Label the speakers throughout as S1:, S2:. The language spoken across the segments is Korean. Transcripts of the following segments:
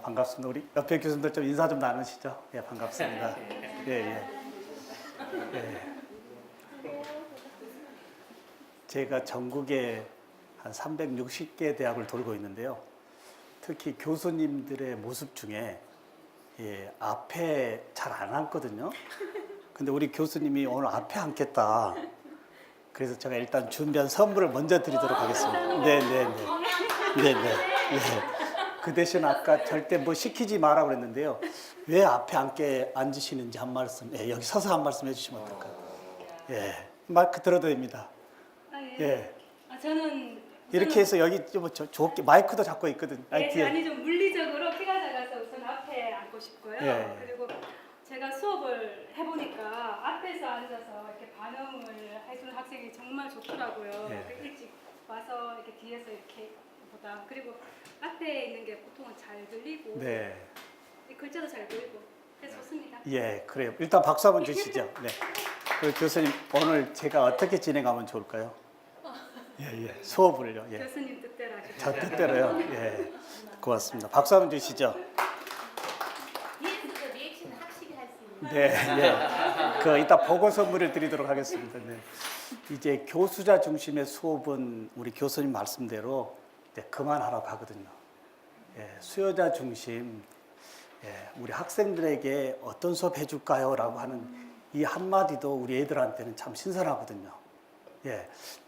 S1: 반갑습니다. 우리 옆에 교수님들 좀 인사 좀 나누시죠. 예, 반갑습니다. 예, 예. 예. 제가 전국에 한 360개 대학을 돌고 있는데요. 특히 교수님들의 모습 중에 앞에 잘 안 앉거든요. 근데 우리 교수님이 오늘 앞에 앉겠다. 그래서 제가 일단 준비한 선물을 먼저 드리도록 하겠습니다. 네네. 그 대신 아까 절대 뭐 시키지 마라 그랬는데요. 왜 앞에 앉으시는지 한 말씀, 여기 서서 한 말씀 해주시면 어떨까요? 마이크 들어도 됩니다.
S2: 저는
S1: 이렇게 해서 여기 좀 좋게 마이크도 잡고 있거든.
S2: 아니 좀 물리적으로 키가 작아서 우선 앞에 앉고 싶고요. 그리고 제가 수업을 해보니까 앞에서 앉아서 이렇게 반응을 해주는 학생이 정말 좋더라고요. 일찍 와서 이렇게 뒤에서 이렇게 보다 그리고 앞에 있는 게 보통은 잘 들리고 글자도 잘 보이고 그래서 좋습니다.
S1: 그래요. 일단 박수 한번 주시죠. 네. 그리고 교수님 오늘 제가 어떻게 진행하면 좋을까요? 수업을요.
S2: 교수님 뜻대로 하시죠.
S1: 저 뜻대로요. 고맙습니다. 박수 한번 주시죠.
S2: 리액션 확실히 할 수 있는.
S1: 그 이따 보고 선물을 드리도록 하겠습니다. 이제 교수자 중심의 수업은 우리 교수님 말씀대로 이제 그만하라고 하거든요. 수요자 중심, 우리 학생들에게 어떤 수업 해줄까요? 라고 하는 이 한마디도 우리 애들한테는 참 신선하거든요.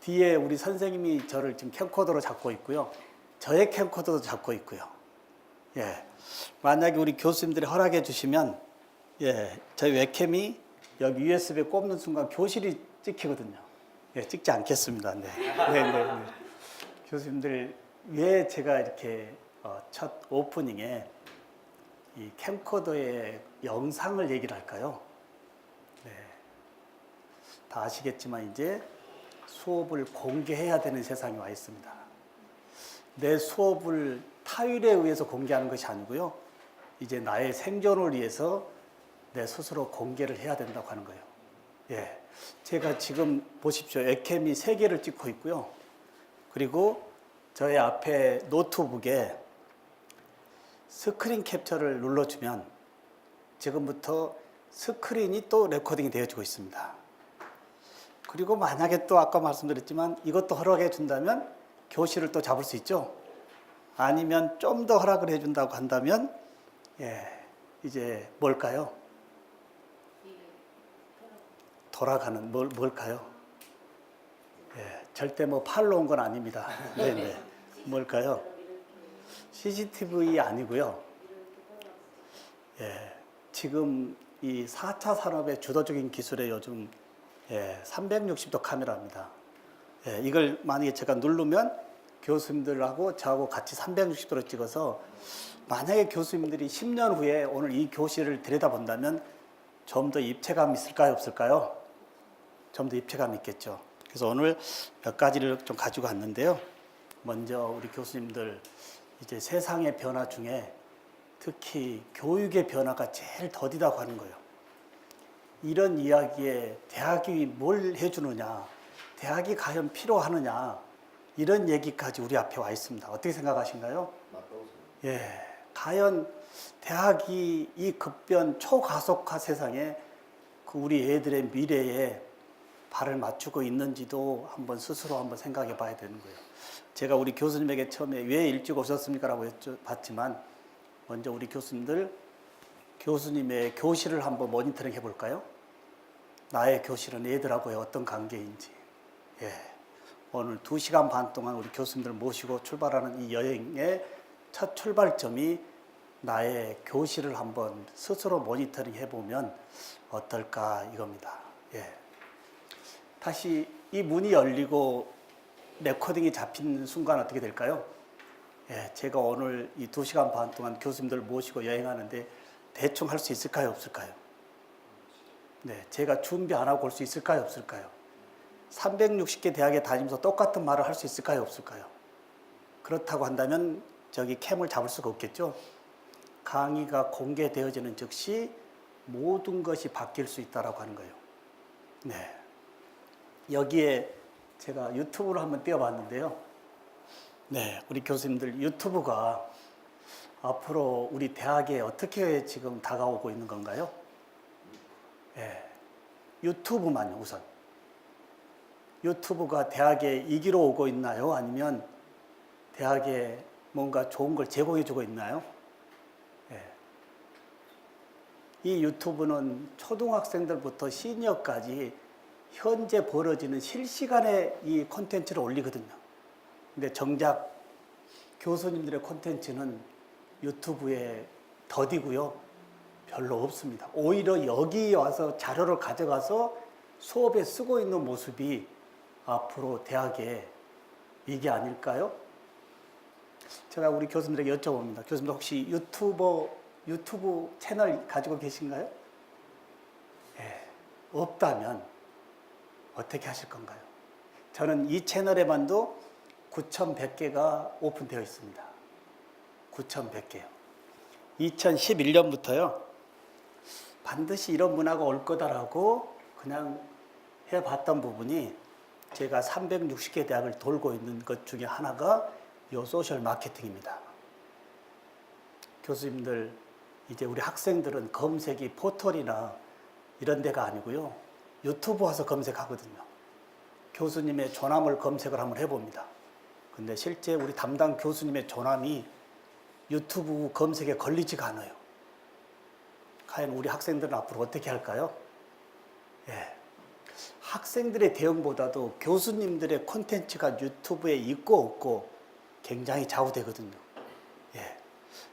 S1: 뒤에 우리 선생님이 저를 지금 캠코더로 잡고 있고요. 저의 캠코더도 잡고 있고요. 만약에 우리 교수님들이 허락해 주시면, 저희 웹캠이 여기 USB에 꼽는 순간 교실이 찍히거든요. 찍지 않겠습니다. 교수님들, 왜 제가 이렇게 첫 오프닝에 이 캠코더의 영상을 얘기를 할까요? 다 아시겠지만 이제 수업을 공개해야 되는 세상에 와 있습니다. 내 수업을 타율에 의해서 공개하는 것이 아니고요. 이제 나의 생존을 위해서 내 스스로 공개를 해야 된다고 하는 거예요. 제가 지금 보십시오. 웹캠이 3개를 찍고 있고요. 그리고 저의 앞에 노트북에 스크린 캡처를 눌러주면 지금부터 스크린이 또 레코딩이 되어지고 있습니다. 그리고 만약에 또 아까 말씀드렸지만 이것도 허락해 준다면 교실을 또 잡을 수 있죠. 아니면 좀 더 허락을 해준다고 한다면 이제 뭘까요? 돌아가는 뭘까요? 절대 뭐 팔로 온 건 아닙니다. 뭘까요? CCTV 아니고요. 지금 이 4차 산업의 주도적인 기술의 요즘 360도 카메라입니다. 이걸 만약에 제가 누르면 교수님들하고 저하고 같이 360도로 찍어서 만약에 교수님들이 10년 후에 오늘 이 교실을 들여다본다면 좀 더 입체감 있을까요? 없을까요? 좀 더 입체감 있겠죠. 그래서 오늘 몇 가지를 좀 가지고 왔는데요. 먼저 우리 교수님들 이제 세상의 변화 중에 특히 교육의 변화가 제일 더디다고 하는 거예요. 이런 이야기에 대학이 뭘 해주느냐, 대학이 과연 필요하느냐, 이런 얘기까지 우리 앞에 와 있습니다. 어떻게 생각하신가요? 과연 대학이 이 급변 초가속화 세상에 그 우리 애들의 미래에 발을 맞추고 있는지도 스스로 한번 생각해 봐야 되는 거예요. 제가 우리 교수님에게 처음에 왜 일찍 오셨습니까? 라고 여쭤봤지만 먼저 우리 교수님의 교실을 한번 모니터링 해볼까요? 나의 교실은 애들하고의 어떤 관계인지. 오늘 2시간 반 동안 우리 교수님들 모시고 출발하는 이 여행의 첫 출발점이 나의 교실을 한번 스스로 모니터링 해보면 어떨까 이겁니다. 다시 이 문이 열리고 레코딩이 잡힌 순간 어떻게 될까요? 제가 오늘 이 2시간 반 동안 교수님들 모시고 여행하는데 대충 할 수 있을까요? 없을까요? 제가 준비 안 하고 올 수 있을까요? 없을까요? 360개 대학에 다니면서 똑같은 말을 할 수 있을까요? 없을까요? 그렇다고 한다면 저기 캠을 잡을 수가 없겠죠? 강의가 공개되어지는 즉시 모든 것이 바뀔 수 있다고 하는 거예요. 여기에 제가 유튜브를 한번 띄워봤는데요. 우리 교수님들 유튜브가 앞으로 우리 대학에 어떻게 지금 다가오고 있는 건가요? 예, 유튜브만요, 우선. 유튜브가 대학에 이기러 오고 있나요? 아니면 대학에 뭔가 좋은 걸 제공해 주고 있나요? 예. 이 유튜브는 초등학생들부터 시니어까지 현재 벌어지는 실시간에 이 콘텐츠를 올리거든요. 근데 정작 교수님들의 콘텐츠는 유튜브에 더디고요. 별로 없습니다. 오히려 여기 와서 자료를 가져가서 수업에 쓰고 있는 모습이 앞으로 대학에 이게 아닐까요? 제가 우리 교수님들에게 여쭤봅니다. 교수님들 혹시 유튜브 채널 가지고 계신가요? 예, 없다면 어떻게 하실 건가요? 저는 이 채널에만도 9,100개가 오픈되어 있습니다. 9,100개요. 2011년부터요. 반드시 이런 문화가 올 거다라고 그냥 해봤던 부분이 제가 360개 대학을 돌고 있는 것 중에 하나가 요 소셜 마케팅입니다. 교수님들, 이제 우리 학생들은 검색이 포털이나 이런 데가 아니고요. 유튜브 와서 검색하거든요. 교수님의 존함을 검색을 한번 해봅니다. 근데 실제 우리 담당 교수님의 존함이 유튜브 검색에 걸리지가 않아요. 과연 우리 학생들은 앞으로 어떻게 할까요? 예. 학생들의 대응보다도 교수님들의 콘텐츠가 유튜브에 있고 없고 굉장히 좌우되거든요. 예.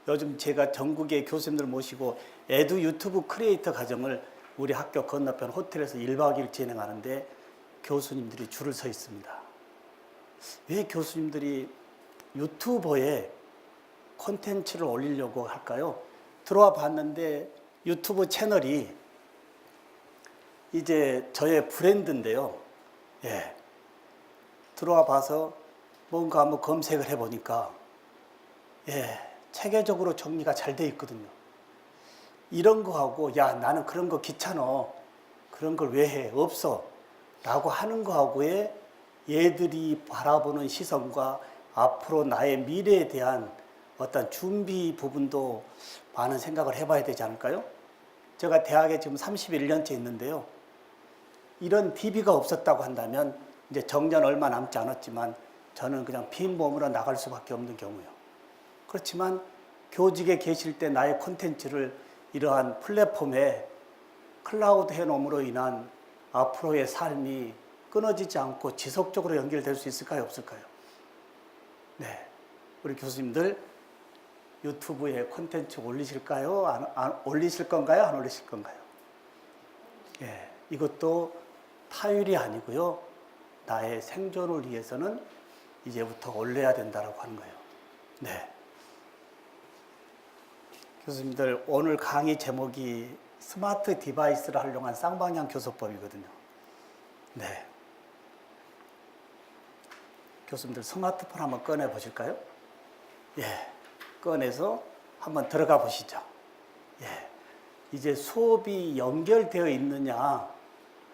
S1: 요즘 제가 전국의 교수님들 모시고 에두 유튜브 크리에이터 과정을 우리 학교 건너편 호텔에서 1박 2일 진행하는데 교수님들이 줄을 서 있습니다. 왜 교수님들이 유튜버에 콘텐츠를 올리려고 할까요? 들어와 봤는데 유튜브 채널이 이제 저의 브랜드인데요. 예. 들어와 봐서 뭔가 한번 검색을 해보니까 예, 체계적으로 정리가 잘 돼 있거든요. 이런 거하고 야 나는 그런 거 귀찮아. 그런 걸 왜 해? 없어. 라고 하는 거하고의 얘들이 바라보는 시선과 앞으로 나의 미래에 대한 어떤 준비 부분도 많은 생각을 해봐야 되지 않을까요? 제가 대학에 지금 31년째 있는데요. 이런 DB가 없었다고 한다면 이제 정년 얼마 남지 않았지만 저는 그냥 빈 몸으로 나갈 수밖에 없는 경우요. 그렇지만 교직에 계실 때 나의 콘텐츠를 이러한 플랫폼에 클라우드 해놓음으로 인한 앞으로의 삶이 끊어지지 않고 지속적으로 연결될 수 있을까요? 없을까요? 네. 우리 교수님들 유튜브에 콘텐츠 올리실까요? 올리실 건가요? 안 올리실 건가요? 예. 이것도 타율이 아니고요. 나의 생존을 위해서는 이제부터 올려야 된다고 하는 거예요. 네. 교수님들, 오늘 강의 제목이 스마트 디바이스를 활용한 쌍방향 교섭법이거든요. 네. 교수님들 스마트폰 한번 꺼내 보실까요? 예. 꺼내서 한번 들어가 보시죠. 예. 이제 수업이 연결되어 있느냐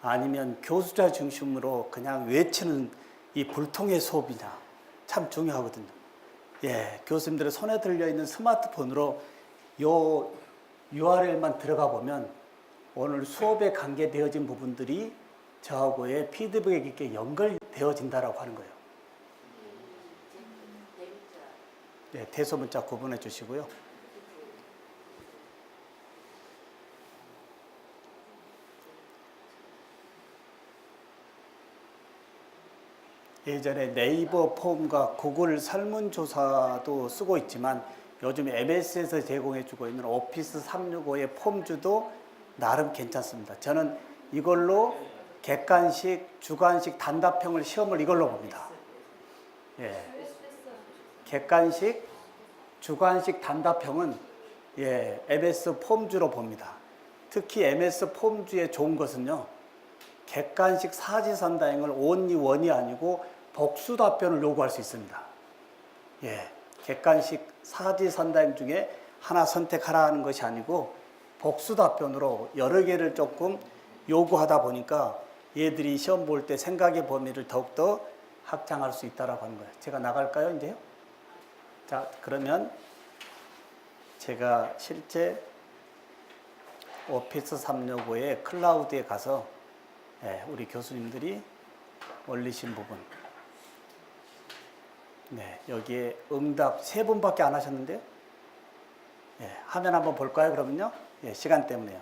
S1: 아니면 교수자 중심으로 그냥 외치는 이 불통의 수업이냐 참 중요하거든요. 예. 교수님들의 손에 들려있는 스마트폰으로 요 URL만 들어가 보면 오늘 수업에 관계되어진 부분들이 저하고의 피드백 있게 연결되어진다라고 하는 거예요. 네, 대소문자 구분해 주시고요. 예전에 네이버 폼과 구글 설문조사도 쓰고 있지만 요즘 MS에서 제공해주고 있는 오피스 365의 폼주도 나름 괜찮습니다. 저는 이걸로 객관식, 주관식, 단답형을 시험을 이걸로 봅니다. 예. 객관식, 주관식, 단답형은 예, MS 폼주로 봅니다. 특히 MS 폼주의 좋은 것은요. 객관식 사지선다형을 only one이 아니고 복수 답변을 요구할 수 있습니다. 예. 객관식 사지선다형 중에 하나 선택하라는 것이 아니고 복수 답변으로 여러 개를 조금 요구하다 보니까 얘들이 시험 볼 때 생각의 범위를 더욱더 확장할 수 있다고 하는 거예요. 제가 나갈까요, 이제요? 자, 그러면 제가 실제 오피스 365의 클라우드에 가서 우리 교수님들이 올리신 부분, 여기에 응답 3분밖에 안 하셨는데요. 화면 한번 볼까요, 그러면요? 시간 때문에요.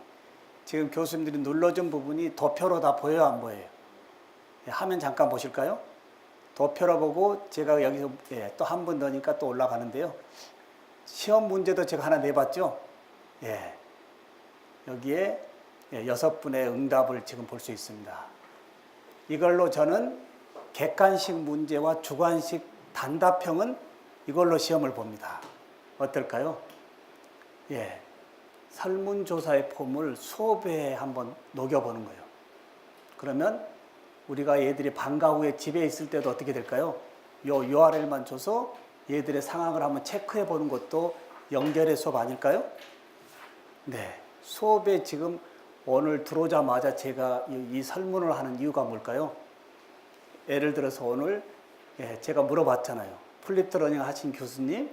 S1: 지금 교수님들이 눌러준 부분이 도표로 다 보여요, 안 보여요? 화면 잠깐 보실까요? 도표로 보고 제가 여기서 또 한 번 넣으니까 또 올라가는데요. 시험 문제도 제가 하나 내봤죠? 여기에 6분의 응답을 지금 볼 수 있습니다. 이걸로 저는 객관식 문제와 주관식 단답형은 이걸로 시험을 봅니다. 어떨까요? 설문조사의 폼을 수업에 한번 녹여보는 거예요. 그러면 우리가 얘들이 방과 후에 집에 있을 때도 어떻게 될까요? 요 URL만 줘서 얘들의 상황을 한번 체크해 보는 것도 연결의 수업 아닐까요? 수업에 지금 오늘 들어오자마자 제가 이 설문을 하는 이유가 뭘까요? 예를 들어서 오늘 제가 물어봤잖아요. 플립드 러닝 하신 교수님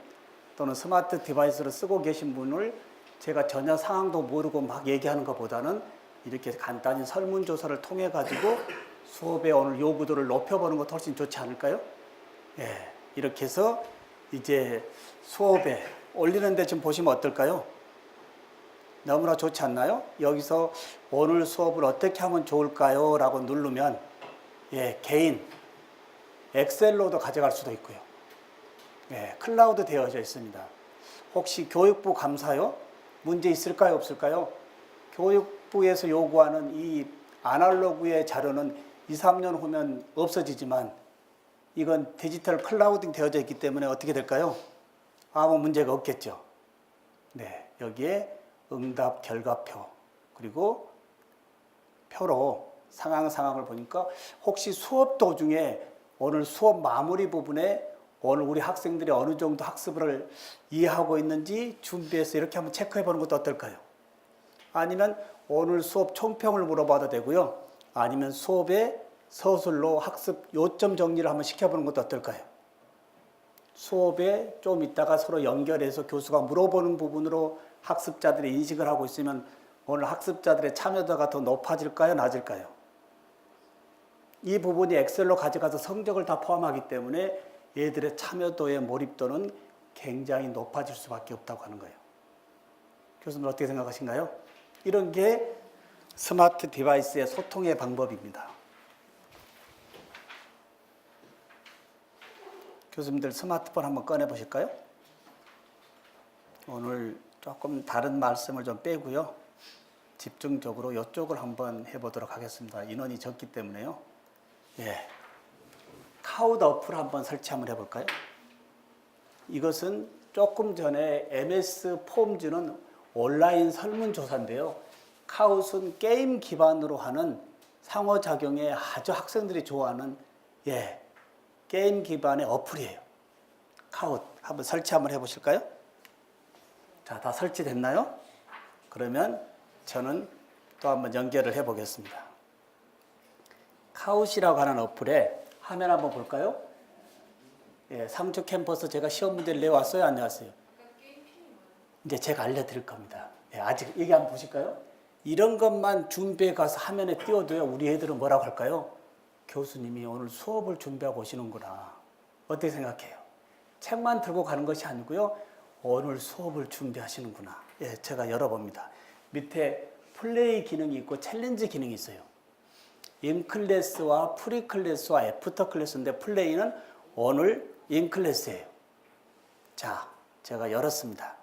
S1: 또는 스마트 디바이스를 쓰고 계신 분을 제가 전혀 상황도 모르고 막 얘기하는 것보다는 이렇게 간단히 설문조사를 통해 가지고 수업의 오늘 요구도를 높여보는 것도 훨씬 좋지 않을까요? 이렇게 해서 이제 수업에 올리는데 지금 보시면 어떨까요? 너무나 좋지 않나요? 여기서 오늘 수업을 어떻게 하면 좋을까요? 라고 누르면 개인 엑셀로도 가져갈 수도 있고요. 클라우드 되어져 있습니다. 혹시 교육부 감사요? 문제 있을까요? 없을까요? 교육부에서 요구하는 이 아날로그의 자료는 2, 3년 후면 없어지지만 이건 디지털 클라우딩 되어져 있기 때문에 어떻게 될까요? 아무 문제가 없겠죠. 여기에 응답 결과표 그리고 표로 상황을 보니까 혹시 수업 도중에 오늘 수업 마무리 부분에 오늘 우리 학생들이 어느 정도 학습을 이해하고 있는지 준비해서 이렇게 한번 체크해 보는 것도 어떨까요? 아니면 오늘 수업 총평을 물어봐도 되고요. 아니면 수업의 서술로 학습 요점 정리를 한번 시켜보는 것도 어떨까요? 수업에 좀 있다가 서로 연결해서 교수가 물어보는 부분으로 학습자들이 인식을 하고 있으면 오늘 학습자들의 참여도가 더 높아질까요? 낮을까요? 이 부분이 엑셀로 가져가서 성적을 다 포함하기 때문에 얘들의 참여도의 몰입도는 굉장히 높아질 수밖에 없다고 하는 거예요. 교수님 어떻게 생각하신가요? 이런 게 스마트 디바이스의 소통의 방법입니다. 교수님들 스마트폰 한번 꺼내 보실까요? 오늘 조금 다른 말씀을 좀 빼고요. 집중적으로 이쪽을 한번 해보도록 하겠습니다. 인원이 적기 때문에요. 카우드 어플 한번 설치 한번 해볼까요? 이것은 조금 전에 MS 폼즈는 온라인 설문조사인데요. 카웃은 게임 기반으로 하는 상호작용에 아주 학생들이 좋아하는 게임 기반의 어플이에요. 카웃 한번 설치 한번 해보실까요? 자, 다 설치됐나요? 그러면 저는 또 한번 연결을 해보겠습니다. 카웃이라고 하는 어플에 화면 한번 볼까요? 상주 캠퍼스 제가 시험 문제를 내왔어요? 안 내왔어요? 이제 제가 알려드릴 겁니다. 아직 얘기 한번 보실까요? 이런 것만 준비해 가서 화면에 띄워도요, 우리 애들은 뭐라고 할까요? 교수님이 오늘 수업을 준비하고 오시는구나. 어떻게 생각해요? 책만 들고 가는 것이 아니고요, 오늘 수업을 준비하시는구나. 제가 열어봅니다. 밑에 플레이 기능이 있고 챌린지 기능이 있어요. 인클래스와 프리클래스와 애프터 클래스인데 플레이는 오늘 인클래스예요. 자, 제가 열었습니다.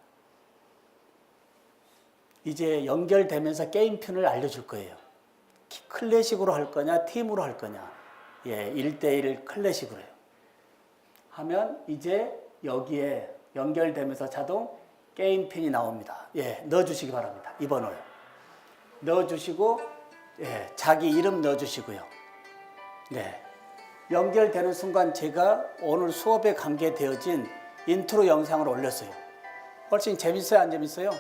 S1: 이제 연결되면서 게임편을 알려줄 거예요. 클래식으로 할 거냐, 팀으로 할 거냐. 1대1 클래식으로 해요. 하면 이제 여기에 연결되면서 자동 게임편이 나옵니다. 넣어주시기 바랍니다. 이번호요. 넣어주시고, 자기 이름 넣어주시고요. 연결되는 순간 제가 오늘 수업에 관계되어진 인트로 영상을 올렸어요. 훨씬 재밌어요, 안 재밌어요?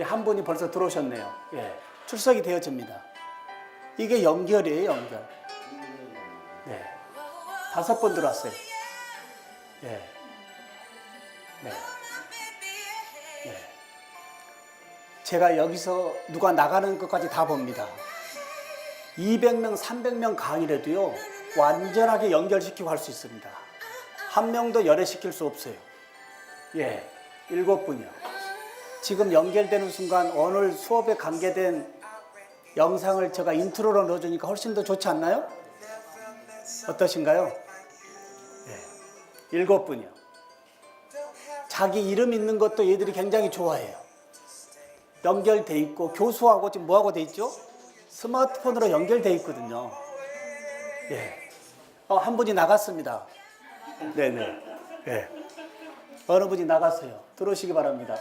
S1: 한 분이 벌써 들어오셨네요. 출석이 되어집니다. 이게 연결이에요, 연결. 5번 들어왔어요. 네. 네. 제가 여기서 누가 나가는 것까지 다 봅니다. 200명, 300명 강의라도요, 완전하게 연결시키고 할 수 있습니다. 한 명도 열애시킬 수 없어요. 예, 7분이요. 지금 연결되는 순간 오늘 수업에 관계된 영상을 제가 인트로로 넣어주니까 훨씬 더 좋지 않나요? 어떠신가요? 예, 7분이요. 자기 이름 있는 것도 얘들이 굉장히 좋아해요. 연결돼 있고 교수하고 지금 뭐하고 돼 있죠? 스마트폰으로 연결돼 있거든요. 예. 한 분이 나갔습니다. 네네. 예. 어느 분이 나갔어요. 들어오시기 바랍니다.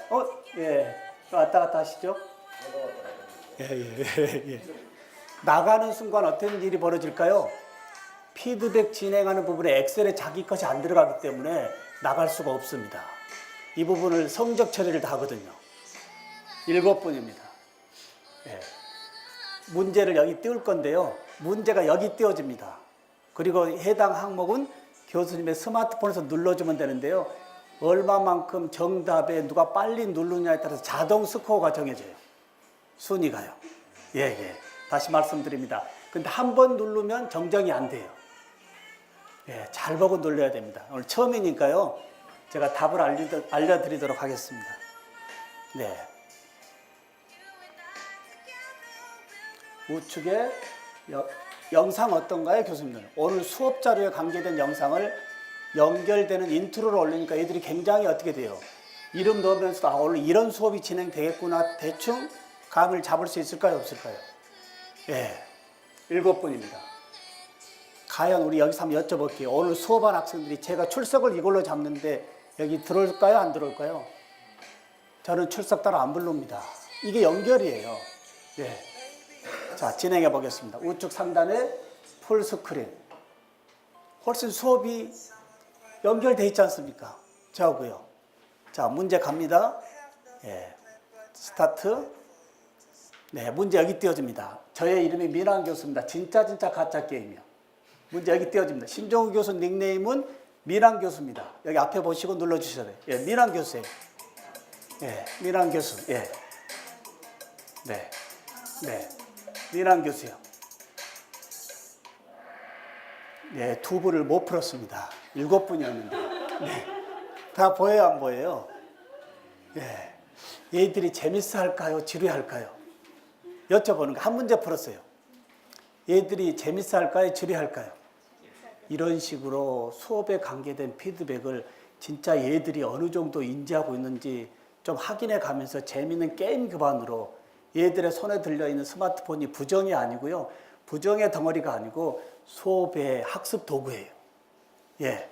S1: 예. 왔다 갔다 하시죠? 예. 나가는 순간 어떤 일이 벌어질까요? 피드백 진행하는 부분에 엑셀에 자기 것이 안 들어가기 때문에 나갈 수가 없습니다. 이 부분을 성적 처리를 다 하거든요. 7분입니다. 예. 문제를 여기 띄울 건데요. 문제가 여기 띄워집니다. 그리고 해당 항목은 교수님의 스마트폰에서 눌러주면 되는데요. 얼마만큼 정답에 누가 빨리 누르냐에 따라서 자동 스코어가 정해져요. 순위가요. 예. 다시 말씀드립니다. 근데 한 번 누르면 정정이 안 돼요. 예, 잘 보고 눌러야 됩니다. 오늘 처음이니까요. 제가 답을 알려드리도록 하겠습니다. 네. 우측에 영상 어떤가요, 교수님들? 오늘 수업 자료에 관계된 영상을 연결되는 인트로를 올리니까 애들이 굉장히 어떻게 돼요? 이름 넣으면서도 오늘 이런 수업이 진행되겠구나 대충 감을 잡을 수 있을까요, 없을까요? 예, 7분입니다. 과연 우리 여기서 한번 여쭤볼게요. 오늘 수업한 학생들이 제가 출석을 이걸로 잡는데 여기 들어올까요, 안 들어올까요? 저는 출석 따로 안 부릅니다. 이게 연결이에요. 예. 자, 진행해 보겠습니다. 우측 상단에 풀스크린. 훨씬 수업이 연결돼 있지 않습니까? 저하고요. 자, 문제 갑니다. 예. 스타트. 네, 문제 여기 띄워집니다. 저의 이름이 민환 교수입니다. 진짜 가짜 게임이요. 문제 여기 띄워집니다. 신종우 교수 닉네임은 민환 교수입니다. 여기 앞에 보시고 눌러주셔야 돼요. 예, 민환 교수예요. 예, 민환 교수. 예. 네. 민환 교수요. 네, 2분을 못 풀었습니다. 7분이었는데. 네. 다 보여요, 안 보여요? 예. 얘들이 재밌어 할까요? 지루할까요? 여쭤보는 거. 한 문제 풀었어요. 얘들이 재밌어 할까요? 지루할까요? 이런 식으로 수업에 관계된 피드백을 진짜 얘들이 어느 정도 인지하고 있는지 좀 확인해 가면서 재미있는 게임 기반으로 얘들의 손에 들려있는 스마트폰이 부정이 아니고요. 부정의 덩어리가 아니고 수업의 학습 도구예요. 예.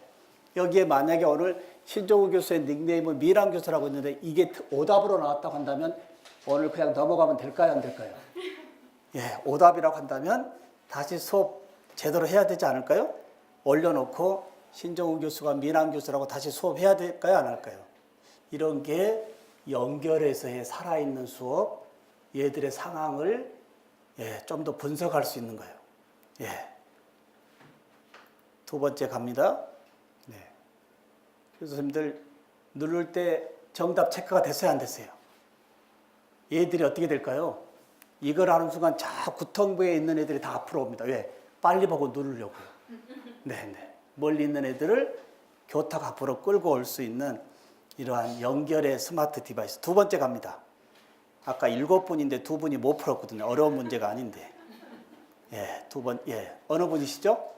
S1: 여기에 만약에 오늘 신종우 교수의 닉네임은 미란 교수라고 했는데 이게 오답으로 나왔다고 한다면 오늘 그냥 넘어가면 될까요? 안 될까요? 예. 오답이라고 한다면 다시 수업 제대로 해야 되지 않을까요? 올려놓고 신종우 교수가 미란 교수라고 다시 수업해야 될까요? 안 할까요? 이런 게 연결해서의 살아있는 수업, 얘들의 상황을 좀 더 분석할 수 있는 거예요. 예. 2번째 갑니다. 네. 교수님들 누를 때 정답 체크가 됐어요, 안 됐어요? 얘들이 어떻게 될까요? 이걸 하는 순간 저 구통부에 있는 애들이 다 앞으로 옵니다. 왜? 빨리 보고 누르려고요. 네. 멀리 있는 애들을 교탁 앞으로 끌고 올 수 있는 이러한 연결의 스마트 디바이스. 2번째 갑니다. 아까 7분인데 2분이 못 풀었거든요. 어려운 문제가 아닌데. 예, 2번, 예. 어느 분이시죠?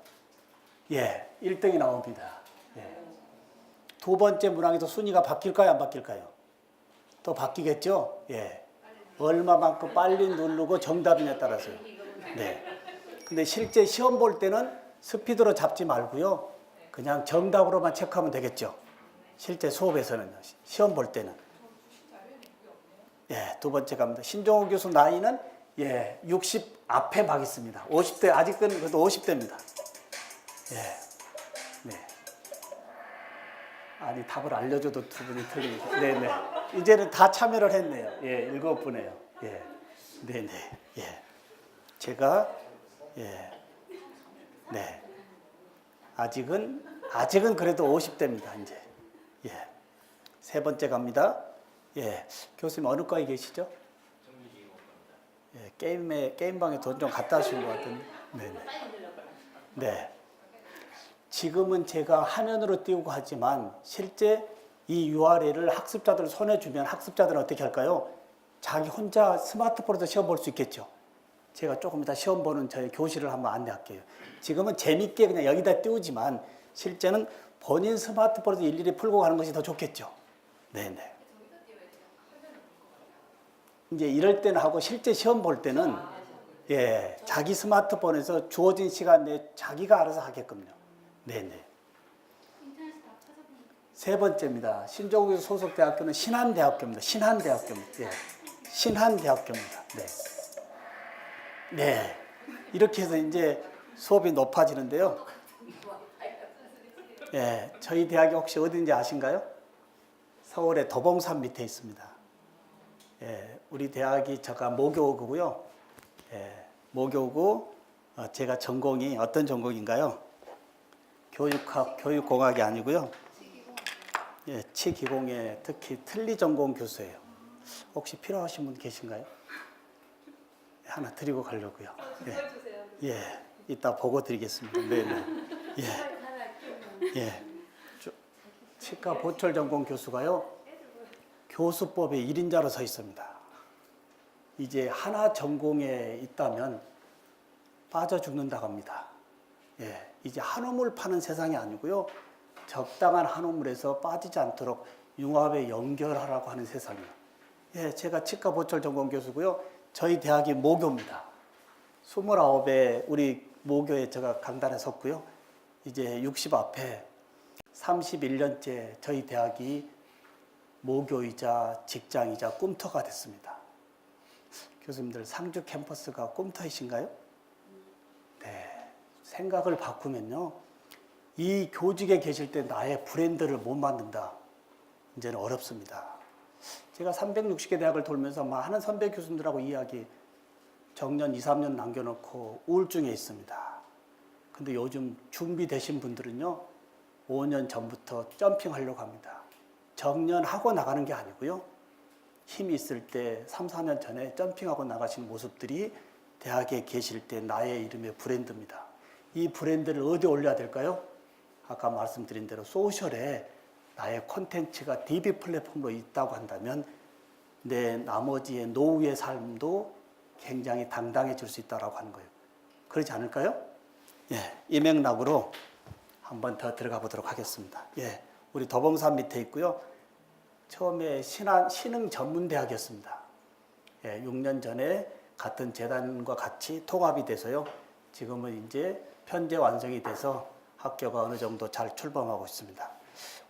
S1: 예, 1등이 나옵니다. 예. 2번째 문항에서 순위가 바뀔까요? 안 바뀔까요? 또 바뀌겠죠? 예. 얼마만큼 빨리 누르고 정답이냐에 따라서요. 네. 근데 실제 시험 볼 때는 스피드로 잡지 말고요. 그냥 정답으로만 체크하면 되겠죠. 실제 수업에서는, 시험 볼 때는. 예, 2번째 갑니다. 신종우 교수 나이는 60 앞에 막 있습니다. 50대, 아직은 그래도 50대입니다. 예, 네. 아니, 답을 알려줘도 2분이 틀리니까. 네네. 이제는 다 참여를 했네요. 예, 7분이에요. 예, 네네. 예. 제가, 네. 아직은 그래도 50대입니다, 이제. 예. 세 번째 갑니다. 예, 교수님 어느 과에 계시죠? 예, 게임방에 돈 좀 갖다 하신 것 같은데. 네. 네. 지금은 제가 화면으로 띄우고 하지만 실제 이 URL을 학습자들 손에 주면 학습자들은 어떻게 할까요? 자기 혼자 스마트폰에서 시험 볼 수 있겠죠. 제가 조금 이따 시험 보는 저희 교실을 한번 안내할게요. 지금은 재밌게 그냥 여기다 띄우지만 실제는 본인 스마트폰에서 일일이 풀고 가는 것이 더 좋겠죠. 네네. 이제 이럴 때는 하고 실제 시험 볼 때는 예, 자기 스마트폰에서 주어진 시간 내에 자기가 알아서 하게끔요. 네네. 세 번째입니다. 신조국에서 소속 대학교는 신한대학교입니다. 신한대학교입니다. 예. 신한대학교입니다. 네. 네. 이렇게 해서 이제 수업이 높아지는데요. 예, 저희 대학이 혹시 어딘지 아신가요? 서울의 도봉산 밑에 있습니다. 예, 우리 대학이 제가 모교고요. 예, 모교고 제가 전공이 어떤 전공인가요? 교육학, 교육공학이 아니고요. 예, 치기공에 특히 틀리 전공 교수예요. 혹시 필요하신 분 계신가요? 하나 드리고 가려고요. 예, 예, 이따 보고 드리겠습니다. 네, 네. 예, 예. 치과 보철 전공 교수가요. 교수법에 1인자로 서 있습니다. 이제 하나 전공에 있다면 빠져 죽는다고 합니다. 예, 이제 한우물 파는 세상이 아니고요. 적당한 한우물에서 빠지지 않도록 융합에 연결하라고 하는 세상이에요. 예, 제가 치과 보철 전공 교수고요. 저희 대학이 모교입니다. 29에 우리 모교에 제가 강단에 섰고요. 이제 60 앞에 31년째 저희 대학이 모교이자 직장이자 꿈터가 됐습니다. 교수님들 상주 캠퍼스가 꿈터이신가요? 네. 생각을 바꾸면요. 이 교직에 계실 때 나의 브랜드를 못 만든다. 이제는 어렵습니다. 제가 360개 대학을 돌면서 많은 선배 교수님들하고 이야기 정년 2, 3년 남겨놓고 우울증에 있습니다. 근데 요즘 준비되신 분들은요. 5년 전부터 점핑하려고 합니다. 정년하고 나가는 게 아니고요. 힘이 있을 때 3, 4년 전에 점핑하고 나가신 모습들이 대학에 계실 때 나의 이름의 브랜드입니다. 이 브랜드를 어디 올려야 될까요? 아까 말씀드린 대로 소셜에 나의 콘텐츠가 DB 플랫폼으로 있다고 한다면 내 나머지의 노후의 삶도 굉장히 당당해질 수 있다고 하는 거예요. 그렇지 않을까요? 예, 이 맥락으로 한번 더 들어가 보도록 하겠습니다. 예, 우리 도봉산 밑에 있고요. 처음에 신흥 전문대학이었습니다. 예, 6년 전에 같은 재단과 같이 통합이 돼서요. 지금은 이제 편제 완성이 돼서 학교가 어느 정도 잘 출범하고 있습니다.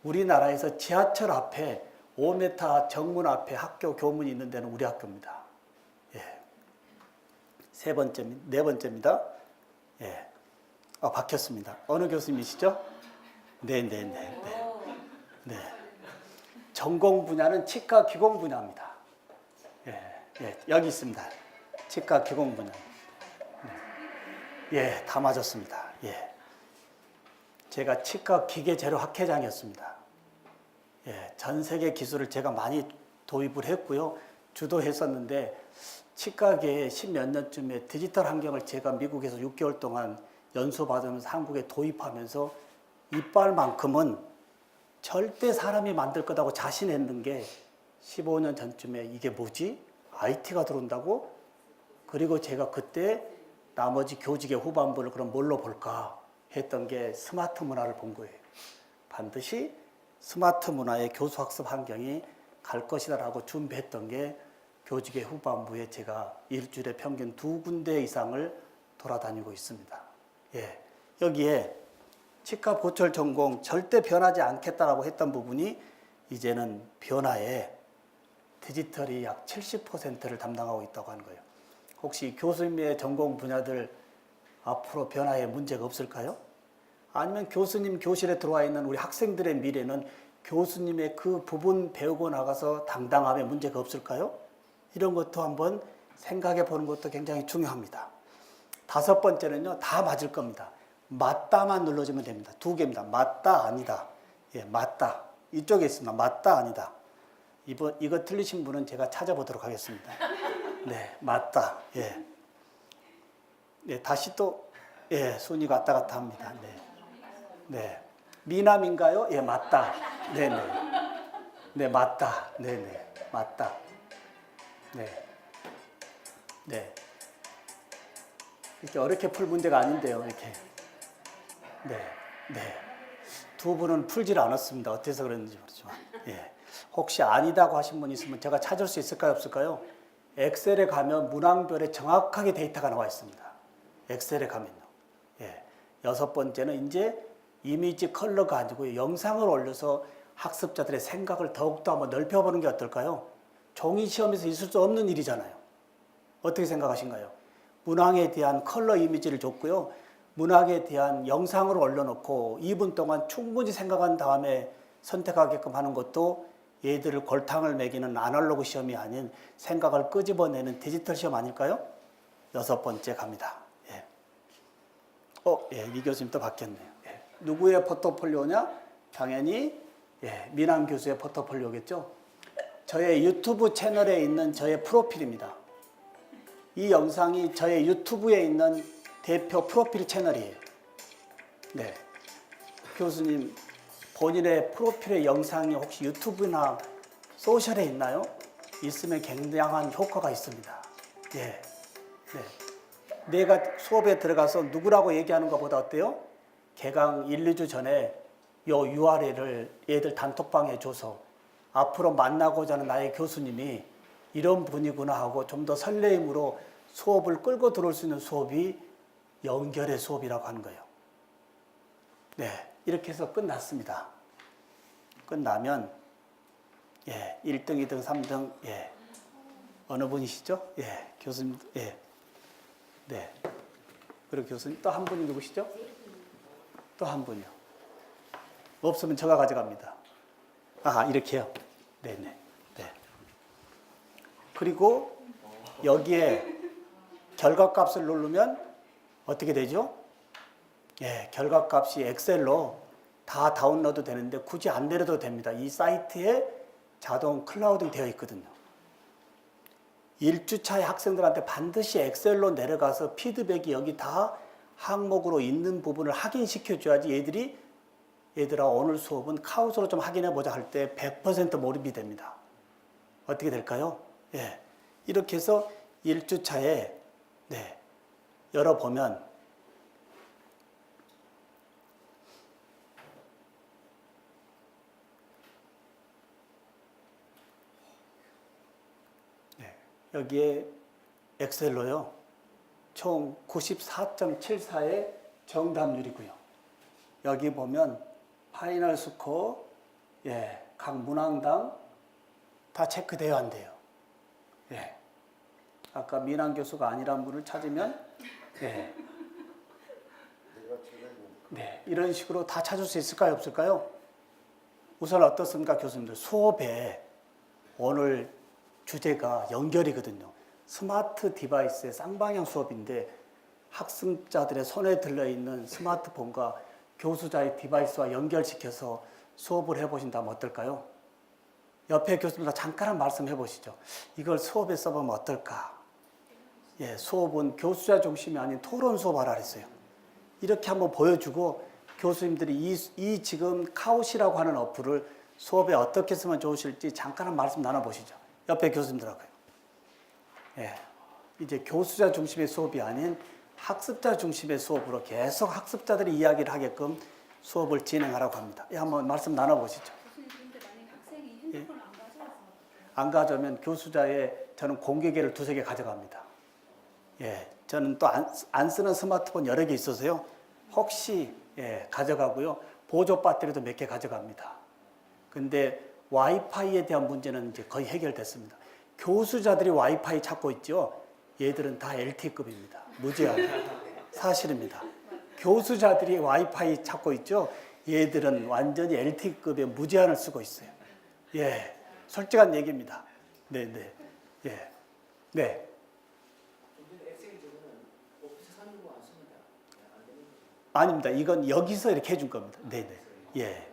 S1: 우리나라에서 지하철 앞에 5m 정문 앞에 학교 교문이 있는 데는 우리 학교입니다. 예. 네 번째입니다. 예. 박혔습니다. 어느 교수님이시죠? 네네네. 네. 전공 분야는 치과 기공 분야입니다. 예, 예, 여기 있습니다. 치과 기공 분야. 예, 다 맞았습니다. 예. 제가 치과 기계 재료 학회장이었습니다. 예, 전 세계 기술을 제가 많이 도입을 했고요. 주도했었는데 치과계에 10몇 년쯤에 디지털 환경을 제가 미국에서 6개월 동안 연수받으면서 한국에 도입하면서 이빨만큼은 절대 사람이 만들 거라고 자신했는 게 15년 전쯤에 이게 뭐지? IT가 들어온다고? 그리고 제가 그때 나머지 교직의 후반부를 그럼 뭘로 볼까 했던 게 스마트 문화를 본 거예요. 반드시 스마트 문화의 교수학습 환경이 갈 것이다라고 준비했던 게 교직의 후반부에 제가 일주일에 평균 2군데 이상을 돌아다니고 있습니다. 예, 여기에 치과 보철 전공 절대 변하지 않겠다라고 했던 부분이 이제는 변화에 디지털이 약 70%를 담당하고 있다고 하는 거예요. 혹시 교수님의 전공 분야들 앞으로 변화에 문제가 없을까요? 아니면 교수님 교실에 들어와 있는 우리 학생들의 미래는 교수님의 그 부분 배우고 나가서 당당함에 문제가 없을까요? 이런 것도 한번 생각해 보는 것도 굉장히 중요합니다. 다섯 번째는요, 다 맞을 겁니다. 맞다만 눌러주면 됩니다. 두 개입니다. 맞다, 아니다. 예, 맞다. 이쪽에 있습니다. 맞다, 아니다. 이거 틀리신 분은 제가 찾아보도록 하겠습니다. 네, 맞다. 예. 네, 다시 또, 예, 손이 왔다 갔다 합니다. 네. 네. 미남인가요? 예, 맞다. 네네. 네, 맞다. 네네. 맞다. 네. 네. 이렇게 어렵게 풀 문제가 아닌데요, 이렇게. 네. 네. 두 분은 풀질 않았습니다. 어때서 그랬는지 모르지만. 예. 혹시 아니다고 하신 분 있으면 제가 찾을 수 있을까요, 없을까요? 엑셀에 가면 문항별에 정확하게 데이터가 나와 있습니다. 엑셀에 가면요. 예. 6번째는 이제 이미지 컬러가 아니고 영상을 올려서 학습자들의 생각을 더욱더 한번 넓혀보는 게 어떨까요? 종이 시험에서 있을 수 없는 일이잖아요. 어떻게 생각하신가요? 문항에 대한 컬러 이미지를 줬고요. 문학에 대한 영상을 올려놓고 2분 동안 충분히 생각한 다음에 선택하게끔 하는 것도 얘들을 골탕을 먹이는 아날로그 시험이 아닌 생각을 끄집어내는 디지털 시험 아닐까요? 6번째 갑니다. 예. 예, 이 교수님 또 바뀌었네요. 예. 누구의 포트폴리오냐? 당연히 예, 민환 교수의 포트폴리오겠죠. 저의 유튜브 채널에 있는 저의 프로필입니다. 이 영상이 저의 유튜브에 있는 대표 프로필 채널이에요. 네. 교수님, 본인의 프로필의 영상이 혹시 유튜브나 소셜에 있나요? 있으면 굉장한 효과가 있습니다. 예. 네. 내가 수업에 들어가서 누구라고 얘기하는 것보다 어때요? 개강 1, 2주 전에 요 URL을 얘들 단톡방에 줘서 앞으로 만나고자 하는 나의 교수님이 이런 분이구나 하고 좀 더 설레임으로 수업을 끌고 들어올 수 있는 수업이 연결의 수업이라고 하는 거예요. 네, 이렇게 해서 끝났습니다. 끝나면 예, 1등, 2등, 3등 예, 어느 분이시죠? 예, 교수님 예, 네. 그리고 교수님 또 한 분이 누구시죠? 또 한 분이요. 없으면 제가 가져갑니다. 아, 이렇게요. 네네. 네. 그리고 여기에 결과값을 누르면 어떻게 되죠? 예, 결과값이 엑셀로 다 다운로드 되는데 굳이 안 내려도 됩니다. 이 사이트에 자동 클라우딩 되어 있거든요. 1주차의 학생들한테 반드시 엑셀로 내려가서 피드백이 여기 다 항목으로 있는 부분을 확인시켜 줘야지 얘들아 오늘 수업은 카우스로 좀 확인해 보자 할 때 100% 몰입이 됩니다. 어떻게 될까요? 예. 이렇게 해서 1주차에 네. 열어보면 네. 여기에 엑셀로요. 총 94.74의 정답률이고요. 여기 보면 파이널 스코어 예, 각 문항당 다 체크되어야 한대요. 예. 아까 민환 교수가 아니란 분을 찾으면 네. 네, 이런 식으로 다 찾을 수 있을까요, 없을까요? 우선 어떻습니까, 교수님들? 수업에 오늘 주제가 연결이거든요. 스마트 디바이스의 쌍방향 수업인데 학습자들의 손에 들려있는 스마트폰과 교수자의 디바이스와 연결시켜서 수업을 해보신다면 어떨까요? 옆에 교수님과 잠깐 한 말씀 해보시죠. 이걸 수업에 써보면 어떨까? 예, 수업은 교수자 중심이 아닌 토론 수업하라 그랬어요. 이렇게 한번 보여주고 교수님들이 이 지금 카우시라고 하는 어플을 수업에 어떻게 쓰면 좋으실지 잠깐 한 말씀 나눠보시죠. 옆에 교수님들하고요. 예, 이제 교수자 중심의 수업이 아닌 학습자 중심의 수업으로 계속 학습자들이 이야기를 하게끔 수업을 진행하라고 합니다. 예, 한번 말씀 나눠보시죠.
S2: 교수님, 근데 만약에 학생이 핸드폰을 안 가져와서
S1: 안 가져오면 교수자에 저는 공개계를 2-3개 가져갑니다. 예, 저는 또 안 쓰는 스마트폰 여러 개 있어서요. 혹시 예, 가져가고요. 보조 배터리도 몇 개 가져갑니다. 근데 와이파이에 대한 문제는 이제 거의 해결됐습니다. 교수자들이 와이파이 찾고 있죠. 얘들은 다 LTE급입니다. 무제한. 사실입니다. 교수자들이 와이파이 찾고 있죠. 얘들은 완전히 LTE급의 무제한을 쓰고 있어요. 예, 솔직한 얘기입니다. 네, 네, 예, 네. 아닙니다. 이건 여기서 이렇게 해준 겁니다. 네네. 예.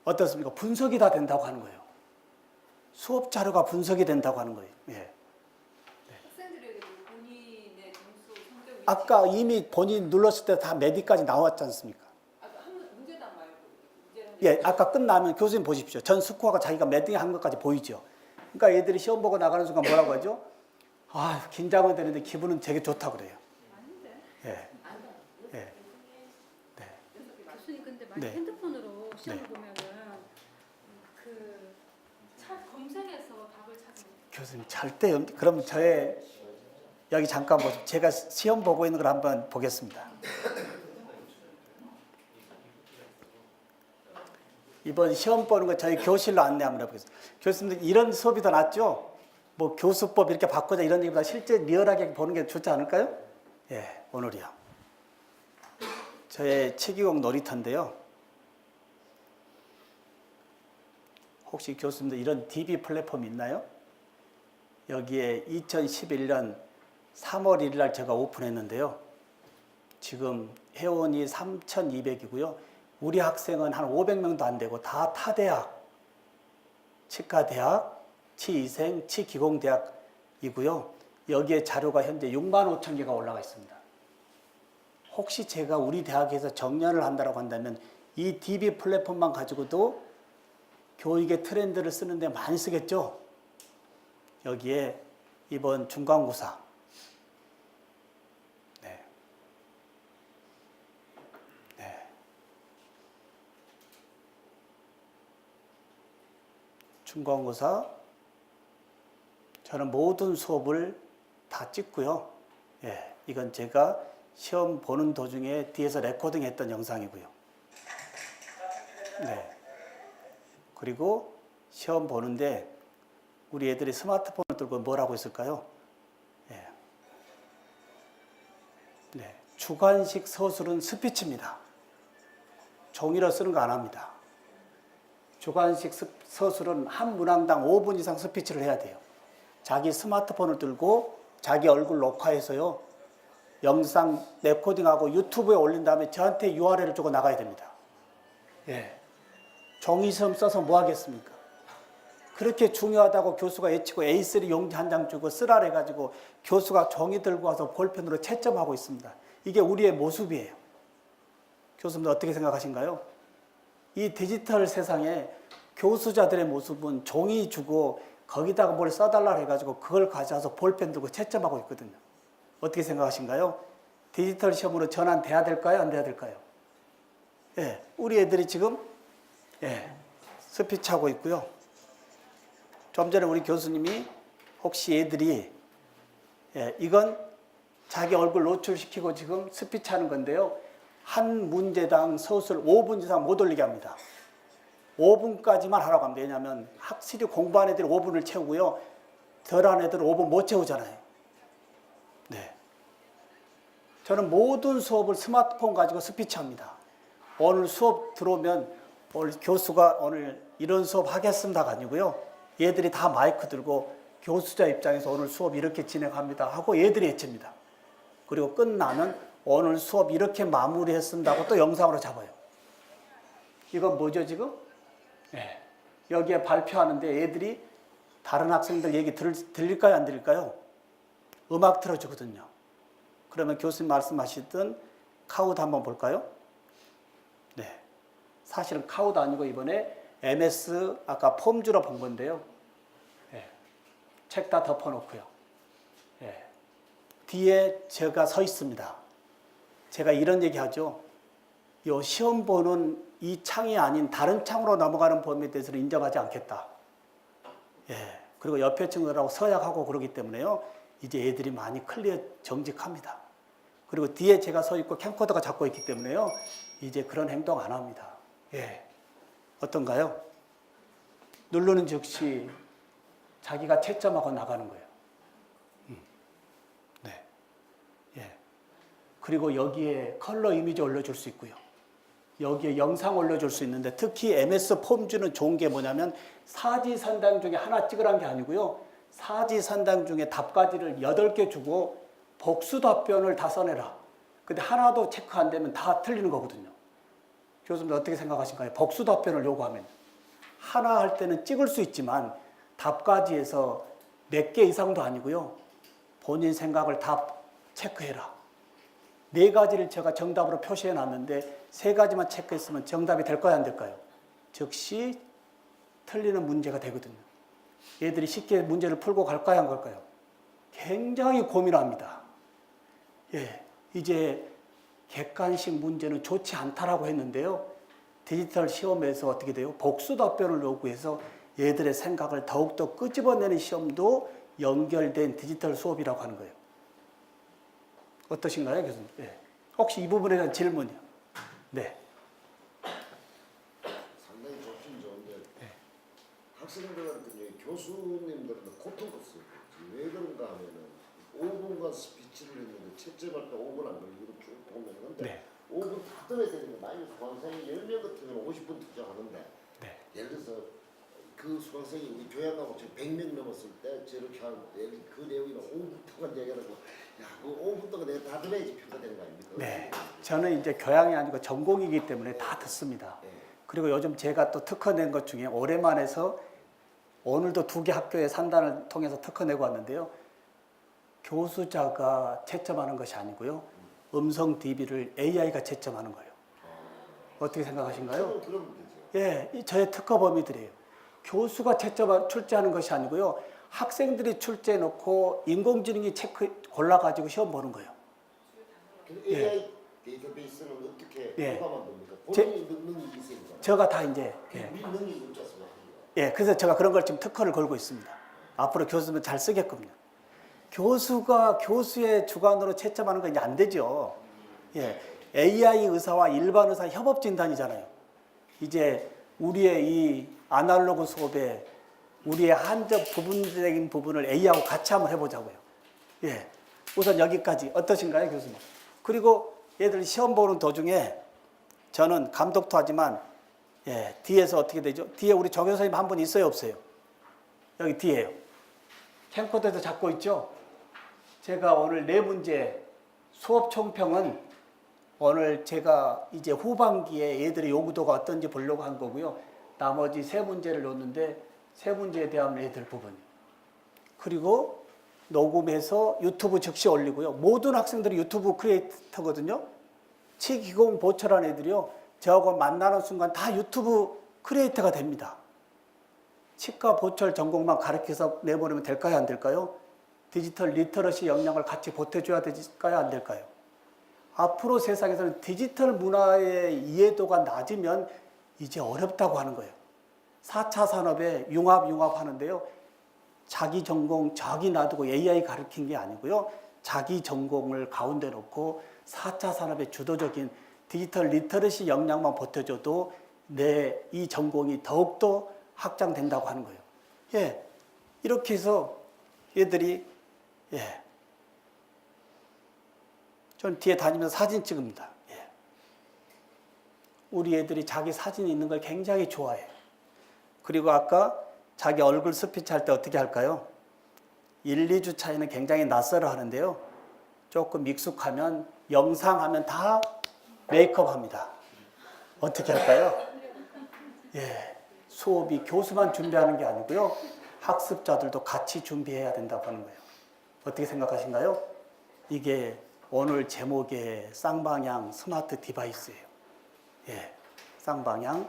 S1: 어떻습니까? 분석이 다 된다고 하는 거예요. 수업 자료가 분석이 된다고 하는 거예요. 예.
S3: 학생들에게 본인의 점수, 성적이
S1: 아까 이미 본인 눌렀을 때 다 메디까지 나왔지 않습니까?
S3: 문제당 말고 문제당
S1: 예, 아까 끝나면 교수님 보십시오. 전 스코어가 자기가 메딩 한 것까지 보이죠. 그러니까 애들이 시험 보고 나가는 순간 뭐라고 하죠? 아, 긴장은 되는데 기분은 되게 좋다 그래요.
S2: 아닌데.
S1: 예. 예. 네.
S2: 교수님 근데 만약
S1: 네.
S2: 핸드폰으로 시험을
S1: 네.
S2: 보면은 검색해서 답을 찾으면
S1: 교수님 절대 그럼 저의 여기 잠깐 보세요. 제가 시험 보고 있는 걸 한번 보겠습니다. 이번 시험 보는 거 저희 교실로 안내 한번 해보겠습니다. 교수님들 이런 수업이 더 낫죠? 뭐 교수법 이렇게 바꾸자 이런 얘기보다 실제 리얼하게 보는 게 좋지 않을까요? 예, 오늘이요. 저의 체기공 놀이터인데요. 혹시 교수님들 이런 DB 플랫폼 있나요? 여기에 2011년 3월 1일 날 제가 오픈했는데요. 지금 회원이 3,200이고요. 우리 학생은 한 500명도 안 되고 다 타대학, 치과대학, 치위생, 치기공대학이고요. 여기에 자료가 현재 6만 5천 개가 올라가 있습니다. 혹시 제가 우리 대학에서 정년을 한다고 한다면 이 DB 플랫폼만 가지고도 교육의 트렌드를 쓰는데 많이 쓰겠죠? 여기에 이번 중간고사 중간고사 저는 모든 수업을 다 찍고요. 예, 이건 제가 시험 보는 도중에 뒤에서 레코딩 했던 영상이고요. 네. 그리고 시험 보는데 우리 애들이 스마트폰을 들고 뭘 하고 있을까요? 예. 네. 주관식 서술은 스피치입니다. 종이로 쓰는 거 안 합니다. 주관식 서술은 한 문항당 5분 이상 스피치를 해야 돼요. 자기 스마트폰을 들고 자기 얼굴 녹화해서요. 영상 레코딩하고 유튜브에 올린 다음에 저한테 URL을 주고 나가야 됩니다. 예. 종이시험 써서 뭐 하겠습니까? 그렇게 중요하다고 교수가 외치고 A3 용지 한 장 주고 쓰라래 가지고 교수가 종이 들고 와서 볼펜으로 채점하고 있습니다. 이게 우리의 모습이에요. 교수님들 어떻게 생각하신가요? 이 디지털 세상에 교수자들의 모습은 종이 주고 거기다가 뭘 써달라 해가지고 그걸 가져와서 볼펜 들고 채점하고 있거든요. 어떻게 생각하신가요? 디지털 시험으로 전환돼야 될까요? 안 돼야 될까요? 예, 우리 애들이 지금 스피치하고 있고요. 좀 전에 우리 교수님이 혹시 애들이 이건 자기 얼굴 노출시키고 지금 스피치하는 건데요. 한 문제당 서술 5분 이상 못 올리게 합니다. 5분까지만 하라고 합니다. 왜냐하면 확실히 공부한 애들이 5분을 채우고요. 덜한 애들은 5분 못 채우잖아요. 네. 저는 모든 수업을 스마트폰 가지고 스피치합니다. 오늘 수업 들어오면 오늘 교수가 오늘 이런 수업 하겠습니다가 아니고요. 얘들이 다 마이크 들고 교수자 입장에서 오늘 수업 이렇게 진행합니다 하고 얘들이 외칩니다. 그리고 끝나면 오늘 수업 이렇게 마무리했습니다 하고 또 영상으로 잡아요. 이건 뭐죠 지금? 네. 여기에 발표하는데 애들이 다른 학생들 얘기 들릴까요 안 들릴까요? 음악 틀어주거든요. 그러면 교수님 말씀하시던 카우드 한번 볼까요? 네. 사실은 카우드 아니고 이번에 MS 아까 폼주로 본 건데요. 네. 책 다 덮어놓고요. 네. 뒤에 제가 서 있습니다. 제가 이런 얘기 하죠. 요 시험 보는 이 창이 아닌 다른 창으로 넘어가는 범위에 대해서는 인정하지 않겠다. 예. 그리고 옆에 친구들하고 서약하고 그러기 때문에요. 이제 애들이 많이 클리어 정직합니다. 그리고 뒤에 제가 서 있고 캠코더가 잡고 있기 때문에요. 이제 그런 행동 안 합니다. 예. 어떤가요? 누르는 즉시 자기가 채점하고 나가는 거예요. 네. 예. 그리고 여기에 컬러 이미지 올려줄 수 있고요. 여기에 영상 올려줄 수 있는데 특히 MS 폼주는 좋은 게 뭐냐면 사지선당 중에 하나 찍으라는 게 아니고요. 사지선당 중에 답가지를 8개 주고 복수 답변을 다 써내라. 근데 하나도 체크 안 되면 다 틀리는 거거든요. 교수님들 어떻게 생각하신가요? 복수 답변을 요구하면 하나 할 때는 찍을 수 있지만 답가지에서 몇 개 이상도 아니고요. 본인 생각을 답 체크해라. 4가지를 제가 정답으로 표시해 놨는데 3가지만 체크했으면 정답이 될까요, 안 될까요? 즉시 틀리는 문제가 되거든요. 얘들이 쉽게 문제를 풀고 갈까요, 안 갈까요? 굉장히 고민합니다. 예, 이제 객관식 문제는 좋지 않다라고 했는데요. 디지털 시험에서 어떻게 돼요? 복수 답변을 요구해서 얘들의 생각을 더욱더 끄집어내는 시험도 연결된 디지털 수업이라고 하는 거예요. 어떠신가요, 교수님? 예. 혹시 이 부분에 대한 질문이요? 네.
S4: 상당히 좋긴 좋은데 학생들한테 교수님들은 고통도 쓰고 왜 그런가 하면은 5분간 스피치를 했는데 채점할 때 5분 안 걸리고 쭉 보면 근데
S1: 네.
S4: 5분 다 들어야 되는데 만약 수강생이 10명 같으면 50분 투자하는데
S1: 네.
S4: 예를 들어서 그 수강생이 우리 교양하고 지금 100명 넘었을 때 저렇게 하는데 그 내용이 5분 동안 얘기하고 야그 5분 동안 내가 다 들어야지 평가되는 거 아닙니까?
S1: 네. 저는 이제 교양이 아니고 전공이기 때문에 다 듣습니다.
S4: 네.
S1: 그리고 요즘 제가 또 특허 낸 것 중에 올해만 해서 오늘도 2개 학교의 산단을 통해서 특허 내고 왔는데요. 교수자가 채점하는 것이 아니고요. 음성 DB를 AI가 채점하는 거예요. 어떻게 생각하신가요?
S4: 그러면 되죠.
S1: 예, 이 저의 특허 범위들이에요. 교수가 출제하는 것이 아니고요. 학생들이 출제해 놓고 인공지능이 골라가지고 시험 보는 거예요.
S4: 그 AI 데이터베이스는 어떻게
S1: 예.
S4: 누가 만듭니까? 본인이 능력이 있으니까.
S1: 제가 다 이제
S4: 우리 능력이 문자서
S1: 예, 그래서 제가 그런 걸 지금 특허를 걸고 있습니다. 앞으로 교수는 잘 쓰겠군요. 교수가 교수의 주관으로 채점하는 건 이제 안 되죠. 예, AI 의사와 일반 의사 협업 진단이잖아요. 이제 우리의 이 아날로그 수업에 우리의 한적 부분적인 부분을 AI하고 같이 한번 해보자고요. 예, 우선 여기까지 어떠신가요, 교수님? 그리고 얘들 시험 보는 도중에 저는 감독도 하지만 예, 뒤에서 어떻게 되죠? 뒤에 우리 조 교수님 한 분 있어요, 없어요? 여기 뒤에요. 캠코더에서 잡고 있죠? 제가 오늘 4문제 수업 총평은 오늘 제가 이제 후반기에 얘들의 요구도가 어떤지 보려고 한 거고요. 나머지 3문제를 놓는데 3문제에 대한 애들 부분. 그리고 녹음해서 유튜브 즉시 올리고요. 모든 학생들이 유튜브 크리에이터거든요. 치기공 보철한 애들이요. 저하고 만나는 순간 다 유튜브 크리에이터가 됩니다. 치과 보철 전공만 가르쳐서 내보내면 될까요? 안 될까요? 디지털 리터러시 역량을 같이 보태줘야 될까요? 안 될까요? 앞으로 세상에서는 디지털 문화의 이해도가 낮으면 이제 어렵다고 하는 거예요. 4차 산업에 융합 하는데요. 자기 전공 저기 놔두고 AI 가르친 게 아니고요. 자기 전공을 가운데 놓고 4차 산업의 주도적인 디지털 리터러시 역량만 보태줘도 내 이 전공이 더욱더 확장된다고 하는 거예요. 예, 이렇게 해서 얘들이 예, 전 뒤에 다니면서 사진 찍습니다. 예. 우리 애들이 자기 사진이 있는 걸 굉장히 좋아해요. 그리고 아까 자기 얼굴 스피치 할 때 어떻게 할까요? 1, 2주 차이는 굉장히 낯설어 하는데요. 조금 익숙하면 영상하면 다 메이크업 합니다. 어떻게 할까요? 예, 수업이 교수만 준비하는 게 아니고요. 학습자들도 같이 준비해야 된다고 하는 거예요. 어떻게 생각하신가요? 이게 오늘 제목의 쌍방향 스마트 디바이스예요. 예, 쌍방향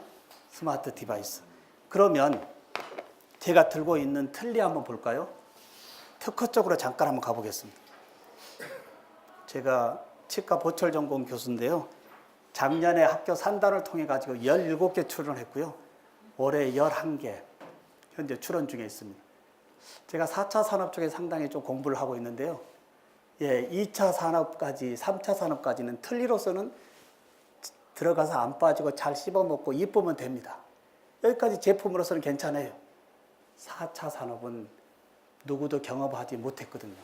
S1: 스마트 디바이스. 그러면 제가 들고 있는 틀니 한번 볼까요? 특허 쪽으로 잠깐 한번 가보겠습니다. 제가 치과 보철 전공 교수인데요. 작년에 학교 산단을 통해 가지고 17개 출원했고요. 올해 11개 현재 출원 중에 있습니다. 제가 4차 산업 쪽에 상당히 좀 공부를 하고 있는데요. 예, 2차 산업까지, 3차 산업까지는 틀니로서는 들어가서 안 빠지고 잘 씹어먹고 이쁘면 됩니다. 여기까지 제품으로서는 괜찮아요. 4차 산업은 누구도 경험하지 못했거든요.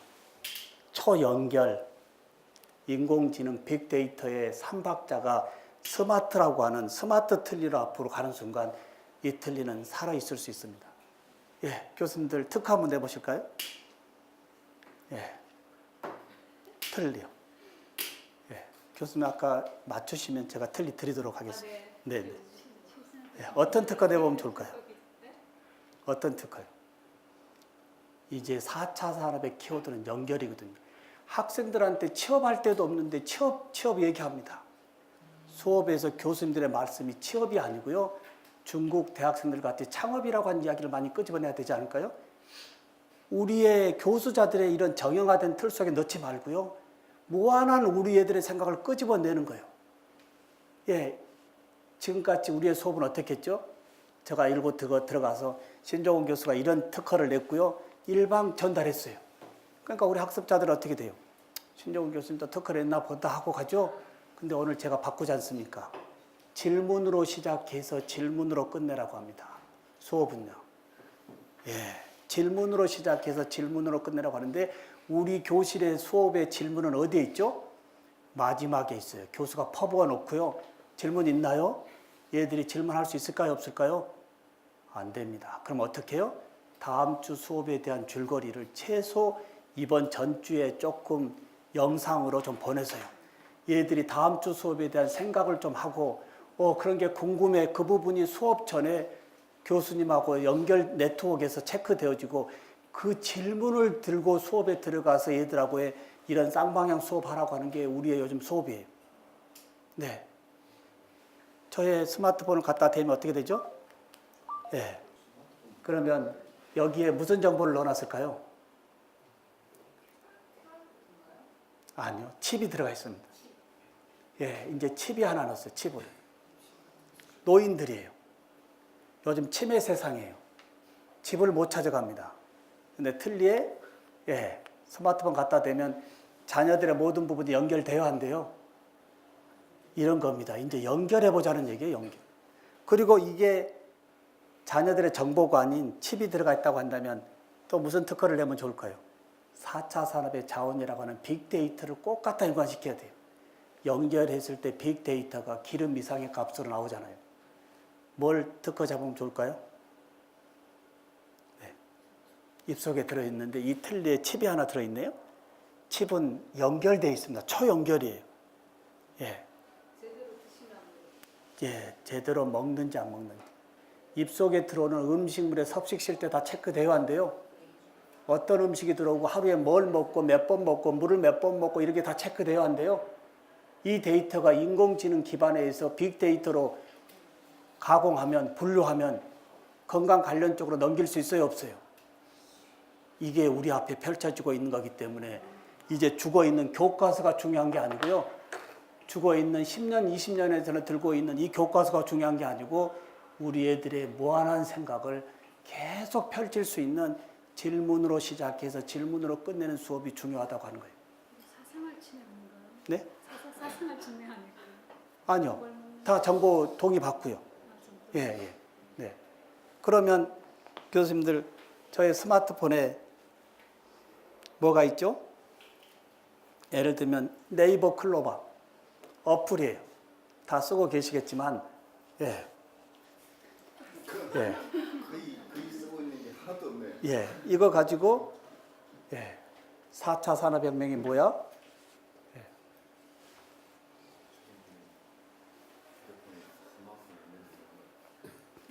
S1: 초연결, 인공지능, 빅데이터의 3박자가 스마트라고 하는 스마트 틀니로 앞으로 가는 순간 이 틀니는 살아있을 수 있습니다. 예, 교수님들 특허 한번 내보실까요? 예, 틀니요. 예, 교수님 아까 맞추시면 제가 틀니 드리도록 하겠습니다.
S3: 네.
S1: 네. 네. 어떤 특허 내보면 좋을까요? 어떤 특허요? 이제 4차 산업의 키워드는 연결이거든요. 학생들한테 취업할 때도 없는데 취업 얘기합니다. 수업에서 교수님들의 말씀이 취업이 아니고요. 중국 대학생들 같이 창업이라고 하는 이야기를 많이 끄집어내야 되지 않을까요? 우리의 교수자들의 이런 정형화된 틀 속에 넣지 말고요. 무한한 우리 애들의 생각을 끄집어내는 거예요. 예, 지금까지 우리의 수업은 어떻게 했죠? 제가 일부 들어가서 신종훈 교수가 이런 특허를 냈고요. 일방 전달했어요. 그러니까 우리 학습자들은 어떻게 돼요? 신종훈 교수님도 특허를 냈나 보다 하고 가죠. 근데 오늘 제가 바꾸지 않습니까? 질문으로 시작해서 질문으로 끝내라고 합니다. 수업은요. 예, 질문으로 시작해서 질문으로 끝내라고 하는데 우리 교실의 수업의 질문은 어디에 있죠? 마지막에 있어요. 교수가 퍼부어 놓고요. 질문 있나요? 얘들이 질문할 수 있을까요? 없을까요? 안 됩니다. 그럼 어떻게 해요? 다음 주 수업에 대한 줄거리를 최소 이번 전주에 조금 영상으로 좀 보내서요. 얘들이 다음 주 수업에 대한 생각을 좀 하고 그런 게 궁금해. 그 부분이 수업 전에 교수님하고 연결 네트워크에서 체크되어지고 그 질문을 들고 수업에 들어가서 얘들하고의 이런 쌍방향 수업하라고 하는 게 우리의 요즘 수업이에요. 네. 저의 스마트폰을 갖다 대면 어떻게 되죠? 네. 그러면 여기에 무슨 정보를 넣어놨을까요? 아니요. 칩이 들어가 있습니다. 예, 이제 칩이 하나 넣었어요. 칩을. 노인들이에요. 요즘 치매 세상이에요. 칩을 못 찾아갑니다. 근데 틀니에 스마트폰 갖다 대면 자녀들의 모든 부분이 연결되어야 한대요. 이런 겁니다. 이제 연결해보자는 얘기예요. 연결. 그리고 이게 자녀들의 정보가 아닌 칩이 들어가 있다고 한다면 또 무슨 특허를 내면 좋을까요? 4차 산업의 자원이라고 하는 빅데이터를 꼭 갖다 연관시켜야 돼요. 연결했을 때 빅데이터가 기름 이상의 값으로 나오잖아요. 뭘 특허 잡으면 좋을까요? 네. 입속에 들어있는데 이 틀니에 칩이 하나 들어있네요. 칩은 연결되어 있습니다. 초연결이에요. 예. 예, 제대로 먹는지 안 먹는지. 입속에 들어오는 음식물의 섭식실 때 다 체크되어야 한대요. 어떤 음식이 들어오고 하루에 뭘 먹고 몇 번 먹고 물을 몇 번 먹고 이렇게 다 체크되어야 한대요. 이 데이터가 인공지능 기반에 있어 빅데이터로 가공하면 분류하면 건강 관련 쪽으로 넘길 수 있어요, 없어요? 이게 우리 앞에 펼쳐지고 있는 거기 때문에 이제 죽어있는 교과서가 중요한 게 아니고요. 죽어있는 10년, 20년에서는 들고 있는 이 교과서가 중요한 게 아니고 우리 애들의 무한한 생각을 계속 펼칠 수 있는 질문으로 시작해서 질문으로 끝내는 수업이 중요하다고 하는 거예요.
S2: 사생활 침해 아닌가요?
S1: 네?
S2: 사생활 침해 아닐까요?
S1: 아니요. 다 정보 동의받고요. 예. 네. 그러면 교수님들 저의 스마트폰에 뭐가 있죠? 예를 들면 네이버 클로버 어플이에요. 다 쓰고 계시겠지만 예.
S5: 거의 쓰고 있는 게 하나도 없네.
S1: 예. 이거 가지고 4차 산업혁명이 뭐야?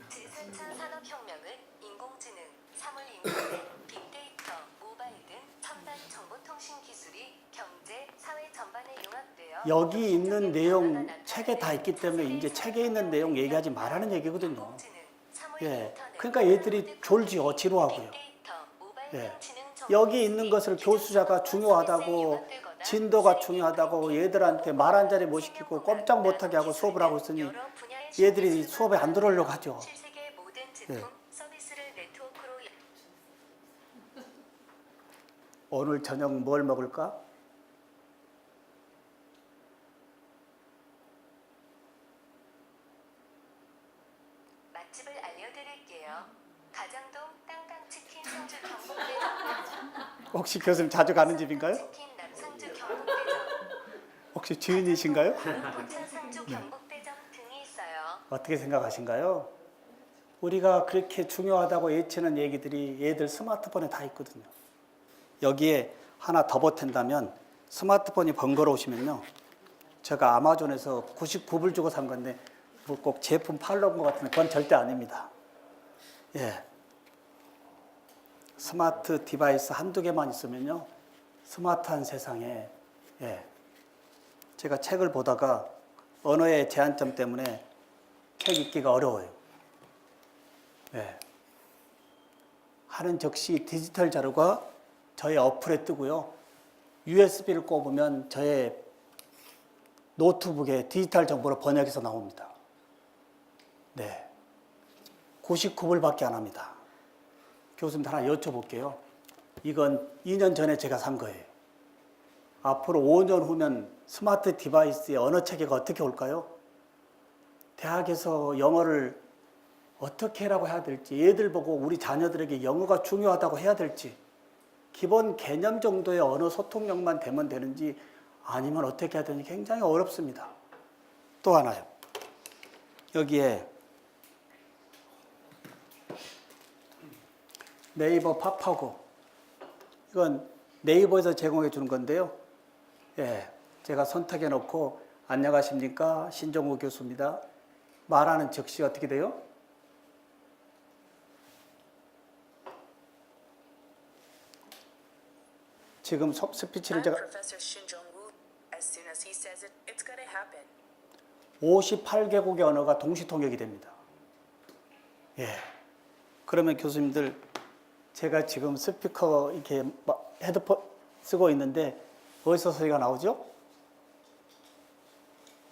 S6: 제4차 산업혁명은 인공지능, 사물인터넷, 빅데이터, 모바일 등 첨단 정보통신 기술이 경제, 사회 전반에 융합되어
S1: 여기 있는 내용 책에 다 있기 때문에 이제 책에 있는 내용 얘기하지 말라는 얘기거든요. 예. 그러니까 얘들이 졸지요, 지루하고요. 예. 여기 있는 것을 교수자가 중요하다고 진도가 중요하다고 얘들한테 말 한 자리 못 시키고 꼼짝 못하게 하고 수업을 하고 있으니 얘들이 수업에 안 들어오려고 하죠. 예. 오늘 저녁 뭘 먹을까?
S6: 맛집을 알려드릴게요. 가장동 땅땅치킨 상주 경북대전.
S1: 혹시 교수님 자주 가는 집인가요?
S6: 치킨 남상주 경북대전.
S1: 혹시 주인이신가요?
S6: 포천 상주 경북대전 등이 있어요.
S1: 어떻게 생각하신가요? 우리가 그렇게 중요하다고 예치는 얘기들이 얘들 스마트폰에 다 있거든요. 여기에 하나 더 보탠다면 스마트폰이 번거로우시면요. 제가 아마존에서 99불 주고 산 건데 꼭 제품 팔러 온 것 같은데 그건 절대 아닙니다. 예. 스마트 디바이스 한두 개만 있으면요. 스마트한 세상에, 예. 제가 책을 보다가 언어의 제한점 때문에 책 읽기가 어려워요. 예. 하는 즉시 디지털 자료가 저의 어플에 뜨고요. USB를 꼽으면 저의 노트북에 디지털 정보로 번역해서 나옵니다. 네. 99불밖에 안 합니다. 교수님 하나 여쭤볼게요. 이건 2년 전에 제가 산 거예요. 앞으로 5년 후면 스마트 디바이스의 언어 체계가 어떻게 올까요? 대학에서 영어를 어떻게 하라고 해야 될지, 애들 보고 우리 자녀들에게 영어가 중요하다고 해야 될지, 기본 개념 정도의 언어 소통력만 되면 되는지 아니면 어떻게 해야 되는지 굉장히 어렵습니다. 또 하나요. 여기에 네이버 팝하고 이건 네이버에서 제공해 주는 건데요. 예, 제가 선택해 놓고 안녕하십니까 신종우 교수입니다. 말하는 즉시 어떻게 돼요? 지금 스피치를 제가 58개국의 언어가 동시 통역이 됩니다. 예. 그러면 교수님들 제가 지금 스피커 이렇게 헤드폰 쓰고 있는데 어디서 소리가 나오죠?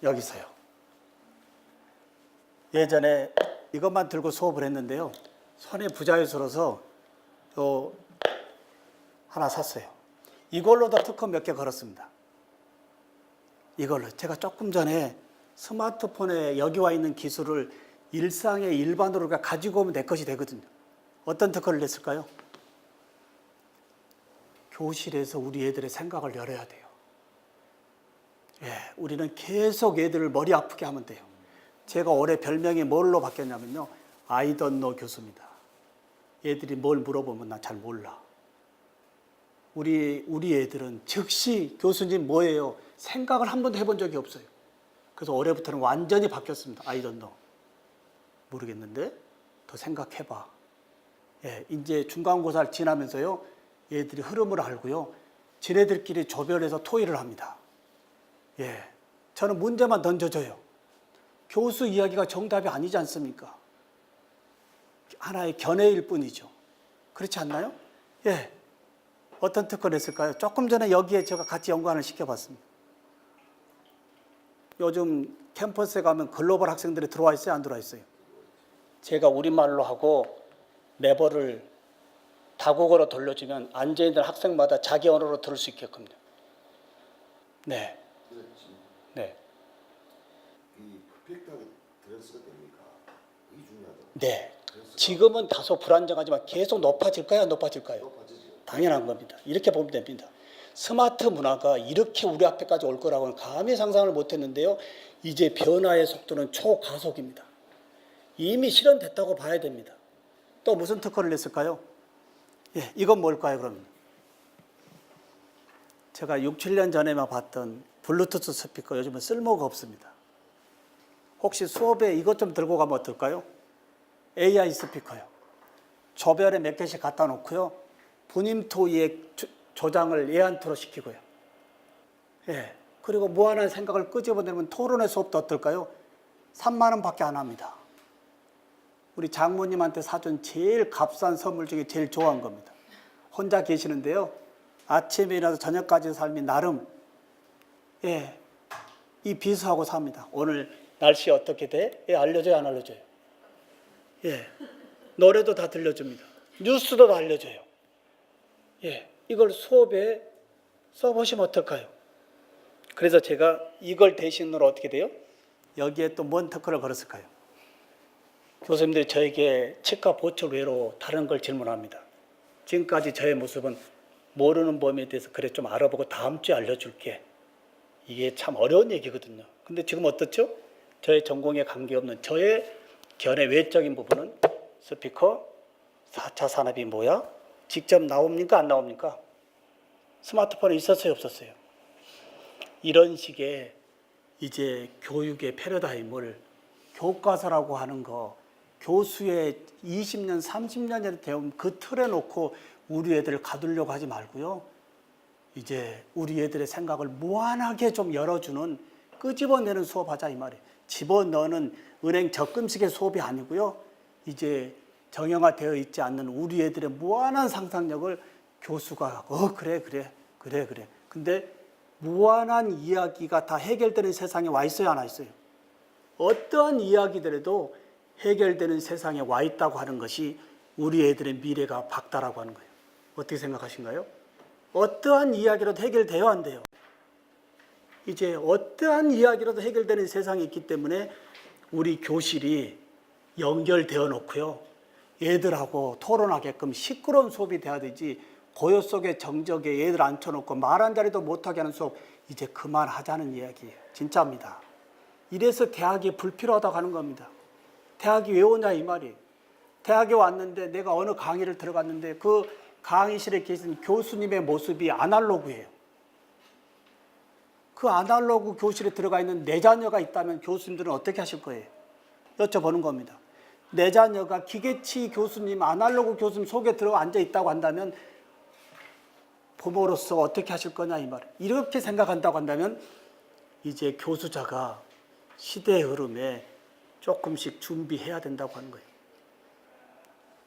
S1: 여기서요. 예전에 이것만 들고 수업을 했는데요. 손에 부자유스러워서 하나 샀어요. 이걸로도 특허 몇 개 걸었습니다. 이걸로 제가 조금 전에 스마트폰에 여기 와 있는 기술을 일상의 일반으로 가지고 오면 내 것이 되거든요. 어떤 특허를 냈을까요? 교실에서 우리 애들의 생각을 열어야 돼요. 예, 우리는 계속 애들을 머리 아프게 하면 돼요. 제가 올해 별명이 뭘로 바뀌었냐면요. I don't know 교수입니다. 애들이 뭘 물어보면 나 잘 몰라. 우리 애들은 즉시 교수님 뭐예요? 생각을 한 번도 해본 적이 없어요. 그래서 올해부터는 완전히 바뀌었습니다. I don't know. 모르겠는데 더 생각해봐. 예, 이제 중간고사를 지나면서요. 얘들이 흐름을 알고요. 지네들끼리 조별해서 토의를 합니다. 예, 저는 문제만 던져줘요. 교수 이야기가 정답이 아니지 않습니까? 하나의 견해일 뿐이죠. 그렇지 않나요? 예. 어떤 특허를 냈을까요? 조금 전에 여기에 제가 같이 연관을 시켜봤습니다. 요즘 캠퍼스에 가면 글로벌 학생들이 들어와 있어요? 안 들어와 있어요? 제가 우리말로 하고 레버를 다국어로 돌려주면 앉아있는 학생마다 자기 언어로 들을 수 있게끔요. 네. 네.
S4: 이 퍼펙트하게 드레스가 됩니까? 이게 중요하다.
S1: 네. 지금은 다소 불안정하지만 계속 높아질까요? 안 높아질까요?
S4: 높아지죠.
S1: 당연한 겁니다. 이렇게 보면 됩니다. 스마트 문화가 이렇게 우리 앞에까지 올 거라고는 감히 상상을 못했는데요. 이제 변화의 속도는 초가속입니다. 이미 실현됐다고 봐야 됩니다. 또 무슨 특허를 냈을까요? 예, 이건 뭘까요, 그러면? 제가 6, 7년 전에만 봤던 블루투스 스피커 요즘은 쓸모가 없습니다. 혹시 수업에 이것 좀 들고 가면 어떨까요? AI 스피커요. 조별에 몇 개씩 갖다 놓고요. 분임 토의의 조장을 예안토로 시키고요. 예. 그리고 무한한 생각을 끄집어내면 토론의 수업도 어떨까요? 3만 원밖에 안 합니다. 우리 장모님한테 사준 제일 값싼 선물 중에 제일 좋아한 겁니다. 혼자 계시는데요. 아침에 일어나서 저녁까지 삶이 나름 예, 이 비수하고 삽니다. 오늘 날씨 어떻게 돼? 예, 알려줘요, 안 알려줘요? 예, 노래도 다 들려줍니다. 뉴스도 다 알려줘요. 예, 이걸 수업에 써보시면 어떨까요? 그래서 제가 이걸 대신으로 어떻게 돼요? 여기에 또 뭔 특허를 걸었을까요? 교수님들이 저에게 치과 보철 외로 다른 걸 질문합니다. 지금까지 저의 모습은 모르는 범위에 대해서 그래 좀 알아보고 다음 주에 알려줄게. 이게 참 어려운 얘기거든요. 근데 지금 어떻죠? 저의 전공에 관계없는 저의 견해 외적인 부분은 스피커, 4차 산업이 뭐야? 직접 나옵니까? 안 나옵니까? 스마트폰에 있었어요? 없었어요? 이런 식의 이제 교육의 패러다임을 교과서라고 하는 거 교수의 20년, 30년이 되면 그 틀에 놓고 우리 애들을 가두려고 하지 말고요. 이제 우리 애들의 생각을 무한하게 좀 열어주는 끄집어내는 수업하자 이 말이에요. 집어넣는 은행 적금식의 수업이 아니고요. 이제 정형화되어 있지 않는 우리 애들의 무한한 상상력을 교수가 그래. 근데 무한한 이야기가 다 해결되는 세상에 와 있어요, 안 와 있어요? 어떠한 이야기들에도 해결되는 세상에 와 있다고 하는 것이 우리 애들의 미래가 밝다라고 하는 거예요. 어떻게 생각하신가요? 어떠한 이야기라도 해결되어야 한대요. 이제 어떠한 이야기라도 해결되는 세상이 있기 때문에 우리 교실이 연결되어 놓고요. 애들하고 토론하게끔 시끄러운 수업이 돼야 되지, 고요 속의 정적에 애들 앉혀놓고 말 한 자리도 못하게 하는 수업 이제 그만하자는 이야기예요. 진짜입니다. 이래서 대학이 불필요하다고 하는 겁니다. 대학이 왜 오냐 이 말이에요. 대학에 왔는데 내가 어느 강의를 들어갔는데 그 강의실에 계신 교수님의 모습이 아날로그예요. 그 아날로그 교실에 들어가 있는 내 자녀가 있다면 교수님들은 어떻게 하실 거예요? 여쭤보는 겁니다. 내 자녀가 기계치 교수님, 아날로그 교수님 속에 들어가 앉아 있다고 한다면 부모로서 어떻게 하실 거냐 이 말이에요. 이렇게 생각한다고 한다면 이제 교수자가 시대의 흐름에 조금씩 준비해야 된다고 하는 거예요.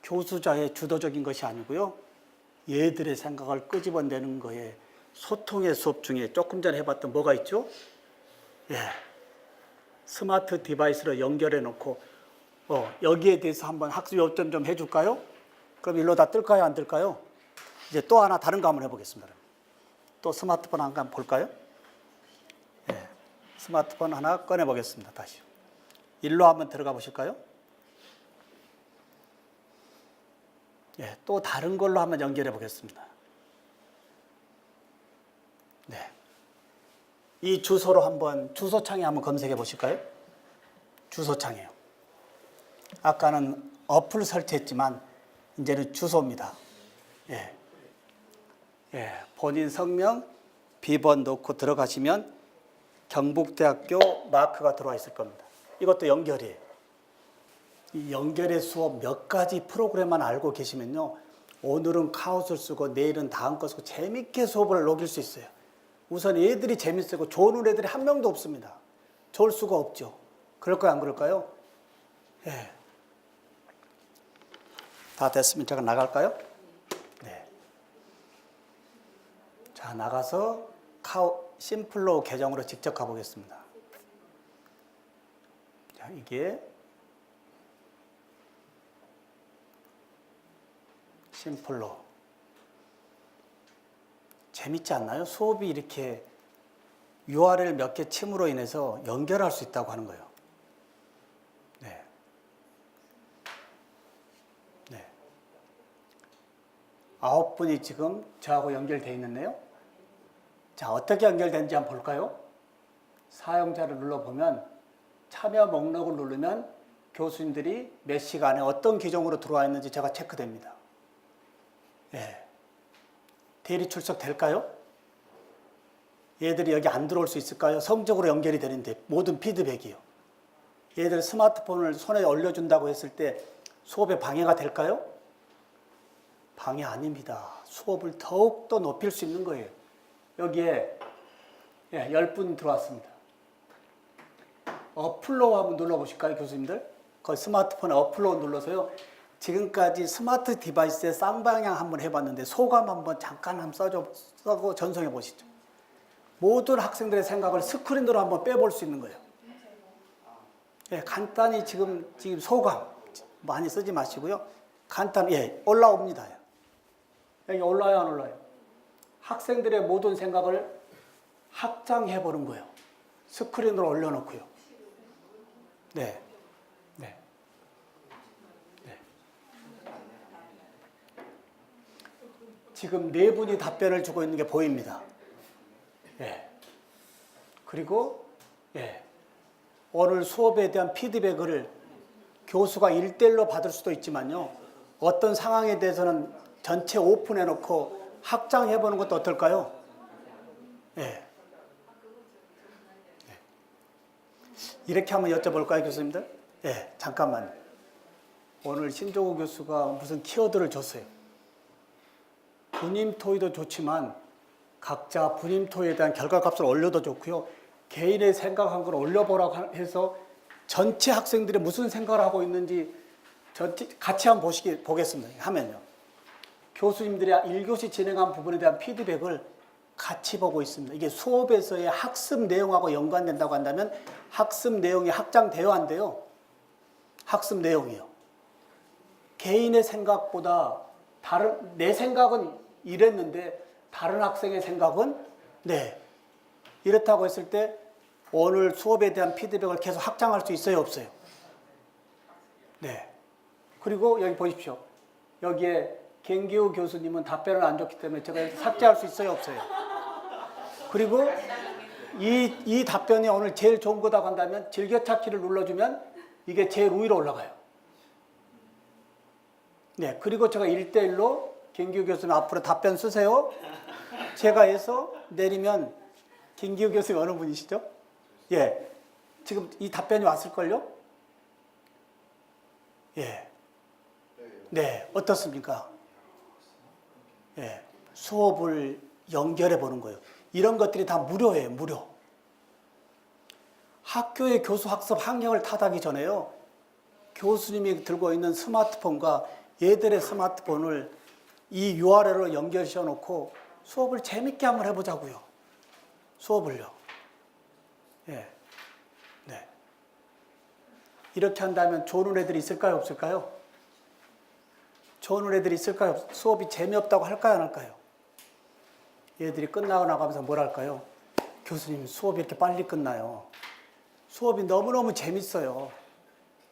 S1: 교수자의 주도적인 것이 아니고요. 얘들의 생각을 끄집어내는 거에 소통의 수업 중에 조금 전에 해봤던 뭐가 있죠? 스마트 디바이스로 연결해 놓고 여기에 대해서 한번 학습 요점 좀 해줄까요? 그럼 일로 다 뜰까요? 안 뜰까요? 이제 또 하나 다른 거 한번 해보겠습니다. 또 스마트폰 한번 볼까요? 스마트폰 하나 꺼내보겠습니다. 다시. 일로 한번 들어가 보실까요? 또 다른 걸로 한번 연결해 보겠습니다. 이 주소로 한번 주소창에 한번 검색해 보실까요? 주소창이에요. 아까는 어플 설치했지만 이제는 주소입니다. 본인 성명, 비번 넣고 들어가시면 경북대학교 마크가 들어와 있을 겁니다. 이것도 연결이에요. 이 연결의 수업 몇 가지 프로그램만 알고 계시면요. 오늘은 카웃을 쓰고 내일은 다음 거 쓰고 재밌게 수업을 녹일 수 있어요. 우선 애들이 재밌고 좋은 애들이 한 명도 없습니다. 좋을 수가 없죠. 그럴까요? 안 그럴까요? 다 됐으면 제가 나갈까요? 자, 나가서 심플로 계정으로 직접 가보겠습니다. 자, 이게 심플로. 재밌지 않나요? 수업이 이렇게 URL 몇 개 침으로 인해서 연결할 수 있다고 하는 거예요. 9분이 지금 저하고 연결되어 있는데요. 자, 어떻게 연결되는지 한번 볼까요? 사용자를 눌러보면 참여 목록을 누르면 교수님들이 몇 시간에 어떤 기종으로 들어와 있는지 제가 체크됩니다. 대리 출석 될까요? 얘들이 여기 안 들어올 수 있을까요? 성적으로 연결이 되는데 모든 피드백이요. 얘들 스마트폰을 손에 올려준다고 했을 때 수업에 방해가 될까요? 방해 아닙니다. 수업을 더욱더 높일 수 있는 거예요. 여기에 10분 들어왔습니다. 어플로 한번 눌러보실까요, 교수님들? 거기 스마트폰에 어플로 눌러서요. 지금까지 스마트 디바이스의 쌍방향 한번 해봤는데 소감 한번 잠깐 한번 써고 전송해 보시죠. 모든 학생들의 생각을 스크린으로 한번 빼볼 수 있는 거예요. 간단히 지금 소감 많이 쓰지 마시고요. 간단히 올라옵니다. 여기 올라요, 안 올라요? 학생들의 모든 생각을 확장해 보는 거예요. 스크린으로 올려놓고요. 지금 4분이 답변을 주고 있는 게 보입니다. 그리고 오늘 수업에 대한 피드백을 교수가 1대1로 받을 수도 있지만요. 어떤 상황에 대해서는 전체 오픈해 놓고 확장해 보는 것도 어떨까요? 이렇게 한번 여쭤볼까요, 교수님들? 예, 잠깐만. 오늘 신종우 교수가 무슨 키워드를 줬어요. 분임 토의도 좋지만 각자 분임 토의에 대한 결과값을 올려도 좋고요. 개인의 생각한 걸 올려보라고 해서 전체 학생들이 무슨 생각을 하고 있는지 전체 같이 한번 보겠습니다. 하면요. 교수님들이 1교시 진행한 부분에 대한 피드백을 같이 보고 있습니다. 이게 수업에서의 학습 내용하고 연관된다고 한다면 학습 내용이 확장되어야 한대요. 학습 내용이요. 개인의 생각보다 내 생각은 이랬는데 다른 학생의 생각은 네. 이렇다고 했을 때 오늘 수업에 대한 피드백을 계속 확장할 수 있어요, 없어요? 네. 그리고 여기 보십시오. 여기에 갱기우 교수님은 답변을 안 줬기 때문에 제가 삭제할 수 있어요, 없어요? 그리고 이 답변이 오늘 제일 좋은 거다고 한다면 즐겨찾기를 눌러주면 이게 제일 위로 올라가요. 네. 그리고 제가 1대1로 갱기우 교수님 앞으로 답변 쓰세요. 제가 해서 내리면 김기우 교수님 어느 분이시죠? 예. 지금 이 답변이 왔을걸요? 예. 네. 어떻습니까? 예. 수업을 연결해 보는 거예요. 이런 것들이 다 무료예요. 무료. 학교의 교수 학습 환경을 타다기 전에요. 교수님이 들고 있는 스마트폰과 얘들의 스마트폰을 이 URL로 연결시켜 놓고 수업을 재밌게 한번 해보자고요. 수업을요. 예. 네. 이렇게 한다면 좋은 애들이 있을까요? 없을까요? 좋은 애들이 있을까요? 수업이 재미없다고 할까요? 안 할까요? 얘들이 끝나고 나가면서 뭘 할까요? 교수님 수업이 이렇게 빨리 끝나요. 수업이 너무너무 재밌어요.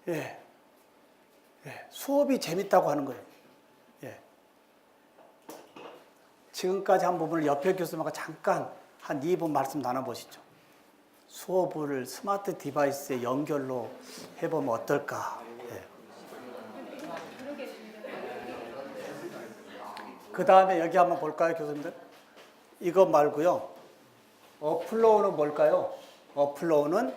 S1: 예. 예. 수업이 재밌다고 하는 거예요. 예. 지금까지 한 부분을 옆에 교수님하고 잠깐 한 2분 말씀 나눠보시죠. 수업을 스마트 디바이스의 연결로 해보면 어떨까? 예. 그 다음에 여기 한번 볼까요, 교수님들? 이거 말고요. 어플로우는 뭘까요? 어플로우는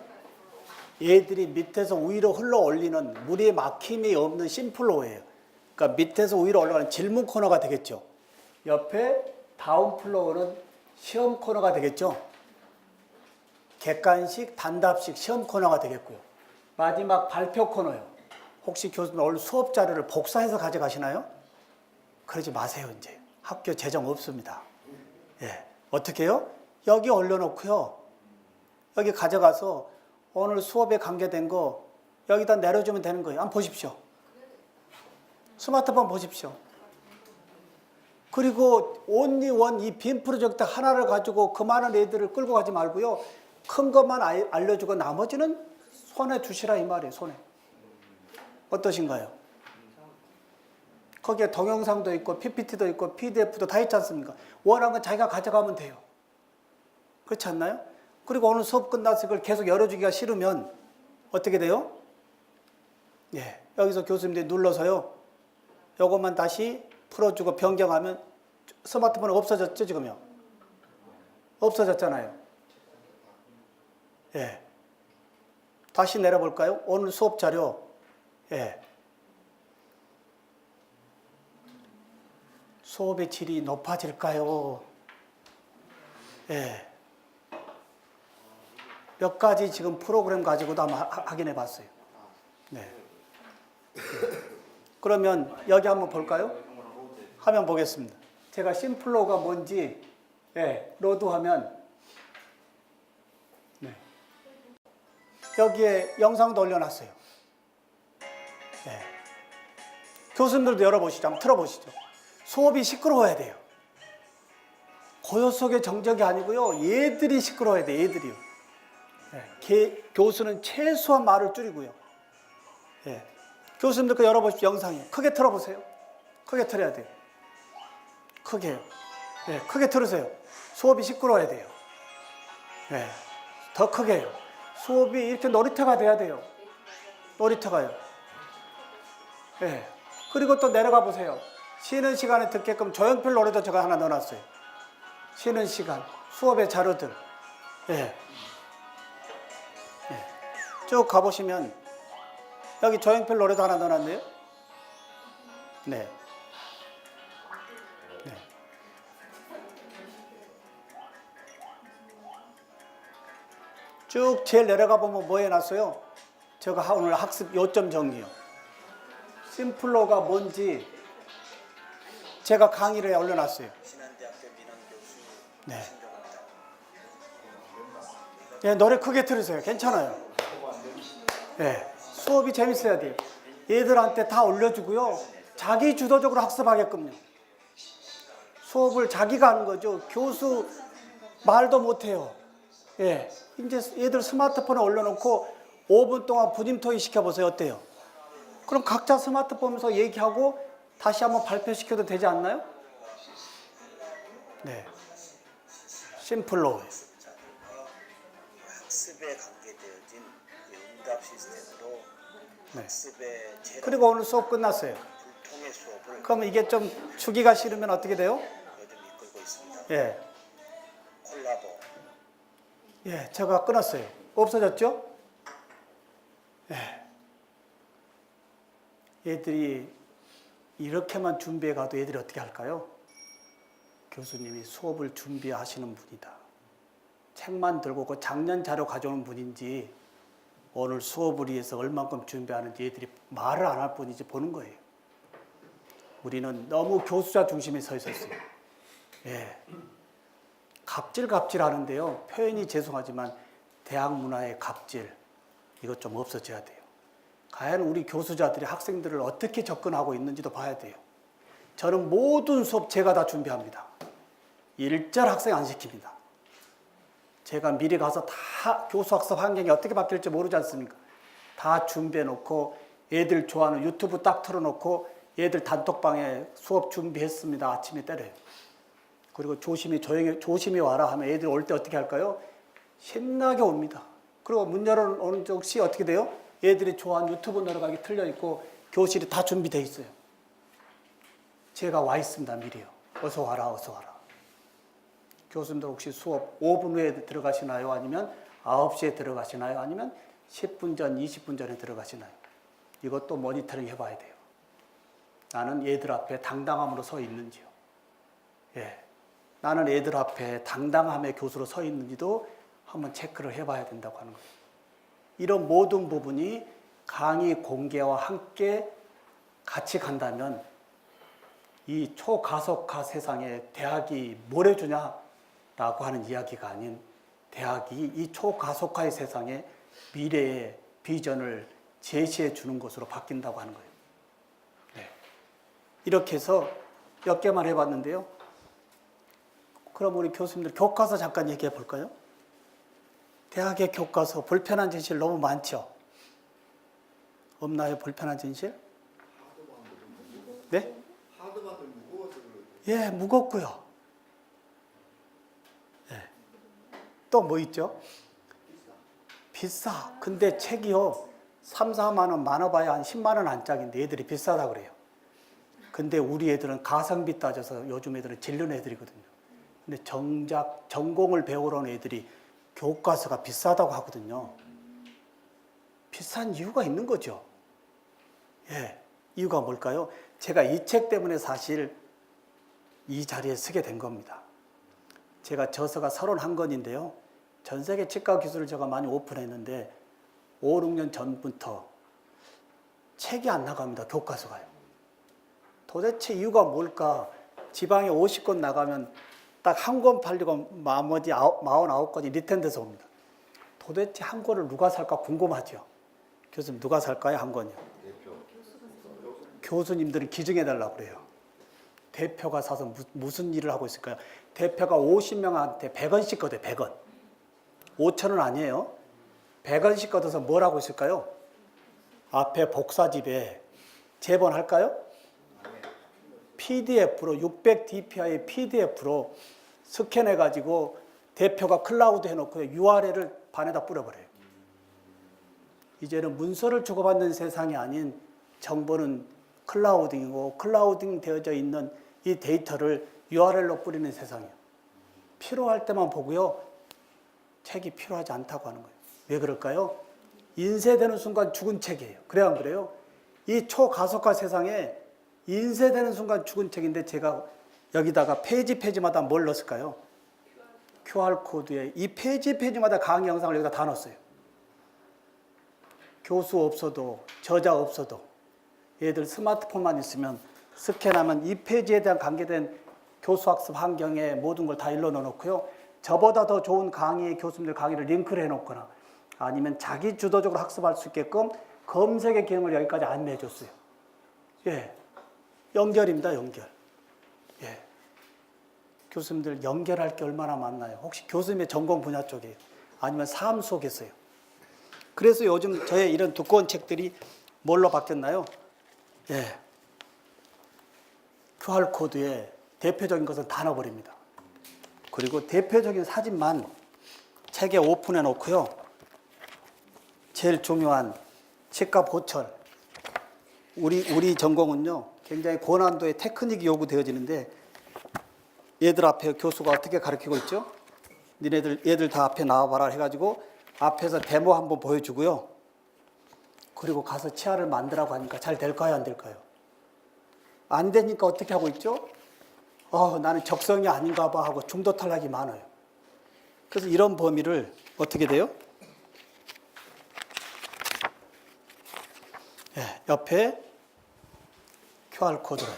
S1: 얘들이 밑에서 위로 흘러 올리는 물이 막힘이 없는 심플로우예요. 그러니까 밑에서 위로 올라가는 질문 코너가 되겠죠. 옆에 다운플로우는 시험 코너가 되겠죠. 객관식, 단답식 시험 코너가 되겠고요. 마지막 발표 코너요. 혹시 교수님 오늘 수업 자료를 복사해서 가져가시나요? 그러지 마세요. 이제 학교 재정 없습니다. 예. 어떻게 해요? 여기 올려놓고요. 여기 가져가서 오늘 수업에 관계된 거 여기다 내려주면 되는 거예요. 한번 보십시오. 스마트폰 보십시오. 그리고 온리 원 이 빔 프로젝트 하나를 가지고 그 많은 애들을 끌고 가지 말고요. 큰 것만 알려주고 나머지는 손에 두시라 이 말이에요. 손에. 어떠신가요? 거기에 동영상도 있고 PPT도 있고 PDF도 다 있지 않습니까? 원하는 건 자기가 가져가면 돼요. 그렇지 않나요? 그리고 오늘 수업 끝나서 이걸 계속 열어주기가 싫으면 어떻게 돼요? 예, 여기서 교수님들이 눌러서요. 요것만 다시 풀어주고 변경하면 스마트폰이 없어졌죠, 지금요? 없어졌잖아요. 예. 다시 내려볼까요? 오늘 수업 자료. 예. 수업의 질이 높아질까요? 예. 몇 가지 지금 프로그램 가지고도 한번 확인해 봤어요. 네. 그러면 여기 한번 볼까요? 화면 보겠습니다. 제가 심플로우가 뭔지 로드하면 네. 여기에 영상도 올려놨어요. 네. 교수님들도 열어보시죠. 한번 틀어보시죠. 수업이 시끄러워야 돼요. 고요 속의 정적이 아니고요. 얘들이 시끄러워야 돼요. 얘들이요. 교수는 최소한 말을 줄이고요. 교수님들 거 열어보십시오. 영상이. 크게 틀어보세요. 크게 틀어야 돼요. 크게요. 크게 틀으세요. 수업이 시끄러워야 돼요. 더 크게요. 수업이 이렇게 놀이터가 돼야 돼요. 놀이터가요. 그리고 또 내려가 보세요. 쉬는 시간에 듣게끔 조용필 노래도 제가 하나 넣어놨어요. 쉬는 시간, 수업의 자료들. 쭉 가보시면 여기 조용필 노래도 하나 넣어놨네요. 네. 네. 쭉 제일 내려가 보면 뭐 해놨어요? 제가 오늘 학습 요점 정리요. 심플로가 뭔지 제가 강의를 올려놨어요.
S7: 신한대학교 민원교수
S1: 네.
S7: 신종합니다.
S1: 예, 노래 크게 들으세요. 괜찮아요. 예, 수업이 재밌어야 돼요. 얘들한테 다 올려주고요. 자기 주도적으로 학습하게끔요. 수업을 자기가 하는 거죠. 교수 말도 못해요. 예, 이제 얘들 스마트폰에 올려놓고 5분 동안 부짐토이 시켜보세요. 어때요? 그럼 각자 스마트폰 보면서 얘기하고 다시 한번 발표시켜도 되지 않나요? 네. 심플로.
S7: 학습에 관계되어진 응답 시스템으로
S1: 네.
S7: 학습의 재료
S1: 그리고 오늘 수업 끝났어요.
S7: 불통의 수업을
S1: 그럼 이게 좀 주기가 싫으면 어떻게 돼요?
S7: 요즘 이끌고 있습니다.
S1: 예.
S7: 콜라보,
S1: 예, 제가 끊었어요. 없어졌죠? 예. 얘들이 이렇게만 준비해 가도 얘들이 어떻게 할까요? 교수님이 수업을 준비하시는 분이다. 책만 들고 그 작년 자료 가져오는 분인지 오늘 수업을 위해서 얼만큼 준비하는지 얘들이 말을 안 할 뿐이지 보는 거예요. 우리는 너무 교수자 중심에 서 있었어요. 예. 갑질 하는데요. 표현이 죄송하지만 대학 문화의 갑질 이것 좀 없어져야 돼요. 과연 우리 교수자들이 학생들을 어떻게 접근하고 있는지도 봐야 돼요. 저는 모든 수업 제가 다 준비합니다. 일절 학생 안 시킵니다. 제가 미리 가서 다 교수 학습 환경이 어떻게 바뀔지 모르지 않습니까? 다 준비해 놓고 애들 좋아하는 유튜브 딱 틀어놓고 애들 단톡방에 수업 준비했습니다. 아침에 때려요. 그리고 조심히 와라 하면 애들 올 때 어떻게 할까요? 신나게 옵니다. 그리고 문 열어오는 즉시 어떻게 돼요? 애들이 좋아하는 유튜브 내려가기 틀려 있고 교실이 다 준비되어 있어요. 제가 와 있습니다. 미리요. 어서 와라, 어서 와라. 교수님들 혹시 수업 5분 후에 들어가시나요? 아니면 9시에 들어가시나요? 아니면 10분 전, 20분 전에 들어가시나요? 이것도 모니터링 해봐야 돼요. 나는 얘들 앞에 당당함으로 서 있는지요. 예. 나는 애들 앞에 당당함의 교수로 서 있는지도 한번 체크를 해봐야 된다고 하는 거예요. 이런 모든 부분이 강의 공개와 함께 같이 간다면 이 초가속화 세상에 대학이 뭘 해주냐라고 하는 이야기가 아닌 대학이 이 초가속화의 세상에 미래의 비전을 제시해 주는 것으로 바뀐다고 하는 거예요. 네. 이렇게 해서 몇 개만 해봤는데요. 그럼 우리 교수님들 교과서 잠깐 얘기해 볼까요? 대학의 교과서 불편한 진실 너무 많죠? 없나요? 불편한 진실? 네?
S5: 하드만들 무거워서 그러지.
S1: 예, 무겁고요. 예. 또 뭐 있죠? 비싸. 근데 책이요. 3, 4만 원 많아봐야 한 10만 원 안짝인데 애들이 비싸다 그래요. 근데 우리 애들은 가성비 따져서 요즘 애들은 질른 애들이거든요. 근데 정작 전공을 배우러 온 애들이 교과서가 비싸다고 하거든요. 비싼 이유가 있는 거죠. 예, 이유가 뭘까요? 제가 이 책 때문에 사실 이 자리에 서게 된 겁니다. 제가 저서가 31권인데요. 전 세계 치과 기술을 제가 많이 오픈했는데 5, 6년 전부터 책이 안 나갑니다. 교과서가요. 도대체 이유가 뭘까? 지방에 50권 나가면 딱 한 권 팔리고 나머지 49권이 리텐돼서 옵니다. 도대체 한 권을 누가 살까 궁금하죠? 교수님 누가 살까요? 한 권이요? 교수님들은 기증해달라고 그래요. 대표가 사서 무슨 일을 하고 있을까요? 대표가 50명한테 100원씩 걷어요. 100원. 5,000원 아니에요. 100원씩 걷어서 뭘 하고 있을까요? 앞에 복사집에 제본할까요? PDF로 600 dpi PDF로 스캔해가지고 대표가 클라우드 해놓고 URL을 반에다 뿌려버려요. 이제는 문서를 주고받는 세상이 아닌 정보는 클라우딩이고 클라우딩 되어져 있는 이 데이터를 URL로 뿌리는 세상이에요. 필요할 때만 보고요. 책이 필요하지 않다고 하는 거예요. 왜 그럴까요? 인쇄되는 순간 죽은 책이에요. 그래야 안 그래요? 이 초가속화 세상에 인쇄되는 순간 죽은 책인데 제가 여기다가 페이지마다 뭘 넣었을까요? QR코드에 이 페이지마다 강의 영상을 여기다 다 넣었어요. 교수 없어도 저자 없어도 얘들 스마트폰만 있으면 스캔하면 이 페이지에 대한 관계된 교수학습 환경에 모든 걸 다 일러 넣어놓고요. 저보다 더 좋은 강의 교수님들 강의를 링크를 해놓거나 아니면 자기 주도적으로 학습할 수 있게끔 검색의 기능을 여기까지 안내해 줬어요. 예, 연결입니다. 연결. 예, 교수님들 연결할 게 얼마나 많나요? 혹시 교수님의 전공 분야 쪽에 아니면 삶 속에서요. 그래서 요즘 저의 이런 두꺼운 책들이 뭘로 바뀌었나요? 예, QR코드에 대표적인 것은 다 넣어버립니다. 그리고 대표적인 사진만 책에 오픈해 놓고요. 제일 중요한 치과 보철. 우리 전공은요, 굉장히 고난도의 테크닉이 요구되어지는데 얘들 앞에 교수가 어떻게 가르치고 있죠? 얘들 다 앞에 나와봐라 해가지고 앞에서 데모 한번 보여주고요. 그리고 가서 치아를 만들라고 하니까 잘 될까요? 안 될까요? 안 되니까 어떻게 하고 있죠? 나는 적성이 아닌가 봐 하고 중도 탈락이 많아요. 그래서 이런 범위를 어떻게 돼요? 예, 옆에 QR코드로요.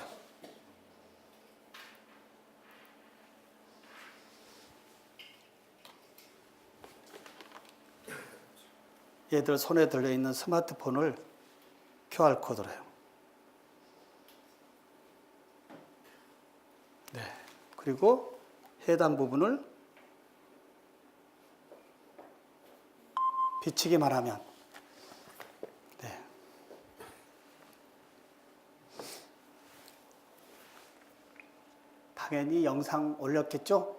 S1: 얘들 손에 들려있는 스마트폰을 QR코드로요. 네. 그리고 해당 부분을 비치기만 하면 네. 당연히 영상 올렸겠죠?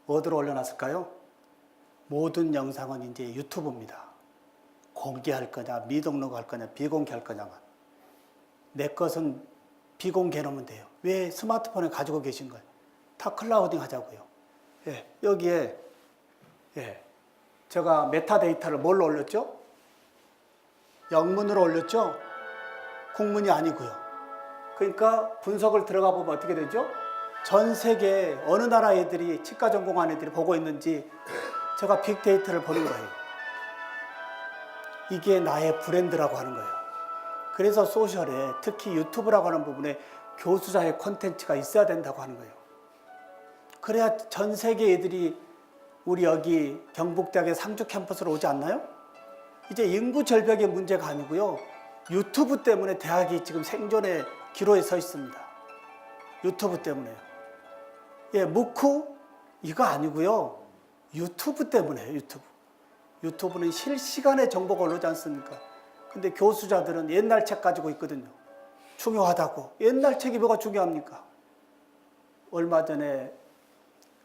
S1: 어디로 올려놨을까요? 모든 영상은 이제 유튜브입니다. 공개할 거냐, 미등록할 거냐, 비공개할 거냐만. 내 것은 비공개 놓으면 돼요. 왜 스마트폰을 가지고 계신 거예요? 다 클라우딩 하자고요. 예, 여기에 제가 메타데이터를 뭘로 올렸죠? 영문으로 올렸죠? 국문이 아니고요. 그러니까 분석을 들어가 보면 어떻게 되죠? 전 세계 어느 나라 애들이 치과 전공한 애들이 보고 있는지 제가 빅데이터를 보는 거예요. 이게 나의 브랜드라고 하는 거예요. 그래서 소셜에 특히 유튜브라고 하는 부분에 교수자의 콘텐츠가 있어야 된다고 하는 거예요. 그래야 전 세계 애들이 우리 여기 경북대학의 상주 캠퍼스로 오지 않나요? 이제 인구 절벽의 문제가 아니고요. 유튜브 때문에 대학이 지금 생존의 기로에 서 있습니다. 유튜브 때문에요. 예, 무쿠 이거 아니고요. 유튜브 때문에요. 유튜브는 실시간에 정보가 올라오지 않습니까? 근데 교수자들은 옛날 책 가지고 있거든요. 중요하다고. 옛날 책이 뭐가 중요합니까? 얼마 전에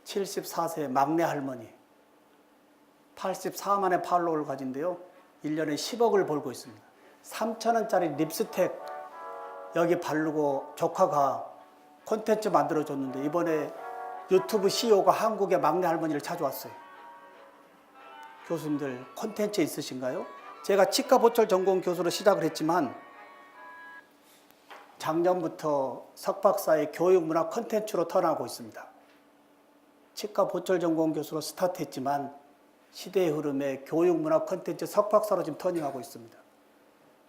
S1: 74세 막내 할머니 84만의 팔로워를 가진데요. 1년에 10억을 벌고 있습니다. 3,000원짜리 립스틱 여기 바르고 조카가 콘텐츠 만들어줬는데 이번에 유튜브 CEO가 한국의 막내 할머니를 찾아왔어요. 교수님들 콘텐츠 있으신가요? 제가 치과 보철 전공 교수로 시작을 했지만 작년부터 석박사의 교육문화 콘텐츠로 턴하고 있습니다. 치과 보철 전공 교수로 스타트했지만 시대의 흐름에 교육문화 콘텐츠 석박사로 지금 터닝하고 있습니다.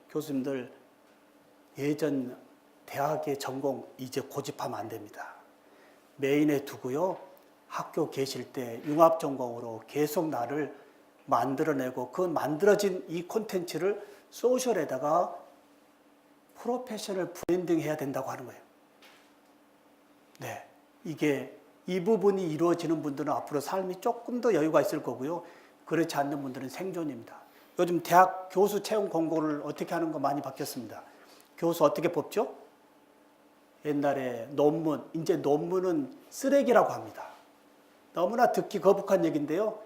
S1: 교수님들 예전 대학의 전공 이제 고집하면 안 됩니다. 메인에 두고요. 학교 계실 때 융합 전공으로 계속 나를 만들어내고 그 만들어진 이 콘텐츠를 소셜에다가 프로페셔널 브랜딩 해야 된다고 하는 거예요. 네, 이 부분이 이루어지는 분들은 앞으로 삶이 조금 더 여유가 있을 거고요. 그렇지 않는 분들은 생존입니다. 요즘 대학 교수 채용 공고를 어떻게 하는 거 많이 바뀌었습니다. 교수 어떻게 뽑죠? 옛날에 논문, 이제 논문은 쓰레기라고 합니다. 너무나 듣기 거북한 얘기인데요.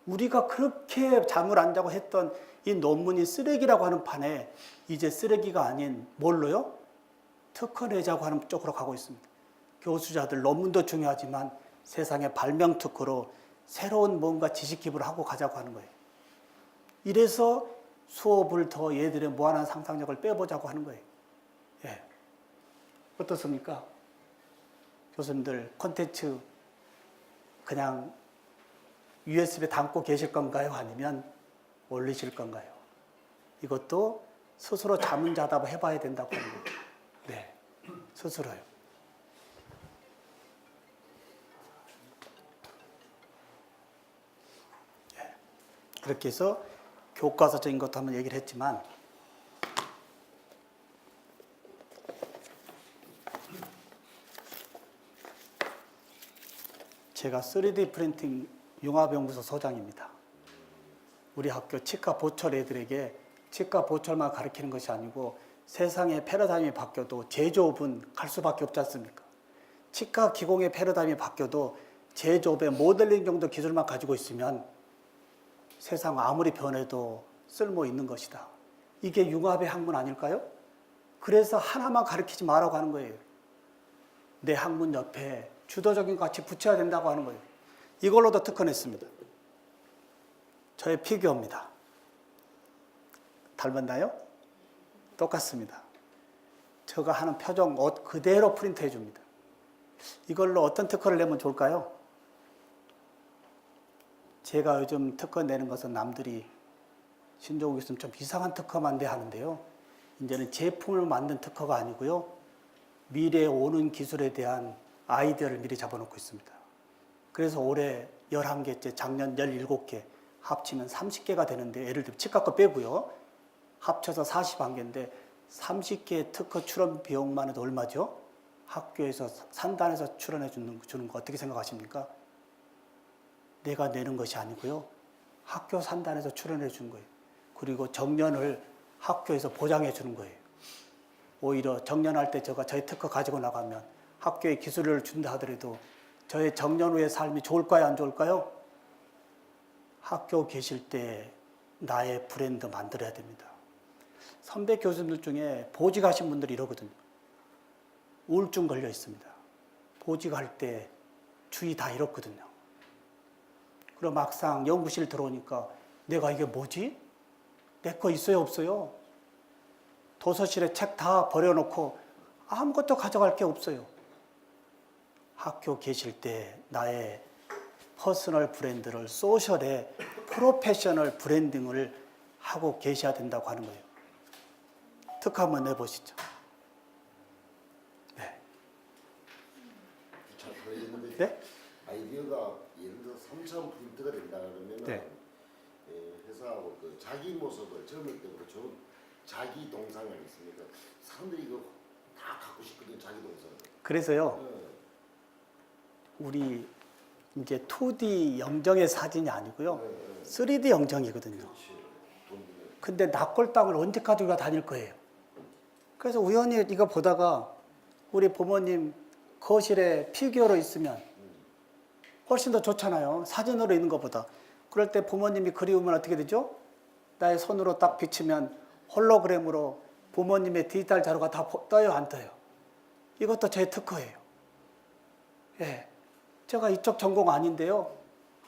S1: 우리가 그렇게 잠을 안 자고 했던 이 논문이 쓰레기라고 하는 판에 이제 쓰레기가 아닌 뭘로요? 특허 내자고 하는 쪽으로 가고 있습니다. 교수자들 논문도 중요하지만 세상의 발명 특허로 새로운 뭔가 지식 기부를 하고 가자고 하는 거예요. 이래서 수업을 더 얘들의 무한한 상상력을 빼보자고 하는 거예요. 예. 어떻습니까? 교수님들 콘텐츠 그냥 USB에 담고 계실 건가요? 아니면 올리실 건가요? 이것도 스스로 자문자답을 해봐야 된다고 하는 거예요. 네, 스스로요. 예. 그렇게 해서 교과서적인 것도 한번 얘기를 했지만 제가 3D 프린팅 융합연구소 소장입니다. 우리 학교 치과 보철 애들에게 치과 보철만 가르치는 것이 아니고 세상의 패러다임이 바뀌어도 제조업은 갈 수밖에 없지 않습니까? 치과 기공의 패러다임이 바뀌어도 제조업의 모델링 정도 기술만 가지고 있으면 세상 아무리 변해도 쓸모 있는 것이다. 이게 융합의 학문 아닐까요? 그래서 하나만 가르치지 말라고 하는 거예요. 내 학문 옆에 주도적인 것 같이 붙여야 된다고 하는 거예요. 이걸로도 특허냈습니다. 저의 피규어입니다. 닮았나요? 똑같습니다. 제가 하는 표정 옷 그대로 프린트해 줍니다. 이걸로 어떤 특허를 내면 좋을까요? 제가 요즘 특허 내는 것은 남들이 신종욱 교수님 좀 이상한 특허만 내 하는데요. 이제는 제품을 만든 특허가 아니고요. 미래에 오는 기술에 대한 아이디어를 미리 잡아놓고 있습니다. 그래서 올해 11개째, 작년 17개, 합치면 30개가 되는데, 예를 들면 치과 거 빼고요. 합쳐서 41개인데 30개의 특허 출원 비용만 해도 얼마죠? 학교에서 산단에서 출원해 주는 거 어떻게 생각하십니까? 내가 내는 것이 아니고요. 학교 산단에서 출원해 주는 거예요. 그리고 정년을 학교에서 보장해 주는 거예요. 오히려 정년할 때 저희 특허 가지고 나가면 학교에 기술을 준다 하더라도 저의 정년 후의 삶이 좋을까요? 안 좋을까요? 학교 계실 때 나의 브랜드 만들어야 됩니다. 선배 교수님들 중에 보직하신 분들이 이러거든요. 우울증 걸려 있습니다. 보직할 때 주위 다 이렇거든요. 그럼 막상 연구실 들어오니까 내가 이게 뭐지? 내 거 있어요, 없어요? 도서실에 책 다 버려놓고 아무것도 가져갈 게 없어요. 학교 계실 때 나의 퍼스널 브랜드를 소셜에 프로페셔널 브랜딩을 하고 계셔야 된다고 하는 거예요. 특허 한번 내보시죠. 네.
S4: 잘 보이는데
S1: 네?
S4: 아이디어가 예를 들어 3천 프린트가 된다 그러면
S1: 네.
S4: 회사하고 그 자기 모습을 젊을 때부터 좀 자기 동상이 있습니까? 사람들이 이거 다 갖고 싶거든 자기 동상.
S1: 그래서요.
S4: 네.
S1: 우리 이제 2D 영정의 사진이 아니고요.
S4: 네.
S1: 3D 영정이거든요.
S4: 그렇지. 돈 주면.
S1: 근데 납골당을 언제 가지고 다닐 거예요? 그래서 우연히 이거 보다가 우리 부모님 거실에 피규어로 있으면 훨씬 더 좋잖아요. 사진으로 있는 것보다. 그럴 때 부모님이 그리우면 어떻게 되죠? 나의 손으로 딱 비치면 홀로그램으로 부모님의 디지털 자료가 다 떠요, 안 떠요? 이것도 제 특허예요. 예. 제가 이쪽 전공 아닌데요.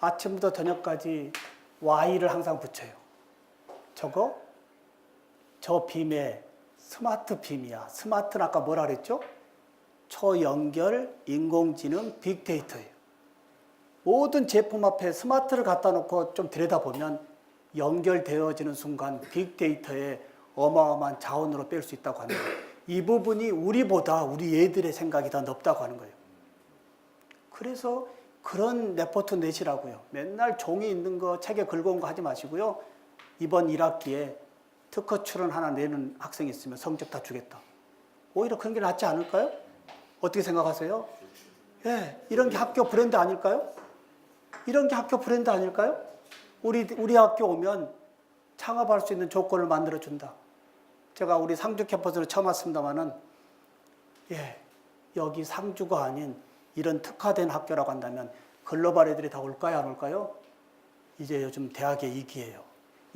S1: 아침부터 저녁까지 Y를 항상 붙여요. 저거? 저 빔에 스마트 빔이야. 스마트는 아까 뭐라 그랬죠? 초연결 인공지능 빅데이터예요. 모든 제품 앞에 스마트를 갖다 놓고 좀 들여다보면 연결되어지는 순간 빅데이터에 어마어마한 자원으로 뺄 수 있다고 하는 거예요. 이 부분이 우리보다 우리 애들의 생각이 더 넓다고 하는 거예요. 그래서 그런 레포트 내시라고요. 맨날 종이 있는 거, 책에 긁어온 거 하지 마시고요. 이번 1학기에 특허 출원 하나 내는 학생이 있으면 성적 다 주겠다. 오히려 그런 게 낫지 않을까요? 어떻게 생각하세요? 예, 이런 게 학교 브랜드 아닐까요? 이런 게 학교 브랜드 아닐까요? 우리 학교 오면 창업할 수 있는 조건을 만들어준다. 제가 우리 상주 캠퍼스로 처음 왔습니다만은, 예, 여기 상주가 아닌 이런 특화된 학교라고 한다면 글로벌 애들이 다 올까요, 안 올까요? 이제 요즘 대학의 위기예요.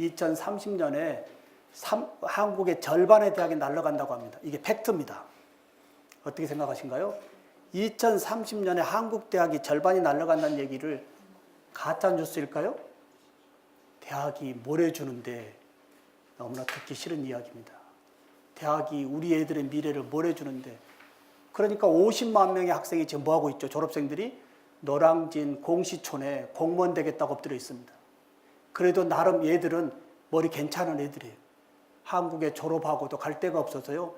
S1: 2030년에 한국의 절반의 대학이 날아간다고 합니다. 이게 팩트입니다. 어떻게 생각하신가요? 2030년에 한국 대학이 절반이 날아간다는 얘기를 가짜 뉴스일까요? 대학이 뭘 해주는데 너무나 듣기 싫은 이야기입니다. 대학이 우리 애들의 미래를 뭘 해주는데, 그러니까 50만 명의 학생이 지금 뭐하고 있죠? 졸업생들이 노량진 공시촌에 공무원 되겠다고 엎드려 있습니다. 그래도 나름 얘들은 머리 괜찮은 애들이에요. 한국에 졸업하고도 갈 데가 없어서요,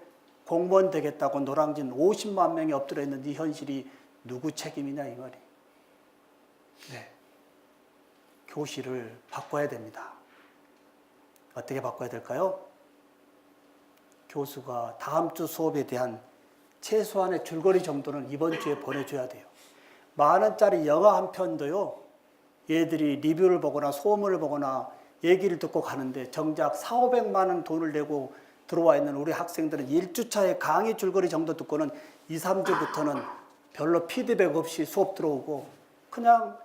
S1: 공무원 되겠다고 노량진 50만 명이 엎드려 있는 이 현실이 누구 책임이냐 이 말이. 네. 교실을 바꿔야 됩니다. 어떻게 바꿔야 될까요? 교수가 다음 주 수업에 대한 최소한의 줄거리 정도는 이번 주에 보내줘야 돼요. 10,000원짜리 영화 한 편도요, 얘들이 리뷰를 보거나 소문을 보거나 얘기를 듣고 가는데 정작 400~500만 원 돈을 내고 들어와 있는 우리 학생들은 1주차에 강의 줄거리 정도 듣고는 2~3주부터는 별로 피드백 없이 수업 들어오고 그냥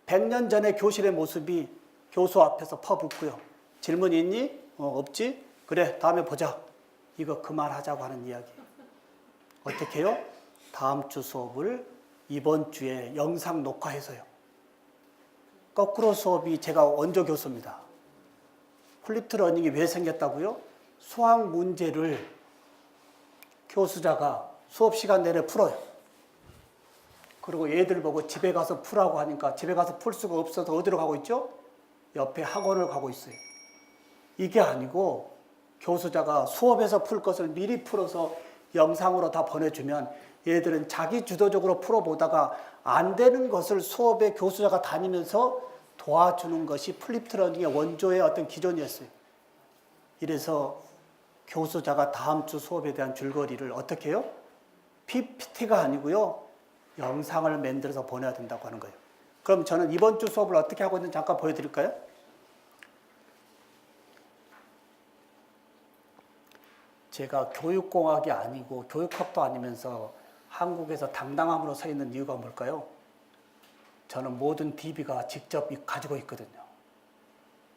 S1: 100년 전의 교실의 모습이 교수 앞에서 퍼붓고요. 질문 있니? 없지? 그래, 다음에 보자. 이거 그만하자고 하는 이야기. 어떻게 해요? 다음 주 수업을 이번 주에 영상 녹화해서요. 거꾸로 수업이 제가 원조 교수입니다. 플립트 러닝이 왜 생겼다고요? 수학 문제를 교수자가 수업 시간 내내 풀어요. 그리고 얘들 보고 집에 가서 풀라고 하니까 집에 가서 풀 수가 없어서 어디로 가고 있죠? 옆에 학원을 가고 있어요. 이게 아니고 교수자가 수업에서 풀 것을 미리 풀어서 영상으로 다 보내주면 얘들은 자기 주도적으로 풀어보다가 안 되는 것을 수업에 교수자가 다니면서 도와주는 것이 플립트 러닝의 원조의 어떤 기존이었어요. 이래서 교수자가 다음 주 수업에 대한 줄거리를 어떻게 해요? PPT가 아니고요, 영상을 만들어서 보내야 된다고 하는 거예요. 그럼 저는 이번 주 수업을 어떻게 하고 있는지 잠깐 보여드릴까요? 제가 교육공학이 아니고 교육학도 아니면서 한국에서 당당함으로 서 있는 이유가 뭘까요? 저는 모든 DB가 직접 가지고 있거든요.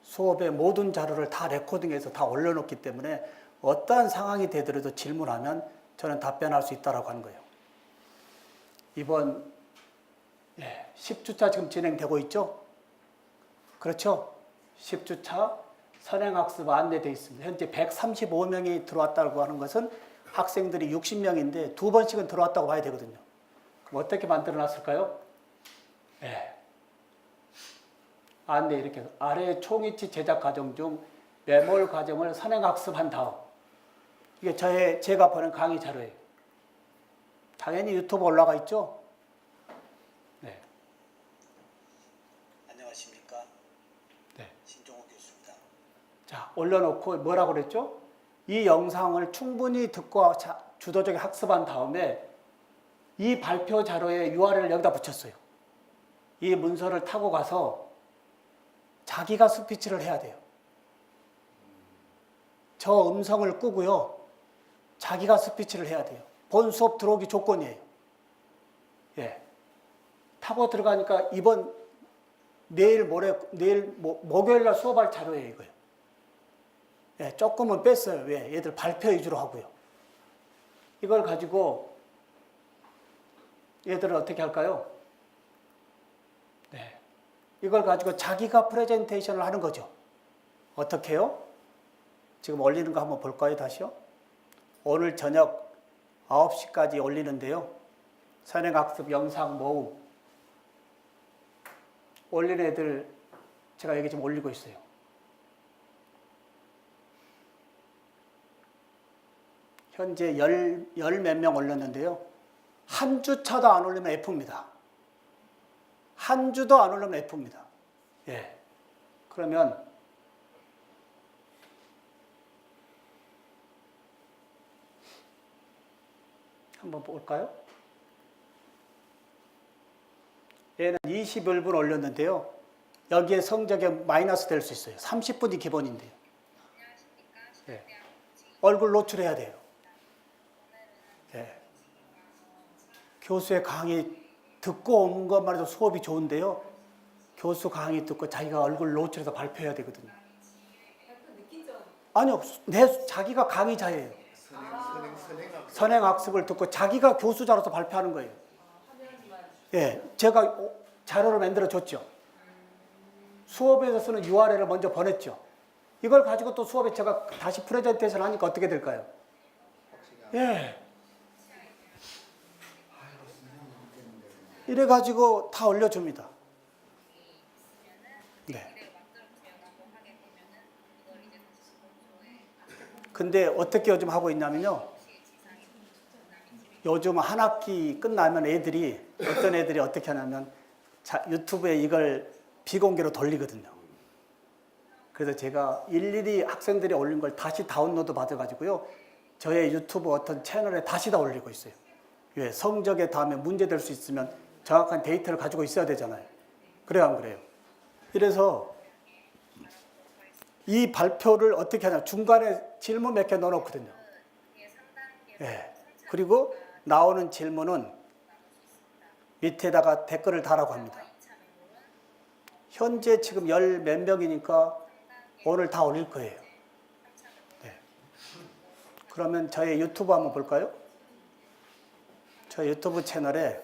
S1: 수업의 모든 자료를 다 레코딩해서 다 올려놓기 때문에 어떠한 상황이 되더라도 질문하면 저는 답변할 수 있다고 하는 거예요. 이번 10주차 지금 진행되고 있죠? 그렇죠? 10주차 선행학습 안내되어 있습니다. 현재 135명이 들어왔다고 하는 것은 학생들이 60명인데 2번씩은 들어왔다고 봐야 되거든요. 그럼 어떻게 만들어 놨을까요? 안내 이렇게 해서 아래 총이치 제작 과정 중 매몰 과정을 선행학습한 다음, 이게 제가 보낸 강의 자료예요. 당연히 유튜브 올라가 있죠? 네.
S7: 안녕하십니까?
S1: 네.
S7: 신종호 교수입니다.
S1: 자, 올려놓고 뭐라고 그랬죠? 이 영상을 충분히 듣고 주도적인 학습한 다음에 이 발표 자료의 URL을 여기다 붙였어요. 이 문서를 타고 가서 자기가 스피치를 해야 돼요. 저 음성을 끄고요, 자기가 스피치를 해야 돼요. 본 수업 들어오기 조건이에요. 타고 들어가니까 내일 목요일 날 수업할 자료예요, 이거요. 조금은 뺐어요. 왜? 얘들 발표 위주로 하고요. 이걸 가지고 얘들은 어떻게 할까요? 이걸 가지고 자기가 프레젠테이션을 하는 거죠. 어떻게 해요? 지금 올리는 거 한번 볼까요, 다시요? 오늘 저녁 9시까지 올리는데요. 선행학습 영상 모음. 올리는 애들 제가 여기 지금 올리고 있어요. 현재 열 몇 명 올렸는데요. 한 주차도 안 올리면 F입니다. 한 주도 안 올리면 F입니다. 그러면 한번 볼까요? 얘는 21분 올렸는데요. 여기에 성적에 마이너스 될 수 있어요. 30분이 기본인데요. 얼굴 노출해야 돼요. 교수의 강의 듣고 온 것만 해도 수업이 좋은데요. 교수 강의 듣고 자기가 얼굴 노출해서 발표해야 되거든요.
S3: 약간 느낀 점.
S1: 아니요, 자기가 강의자예요. 선행학습을 듣고 자기가 교수자로서 발표하는 거예요. 제가 자료를 만들어 줬죠. 수업에서 쓰는 URL을 먼저 보냈죠. 이걸 가지고 또 수업에 제가 다시 프레젠테이션 하니까 어떻게 될까요? 예. 이래가지고 다 올려줍니다. 네. 근데 어떻게 요즘 하고 있냐면요. 요즘 한 학기 끝나면 애들이, 어떤 애들이 어떻게 하냐면 유튜브에 이걸 비공개로 돌리거든요. 그래서 제가 일일이 학생들이 올린 걸 다시 다운로드 받아가지고요. 저의 유튜브 어떤 채널에 다시 다 올리고 있어요. 왜? 성적에 다음에 문제 될 수 있으면 정확한 데이터를 가지고 있어야 되잖아요. 그래요, 안 그래요? 이래서 이 발표를 어떻게 하냐. 중간에 질문 몇 개 넣어놓거든요. 예. 그리고 나오는 질문은 밑에다가 댓글을 달라고 합니다. 현재 지금 열 몇 명이니까 오늘 다 올릴 거예요. 네. 그러면 저의 유튜브 한번 볼까요? 저 유튜브 채널에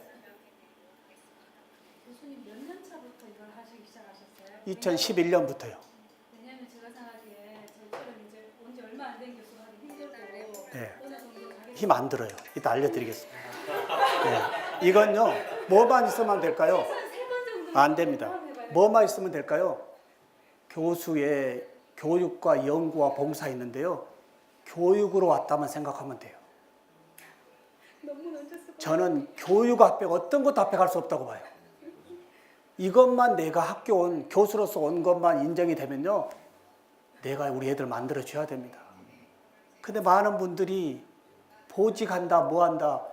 S2: 교수님 몇 년 차부터 이걸 하시기 시작하셨어요?
S1: 2011년부터요.
S2: 왜냐면 제가 생각하기에 저처럼 이제 온 지 얼마 안 된 교수가 하기 힘들고
S1: 네.
S2: 어느 정도 자기
S1: 힘 안 들어요. 이따 알려드리겠습니다. 네. 이건요, 뭐만 있으면 될까요?
S2: 세번 정도
S1: 안 됩니다. 뭐만 있으면 될까요? 교수의 교육과 연구와 봉사 있는데요. 교육으로 왔다만 생각하면 돼요.
S2: 너무 늦었을
S1: 저는 교육 앞에 어떤 것도 앞에 갈 수 없다고 봐요. 이것만 내가 학교 온 교수로서 온 것만 인정이 되면요. 내가 우리 애들 만들어줘야 됩니다. 근데 많은 분들이 보직한다 뭐한다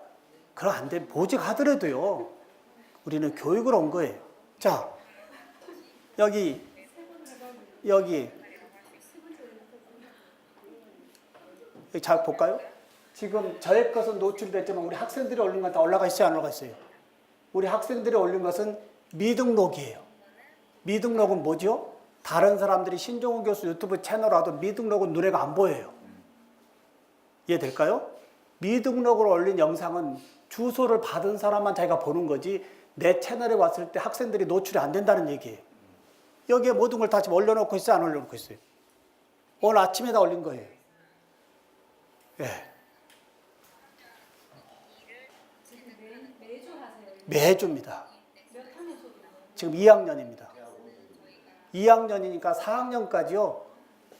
S1: 그럼 안 돼. 보직하더라도요. 우리는 교육으로 온 거예요. 자, 여기 잘 볼까요? 지금 저의 것은 노출됐지만 우리 학생들이 올린 건 다 올라가 있어요, 안 올라가 있어요? 우리 학생들이 올린 것은 미등록이에요. 미등록은 뭐죠? 다른 사람들이 신종우 교수 유튜브 채널 와도 미등록은 눈에가 안 보여요. 이해될까요? 미등록으로 올린 영상은 주소를 받은 사람만 자기가 보는 거지 내 채널에 왔을 때 학생들이 노출이 안 된다는 얘기예요. 여기에 모든 걸 다 지금 올려놓고 있어요, 안 올려놓고 있어요? 오늘 아침에 다 올린 거예요. 예.
S2: 매주 하세요.
S1: 매주입니다.
S2: 몇 학년 수업이요?
S1: 지금 2학년입니다. 2학년이니까 4학년까지요.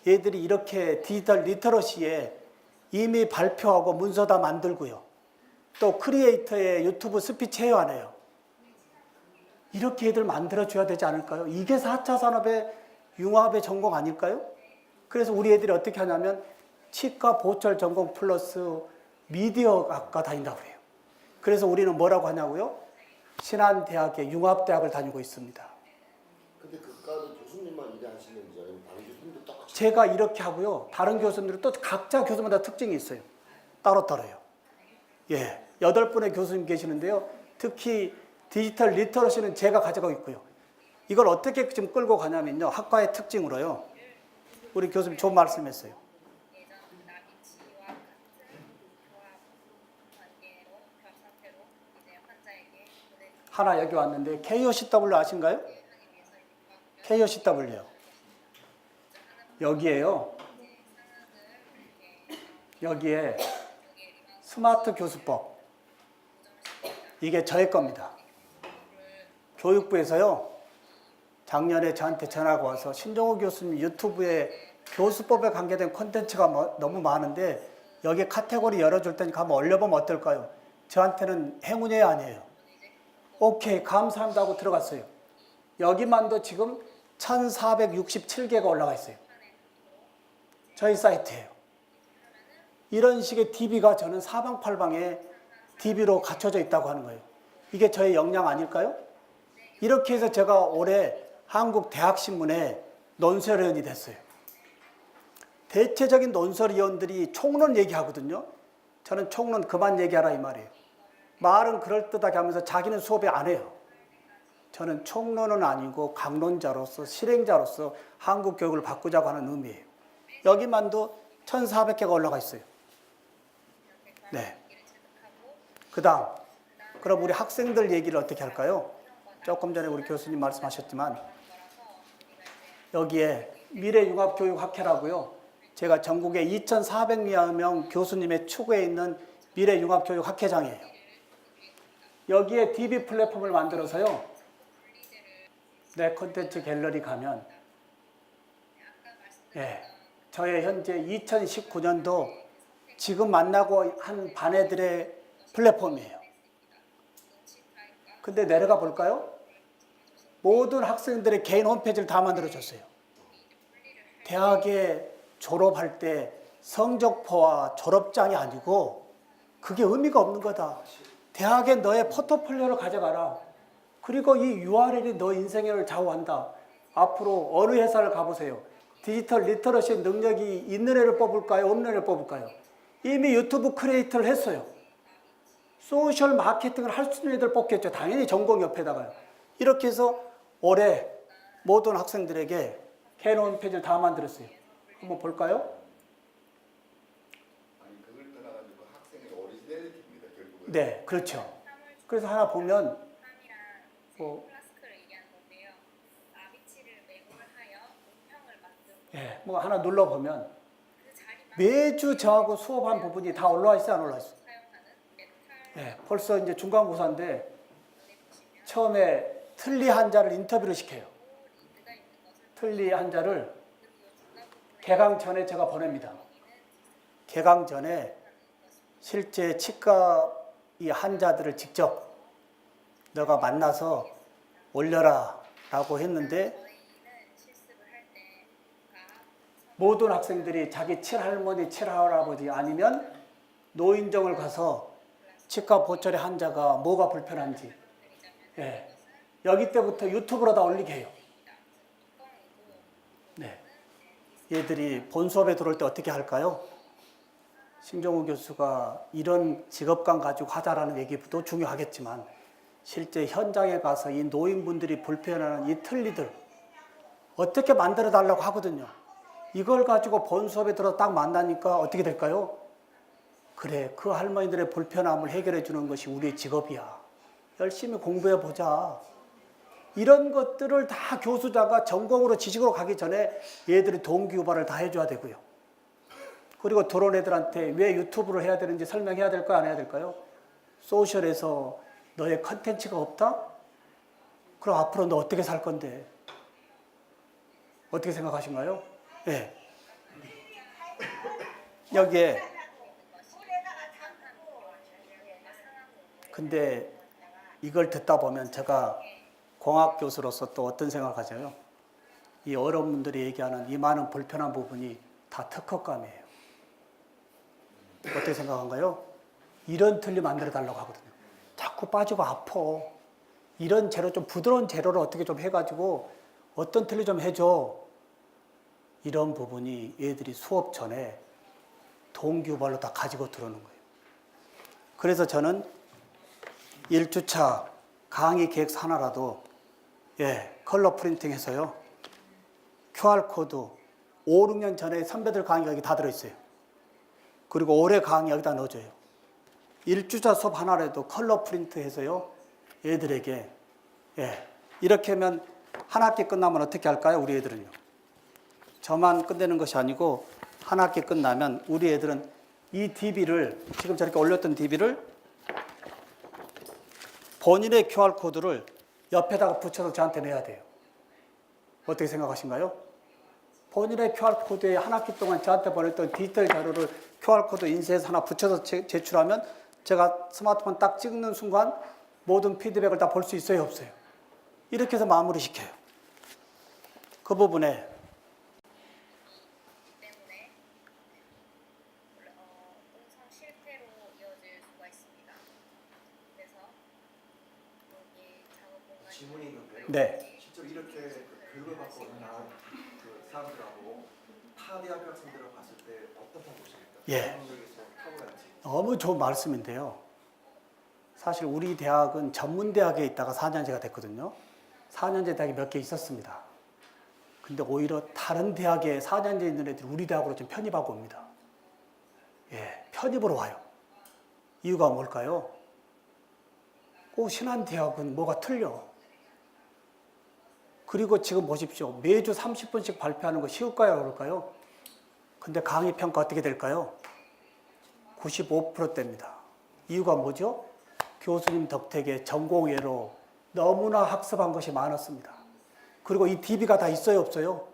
S1: 얘들이 이렇게 디지털 리터러시에 이미 발표하고 문서 다 만들고요. 또 크리에이터의 유튜브 스피치 해요, 안 해요? 이렇게 애들 만들어줘야 되지 않을까요? 이게 4차 산업의 융합의 전공 아닐까요? 그래서 우리 애들이 어떻게 하냐면 치과 보철 전공 플러스 미디어학과 다닌다고 그래요. 그래서 우리는 뭐라고 하냐고요? 신한대학의 융합대학을 다니고 있습니다.
S4: 근데 그 과는 교수님만 일하시는지 아니면 다른 교수님도 똑같이
S1: 제가 이렇게 하고요. 다른 교수님들은 또 각자 교수마다 특징이 있어요. 따로따로요. 예, 8분의 교수님 계시는데요. 특히 디지털 리터러시는 제가 가져가고 있고요. 이걸 어떻게 지금 끌고 가냐면요. 학과의 특징으로요. 우리 교수님 좋은 말씀했어요. 하나 여기 왔는데 KOCW 아신가요? KOCW요. 여기에요. 여기에 스마트 교수법. 이게 저의 겁니다. 교육부에서요. 작년에 저한테 전화가 와서 신종우 교수님 유튜브에 교수법에 관계된 콘텐츠가 너무 많은데 여기 카테고리 열어줄 테니까 한번 올려보면 어떨까요? 저한테는 행운이 아니에요. 오케이, 감사합니다 하고 들어갔어요. 여기만도 지금 1467개가 올라가 있어요. 저희 사이트예요. 이런 식의 DB가 저는 사방팔방에 DB로 갖춰져 있다고 하는 거예요. 이게 저의 역량 아닐까요? 이렇게 해서 제가 올해 한국대학신문에 논설위원이 됐어요. 대체적인 논설위원들이 총론 얘기하거든요. 저는 총론 그만 얘기하라 이 말이에요. 말은 그럴듯하게 하면서 자기는 수업에 안 해요. 저는 총론은 아니고 강론자로서 실행자로서 한국 교육을 바꾸자고 하는 의미예요. 여기만도 1400개가 올라가 있어요. 네. 그 다음, 그럼 우리 학생들 얘기를 어떻게 할까요? 조금 전에 우리 교수님 말씀하셨지만 여기에 미래융합교육학회라고요. 제가 전국에 2,400여 명 교수님의 추구에 있는 미래융합교육학회장이에요. 여기에 DB 플랫폼을 만들어서요. 내 콘텐츠 갤러리 가면 저의 현재 2019년도 지금 만나고 한 반 애들의 플랫폼이에요. 근데 내려가 볼까요? 모든 학생들의 개인 홈페이지를 다 만들어줬어요. 대학에 졸업할 때 성적표와 졸업장이 아니고 그게 의미가 없는 거다. 대학에 너의 포트폴리오를 가져가라. 그리고 이 URL이 너 인생을 좌우한다. 앞으로 어느 회사를 가보세요. 디지털 리터러시 능력이 있는 애를 뽑을까요? 없는 애를 뽑을까요? 이미 유튜브 크리에이터를 했어요. 소셜 마케팅을 할 수 있는 애들 뽑겠죠. 당연히 전공 옆에다가요. 이렇게 해서 올해 모든 학생들에게 개인 홈페이지를 다 만들었어요. 한번 볼까요?
S5: 아니 그걸 떠나가지고 학생의 오리지널리티입니다 결국은.
S1: 네, 그렇죠. 그래서 하나 보면 뭐 뭐 하나 눌러보면 매주 저하고 수업한 부분이 다 올라와 있어요, 안 올라와 있어요? 벌써 이제 중간고사인데 처음에 틀리 한자를 인터뷰를 시켜요. 틀리 한자를 개강 전에 제가 보냅니다. 개강 전에 실제 치과 이 한자들을 직접 너가 만나서 올려라 라고 했는데 모든 학생들이 자기 칠할머니, 칠할아버지 아니면 노인정을 가서 치과 보철의 한자가 뭐가 불편한지 여기 때부터 유튜브로 다 올리게 해요. 얘들이 본 수업에 들어올 때 어떻게 할까요? 신종우 교수가 이런 직업관 가지고 하자라는 얘기도 중요하겠지만 실제 현장에 가서 이 노인분들이 불편해하는 이 틀니들 어떻게 만들어 달라고 하거든요. 이걸 가지고 본 수업에 들어 딱 만나니까 어떻게 될까요? 그래, 그 할머니들의 불편함을 해결해 주는 것이 우리의 직업이야. 열심히 공부해 보자. 이런 것들을 다 교수자가 전공으로 지식으로 가기 전에 얘들이 동기유발을 다 해줘야 되고요. 그리고 들어온 애들한테 왜 유튜브를 해야 되는지 설명해야 될까요? 안 해야 될까요? 소셜에서 너의 컨텐츠가 없다? 그럼 앞으로 너 어떻게 살 건데? 어떻게 생각하신가요? 여기에 근데 이걸 듣다 보면 제가 공학 교수로서 또 어떤 생각을 가져요? 이 어른분들이 얘기하는 이 많은 불편한 부분이 다 특허감이에요. 어떻게 생각한가요? 이런 틀리 만들어 달라고 하거든요. 자꾸 빠지고 아파. 이런 재료 좀 부드러운 재료를 어떻게 좀 해가지고 어떤 틀리 좀 해줘. 이런 부분이 얘들이 수업 전에 동기유발로 다 가지고 들어오는 거예요. 그래서 저는 1주차 강의 계획 하나라도 컬러 프린팅해서요. QR코드 5, 6년 전에 선배들 강의가 여기 다 들어있어요. 그리고 올해 강의 여기다 넣어줘요. 1주차 수업 하나라도 컬러 프린트해서요. 애들에게 이렇게 하면 한 학기 끝나면 어떻게 할까요? 우리 애들은요. 저만 끝내는 것이 아니고 한 학기 끝나면 우리 애들은 이 DB를 지금 저렇게 올렸던 DB를 본인의 QR코드를 옆에다가 붙여서 저한테 내야 돼요. 어떻게 생각하신가요? 본인의 QR코드에 한 학기 동안 저한테 보냈던 디지털 자료를 QR코드 인쇄해서 하나 붙여서 제출하면 제가 스마트폰 딱 찍는 순간 모든 피드백을 다 볼 수 있어요, 없어요? 이렇게 해서 마무리 시켜요. 그 부분에
S5: 질문이 있는데요.
S1: 네.
S5: 실제로 이렇게 교육을 받고 나온 그 사람들하고 타 대학 학생들을 봤을 때 어떻다고 보십니까? 능력에서 탁월한지.
S1: 너무 좋은 말씀인데요. 사실 우리 대학은 전문대학에 있다가 4년제가 됐거든요. 4년제 대학이 몇 개 있었습니다. 근데 오히려 다른 대학에 4년제 있는 애들이 우리 대학으로 좀 편입하고 옵니다. 편입으로 와요. 이유가 뭘까요? 신한대학은 뭐가 틀려. 그리고 지금 보십시오. 매주 30분씩 발표하는 거 쉬울까요? 어려울까요? 근데 강의 평가 어떻게 될까요? 95%대입니다. 이유가 뭐죠? 교수님 덕택에 전공예로 너무나 학습한 것이 많았습니다. 그리고 이 DB가 다 있어요, 없어요?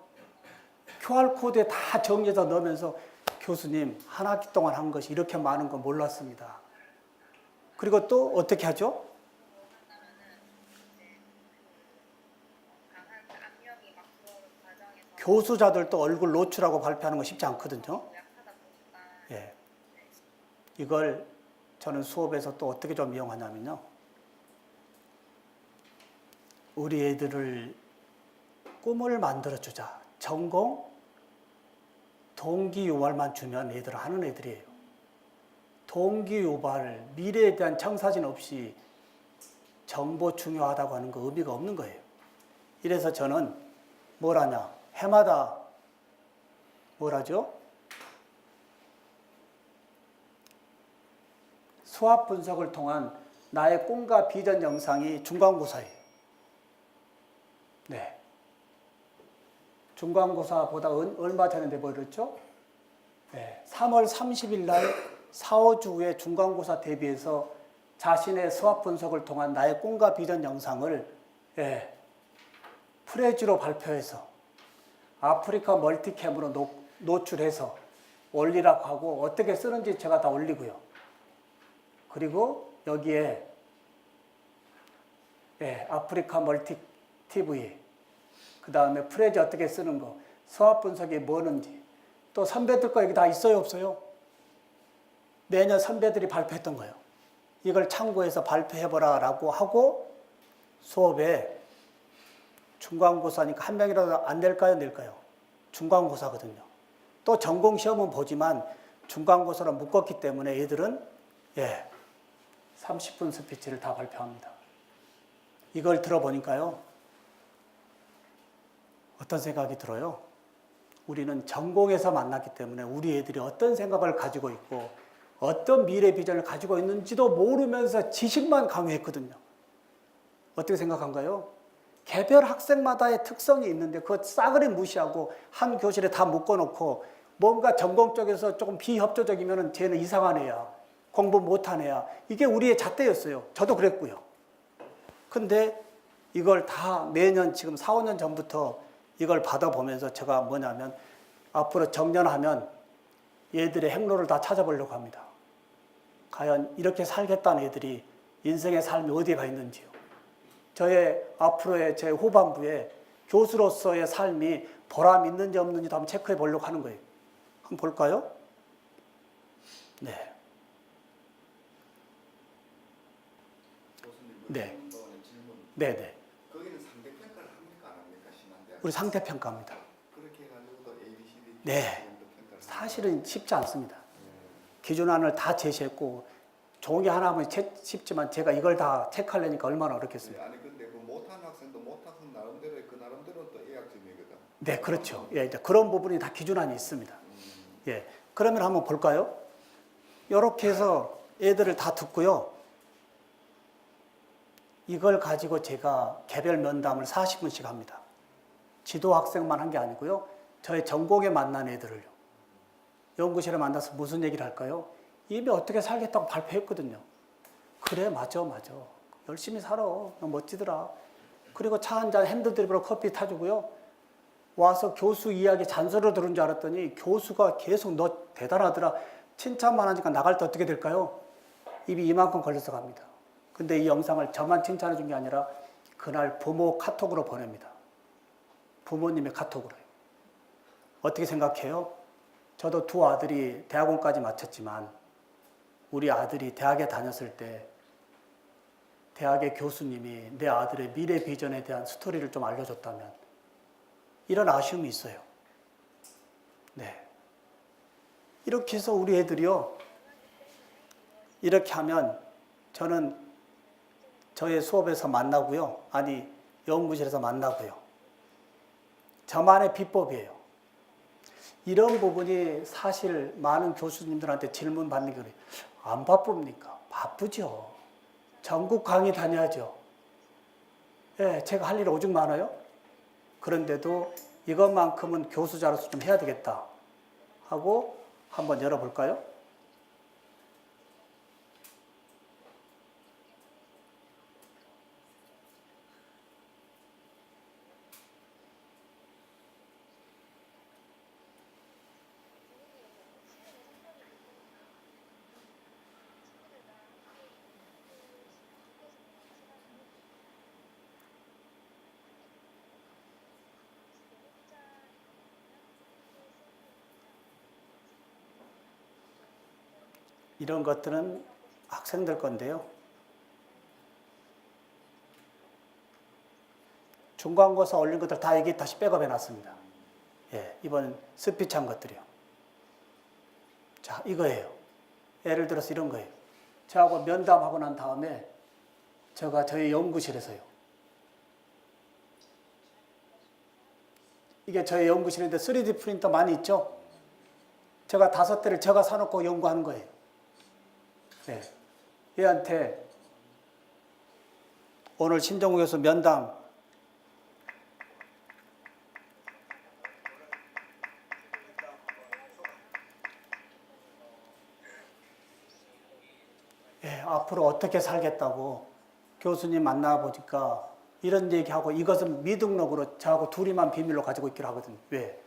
S1: QR코드에 다 정리해서 넣으면서 교수님 한 학기 동안 한 것이 이렇게 많은 거 몰랐습니다. 그리고 또 어떻게 하죠? 교수자들도 얼굴 노출하고 발표하는 거 쉽지 않거든요. 예. 이걸 저는 수업에서 또 어떻게 좀 이용하냐면요. 우리 애들을 꿈을 만들어주자. 전공, 동기 유발만 주면 애들은 하는 애들이에요. 동기 유발, 미래에 대한 청사진 없이 정보 중요하다고 하는 거 의미가 없는 거예요. 이래서 저는 뭘 하냐. 해마다 뭘 하죠? 수학 분석을 통한 나의 꿈과 비전 영상이 중간고사예요. 네. 중간고사보다 얼마 전에 내버렸죠? 네. 3월 30일 날 4, 5주 후에 중간고사 대비해서 자신의 수학 분석을 통한 나의 꿈과 비전 영상을 프레즈로 발표해서 아프리카 멀티캠으로 노출해서 올리라고 하고 어떻게 쓰는지 제가 다 올리고요. 그리고 여기에 아프리카 멀티 TV, 그 다음에 프레즈 어떻게 쓰는 거, 수학 분석이 뭐는지, 또 선배들 거 여기 다 있어요, 없어요? 매년 선배들이 발표했던 거예요. 이걸 참고해서 발표해보라 라고 하고 수업에 중간고사니까 한 명이라도 안 낼까요, 낼까요? 중간고사거든요. 또 전공시험은 보지만 중간고사로 묶었기 때문에 애들은 30분 스피치를 다 발표합니다. 이걸 들어보니까요. 어떤 생각이 들어요? 우리는 전공에서 만났기 때문에 우리 애들이 어떤 생각을 가지고 있고 어떤 미래 비전을 가지고 있는지도 모르면서 지식만 강요했거든요. 어떻게 생각한가요? 개별 학생마다의 특성이 있는데 그거 싸그리 무시하고 한 교실에 다 묶어놓고 뭔가 전공 쪽에서 조금 비협조적이면 쟤는 이상한 애야. 공부 못한 애야. 이게 우리의 잣대였어요. 저도 그랬고요. 근데 이걸 다 매년 지금 4, 5년 전부터 이걸 받아보면서 제가 뭐냐면 앞으로 정년하면 얘들의 행로를 다 찾아보려고 합니다. 과연 이렇게 살겠다는 애들이 인생의 삶이 어디에 있는지요. 저의 앞으로의 제 후반부에 교수로서의 삶이 보람 있는지 없는지도 한번 체크해 보려고 하는 거예요. 한번 볼까요? 네.
S8: 교수님,
S1: 네.
S8: 질문.
S1: 네네.
S8: 거기는 상대 평가를 합니까 안 합니까 신한대?
S1: 우리 상대평가입니다.
S8: 그렇게 해가지고도 A, B, C, D
S1: 네.
S8: 평가를
S1: 사실은 쉽지 않습니다. 기준안을 다 제시했고 종이 하나면 쉽지만 제가 이걸 다 체크하려니까 얼마나 어렵겠습니까?
S8: 아니 근데 그 못한 학생도 못한 나름대로 그 나름대로 또 A학점이거든.
S1: 네, 그렇죠. 예, 이제 그런 부분이 다 기준안이 있습니다. 예, 그러면 한번 볼까요? 이렇게 해서 애들을 다 듣고요. 이걸 가지고 제가 개별 면담을 40분씩 합니다. 지도 학생만 한 게 아니고요. 저의 전공에 만난 애들을요. 연구실에 만나서 무슨 얘기를 할까요? 이미 어떻게 살겠다고 발표했거든요. 그래, 맞아. 열심히 살아. 멋지더라. 그리고 차 한잔 핸드드립으로 커피 타주고요. 와서 교수 이야기 잔소리로 들은 줄 알았더니 교수가 계속 너 대단하더라. 칭찬만 하니까 나갈 때 어떻게 될까요? 입이 이만큼 걸려서 갑니다. 근데 이 영상을 저만 칭찬해 준 게 아니라 그날 부모 카톡으로 보냅니다. 부모님의 카톡으로요. 어떻게 생각해요? 저도 두 아들이 대학원까지 마쳤지만 우리 아들이 대학에 다녔을 때 대학의 교수님이 내 아들의 미래 비전에 대한 스토리를 좀 알려줬다면 이런 아쉬움이 있어요. 네. 이렇게 해서 우리 애들이요. 이렇게 하면 저는 저의 수업에서 만나고요. 아니, 연구실에서 만나고요. 저만의 비법이에요. 이런 부분이 사실 많은 교수님들한테 질문 받는 게 안 바쁩니까? 바쁘죠. 전국 강의 다녀야죠. 예, 제가 할 일 오죽 많아요? 그런데도 이것만큼은 교수자로서 좀 해야 되겠다 하고 한번 열어볼까요? 이런 것들은 학생들 건데요. 중간고사 올린 것들 다 여기 다시 백업해 놨습니다. 예, 이번 스피치한 것들이요. 자, 이거예요. 예를 들어서 이런 거예요. 저하고 면담하고 난 다음에 제가 저희 연구실에서요. 이게 저희 연구실인데 3D 프린터 많이 있죠? 제가 5대를 제가 사놓고 연구하는 거예요. 네. 얘한테 오늘 신정우 교수 면담 앞으로 어떻게 살겠다고 교수님 만나보니까 이런 얘기하고 이것은 미등록으로 저하고 둘이만 비밀로 가지고 있기로 하거든요. 왜?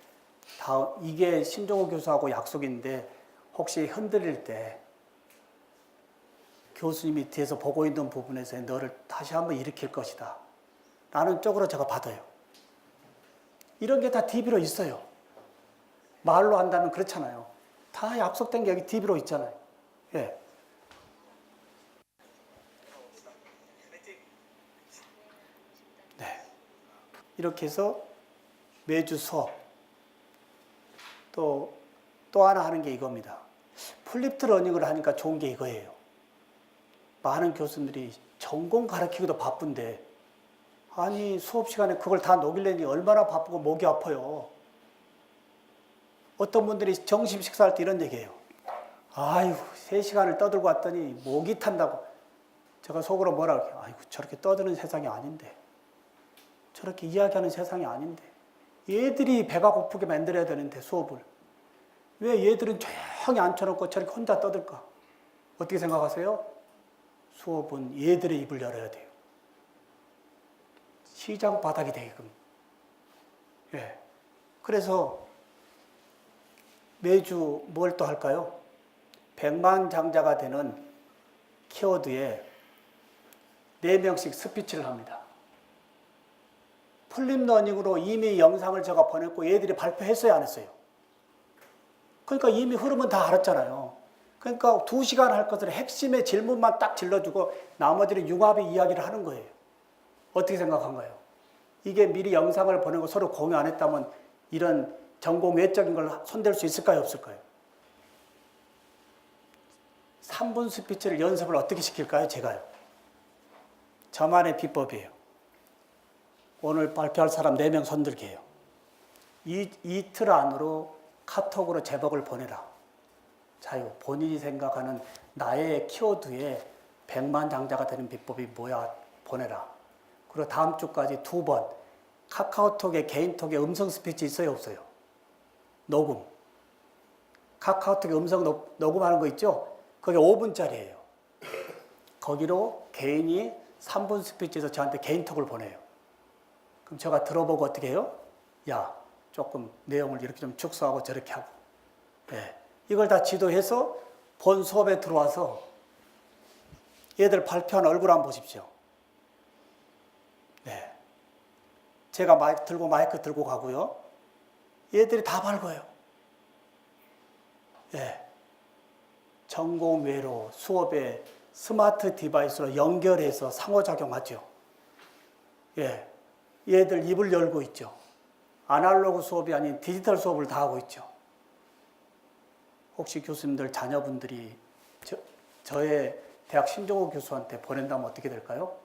S1: 이게 신정우 교수하고 약속인데 혹시 흔들릴 때 교수님이 뒤에서 보고 있는 부분에서 너를 다시 한번 일으킬 것이다 라는 쪽으로 제가 받아요. 이런 게 다 DB로 있어요. 말로 한다면 그렇잖아요. 다 약속된 게 여기 DB로 있잖아요. 예. 네. 이렇게 해서 매주 수업 또 하나 하는 게 이겁니다. 플립드 러닝을 하니까 좋은 게 이거예요. 많은 교수들이 전공 가르치기도 바쁜데 아니 수업 시간에 그걸 다 녹이려니 얼마나 바쁘고 목이 아파요. 어떤 분들이 점심 식사할 때 이런 얘기해요. 아유 3시간을 떠들고 왔더니 목이 탄다고. 제가 속으로 뭐라고 해요. 아이고 저렇게 떠드는 세상이 아닌데 저렇게 이야기하는 세상이 아닌데 얘들이 배가 고프게 만들어야 되는데 수업을 왜 얘들은 조용히 앉혀놓고 저렇게 혼자 떠들까? 어떻게 생각하세요? 수업은 얘들의 입을 열어야 돼요. 시장 바닥이 되게끔. 예. 그래서 매주 뭘 또 할까요? 100만 장자가 되는 키워드에 4명씩 스피치를 합니다. 플립러닝으로 이미 영상을 제가 보냈고 얘들이 발표했어요, 안 했어요? 그러니까 이미 흐름은 다 알았잖아요. 그러니까 2시간 할 것을 핵심의 질문만 딱 질러주고 나머지는 융합의 이야기를 하는 거예요. 어떻게 생각한가요? 이게 미리 영상을 보내고 서로 공유 안 했다면 이런 전공 외적인 걸 손댈 수 있을까요? 없을까요? 3분 스피치를 연습을 어떻게 시킬까요? 제가요. 저만의 비법이에요. 오늘 발표할 사람 4명 손들게 해요. 이틀 안으로 카톡으로 제목을 보내라. 자유, 본인이 생각하는 나의 키워드에 100만 장자가 되는 비법이 뭐야? 보내라. 그리고 다음 주까지 2번 카카오톡에 개인톡에 음성 스피치 있어요? 없어요? 녹음. 카카오톡에 음성 녹음하는 거 있죠? 그게 5분짜리예요. 거기로 개인이 3분 스피치에서 저한테 개인톡을 보내요. 그럼 제가 들어보고 어떻게 해요? 야, 조금 내용을 이렇게 좀 축소하고 저렇게 하고. 네. 이걸 다 지도해서 본 수업에 들어와서 얘들 발표한 얼굴 한번 보십시오. 네. 제가 마이크 들고 가고요. 얘들이 다 밝아요. 네. 전공 외로 수업에 스마트 디바이스로 연결해서 상호작용하죠. 예. 얘들 입을 열고 있죠. 아날로그 수업이 아닌 디지털 수업을 다 하고 있죠. 혹시 교수님들 자녀분들이 저의 대학 신정호 교수한테 보낸다면 어떻게 될까요?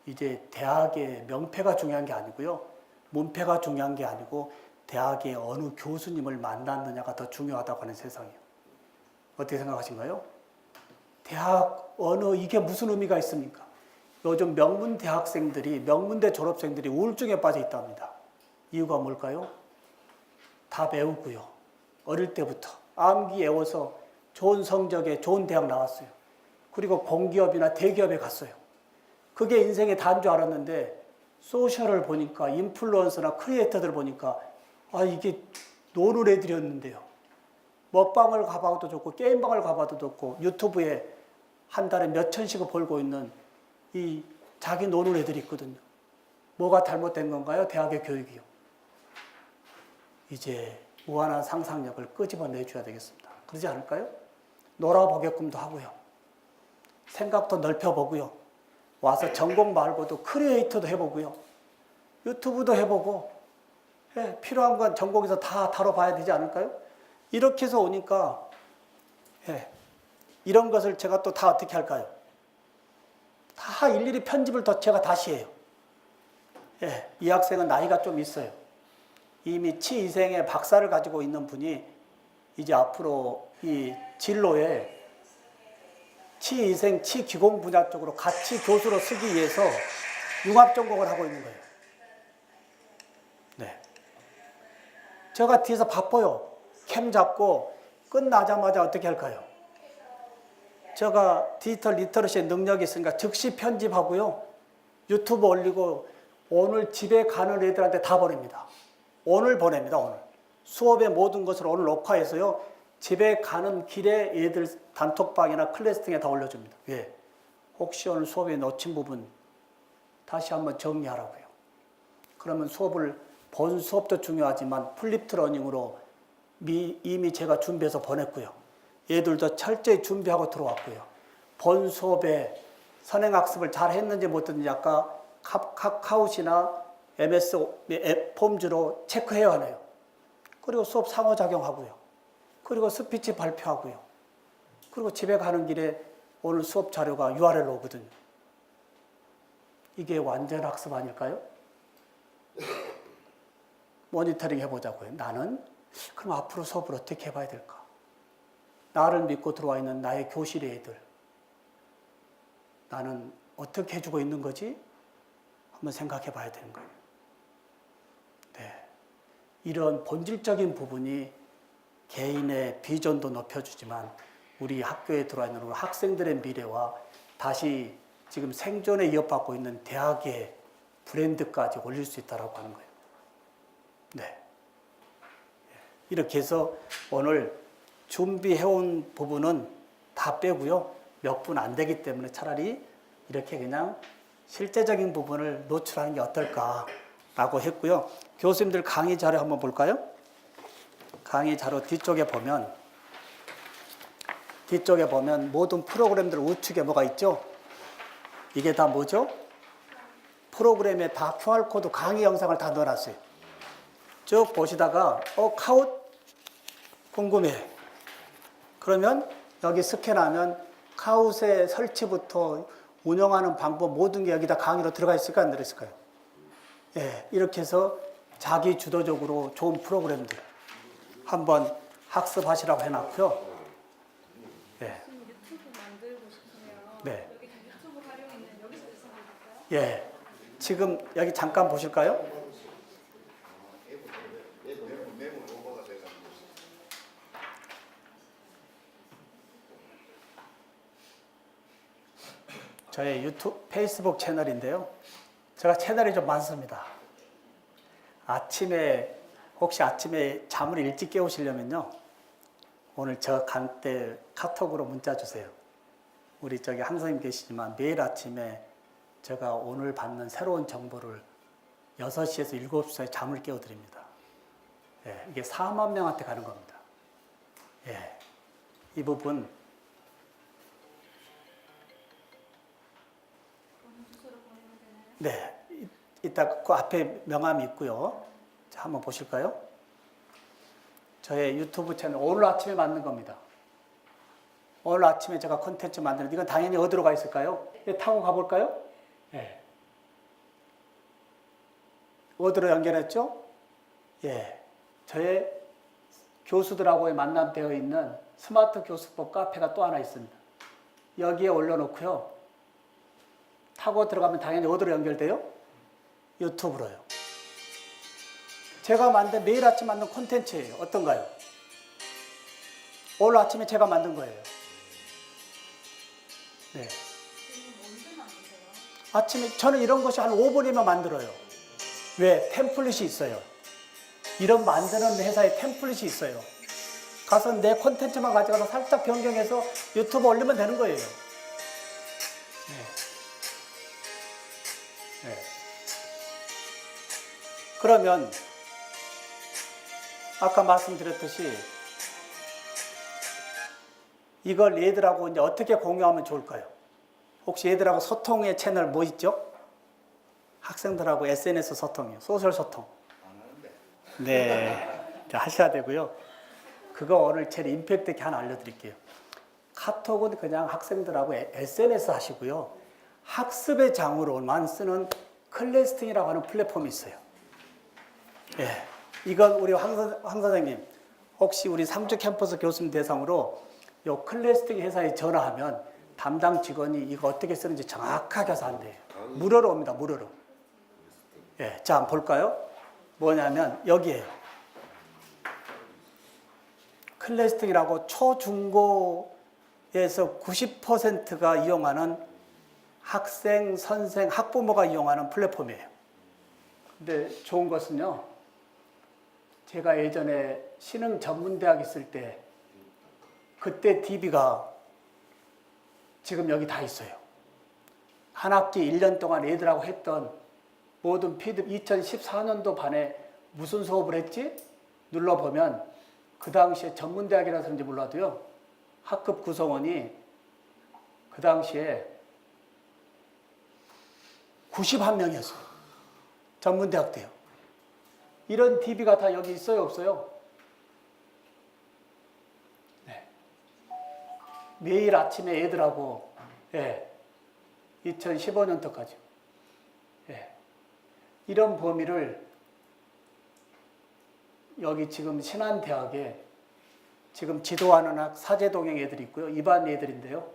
S1: 이제 대학의 명패가 중요한 게 아니고요. 문패가 중요한 게 아니고 대학의 어느 교수님을 만났느냐가 더 중요하다고 하는 세상이에요. 어떻게 생각하신가요? 대학 어느 이게 무슨 의미가 있습니까? 요즘 명문대 졸업생들이 우울증에 빠져 있답니다. 이유가 뭘까요? 다 배우고요. 어릴 때부터 암기 외워서 좋은 성적에 좋은 대학 나왔어요. 그리고 공기업이나 대기업에 갔어요. 그게 인생의 다인 줄 알았는데 소셜을 보니까 인플루언서나 크리에이터들 보니까 아 이게 노는 애들이었는데요. 먹방을 가봐도 좋고 게임방을 가봐도 좋고 유튜브에 한 달에 몇 천씩을 벌고 있는 이 자기 노는 애들이 있거든요. 뭐가 잘못된 건가요? 대학의 교육이요. 이제 무한한 상상력을 끄집어내줘야 되겠습니다. 그러지 않을까요? 놀아보게끔도 하고요. 생각도 넓혀보고요. 와서 전공 말고도 크리에이터도 해보고요. 유튜브도 해보고 예, 필요한 건 전공에서 다 다뤄봐야 되지 않을까요? 이렇게 해서 오니까 예, 이런 것을 제가 또 다 어떻게 할까요? 다 일일이 편집을 더 제가 다시 해요. 예, 이 학생은 나이가 좀 있어요. 이미 치이생의 박사를 가지고 있는 분이 이제 앞으로 이 진로에 치이생, 치기공 분야 쪽으로 같이 교수로 쓰기 위해서 융합 전공을 하고 있는 거예요. 네. 제가 뒤에서 바빠요. 캠 잡고 끝나자마자 어떻게 할까요? 제가 디지털 리터러시의 능력이 있으니까 즉시 편집하고요. 유튜브 올리고 오늘 집에 가는 애들한테 다 보냅니다. 오늘 보냅니다. 오늘. 수업의 모든 것을 오늘 녹화해서요. 집에 가는 길에 애들 단톡방이나 클래스 등에 다 올려줍니다. 왜? 혹시 오늘 수업에 놓친 부분 다시 한번 정리하라고요. 그러면 수업을 본 수업도 중요하지만 플립트 러닝으로 이미 제가 준비해서 보냈고요. 얘들도 철저히 준비하고 들어왔고요. 본 수업에 선행학습을 잘 했는지 못했는지 아까 카카오시나 MS 폼즈로 체크해야 하네요. 그리고 수업 상호작용하고요. 그리고 스피치 발표하고요. 그리고 집에 가는 길에 오늘 수업 자료가 URL로 오거든요. 이게 완전 학습 아닐까요? 모니터링 해보자고요. 나는 그럼 앞으로 수업을 어떻게 해봐야 될까? 나를 믿고 들어와 있는 나의 교실의 애들. 나는 어떻게 해주고 있는 거지? 한번 생각해 봐야 되는 거예요. 네. 이런 본질적인 부분이 개인의 비전도 높여주지만 우리 학교에 들어와 있는 우리 학생들의 미래와 다시 지금 생존에 이어받고 있는 대학의 브랜드까지 올릴 수 있다고 하는 거예요. 네. 이렇게 해서 오늘 준비해온 부분은 다 빼고요. 몇 분 안 되기 때문에 차라리 이렇게 그냥 실제적인 부분을 노출하는 게 어떨까라고 했고요. 교수님들 강의 자료 한번 볼까요? 강의 자료 뒤쪽에 보면 모든 프로그램들 우측에 뭐가 있죠? 이게 다 뭐죠? 프로그램에 다 QR코드 강의 영상을 다 넣어놨어요. 쭉 보시다가 카웃 궁금해. 그러면 여기 스캔하면 카웃의 설치부터 운영하는 방법 모든 게 여기다 강의로 들어가 있을까요? 안 들어있을까요? 예, 이렇게 해서 자기 주도적으로 좋은 프로그램들 한번 학습하시라고 해놨고요. 예.
S2: 유튜브 만들고 싶으면
S1: 네.
S2: 여기 유튜브 활용있는 여기서 생각할까요?
S1: 예. 지금 여기 잠깐 보실까요?
S8: 메모 오버가 돼가지고
S1: 저의 페이스북 채널인데요. 제가 채널이 좀 많습니다. 혹시 아침에 잠을 일찍 깨우시려면요. 오늘 저 간 때 카톡으로 문자 주세요. 우리 저기 한 선생님 계시지만 매일 아침에 제가 오늘 받는 새로운 정보를 6시에서 7시에 잠을 깨워드립니다. 예, 이게 4만 명한테 가는 겁니다. 예, 이 부분 네, 이따 그 앞에 명함이 있고요. 자, 한번 보실까요? 저의 유튜브 채널 오늘 아침에 만든 겁니다. 오늘 아침에 제가 콘텐츠 만드는데 이건 당연히 어디로 가 있을까요? 타고 가볼까요? 예. 어디로 연결했죠? 예. 저의 교수들하고의 만남되어 있는 스마트 교수법 카페가 또 하나 있습니다. 여기에 올려놓고요. 타고 들어가면 당연히 어디로 연결돼요? 유튜브로요. 제가 만든 매일 아침 만든 콘텐츠예요. 어떤가요? 오늘 아침에 제가 만든 거예요. 네. 아침에 저는 이런 것이 한 5분이면 만들어요. 왜? 템플릿이 있어요. 이런 만드는 회사에 템플릿이 있어요. 가서 내 콘텐츠만 가져가서 살짝 변경해서 유튜브 올리면 되는 거예요. 네. 네. 그러면 아까 말씀드렸듯이 이걸 얘들하고 이제 어떻게 공유하면 좋을까요? 혹시 얘들하고 소통의 채널 뭐 있죠? 학생들하고 SNS 소통이요. 소셜 소통.
S8: 안 하는데.
S1: 네. 하셔야 되고요. 그거 오늘 제일 임팩트 있게 하나 알려드릴게요. 카톡은 그냥 학생들하고 SNS 하시고요. 학습의 장으로만 쓰는 클래스팅이라고 하는 플랫폼이 있어요. 예. 이건 우리 황 선생님, 혹시 우리 상주 캠퍼스 교수님 대상으로 요 클래스팅 회사에 전화하면 담당 직원이 이거 어떻게 쓰는지 정확하게 해서 한대요. 무료로 옵니다. 무료로. 예. 자, 한번 볼까요? 뭐냐면 여기에요. 클래스팅이라고 초중고에서 90%가 이용하는 학생, 선생, 학부모가 이용하는 플랫폼이에요. 근데 좋은 것은요. 제가 예전에 신흥 전문대학 있을 때 그때 DB가 지금 여기 다 있어요. 한 학기 1년 동안 애들하고 했던 모든 피드 2014년도 반에 무슨 수업을 했지? 눌러보면 그 당시에 전문대학이라서 그런지 몰라도요. 학급 구성원이 그 당시에 91명이었어요. 전문대학 때요. 이런 DB가 다 여기 있어요, 없어요? 네. 매일 아침에 애들하고, 예. 2015년도까지. 예. 이런 범위를 여기 지금 신한대학에 지금 지도하는 학 사제동행 애들이 있고요. 이반 애들인데요.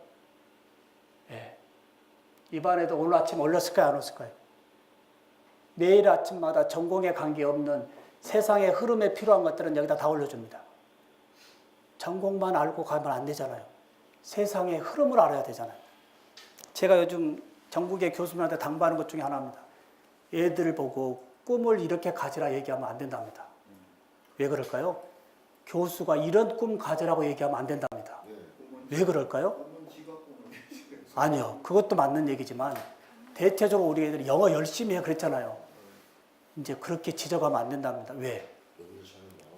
S1: 예. 이반에도 오늘 아침 올렸을까요? 안 올렸을까요? 매일 아침마다 전공에 관계없는 세상의 흐름에 필요한 것들은 여기다 다 올려줍니다. 전공만 알고 가면 안 되잖아요. 세상의 흐름을 알아야 되잖아요. 제가 요즘 전국의 교수님한테 당부하는 것 중에 하나입니다. 애들 보고 꿈을 이렇게 가지라 얘기하면 안 된답니다. 왜 그럴까요? 교수가 이런 꿈 가지라고 얘기하면 안 된답니다. 왜 그럴까요? 아니요. 그것도 맞는 얘기지만 대체적으로 우리 애들이 영어 열심히 해 그랬잖아요. 이제 그렇게 지적하면 안 된답니다. 왜?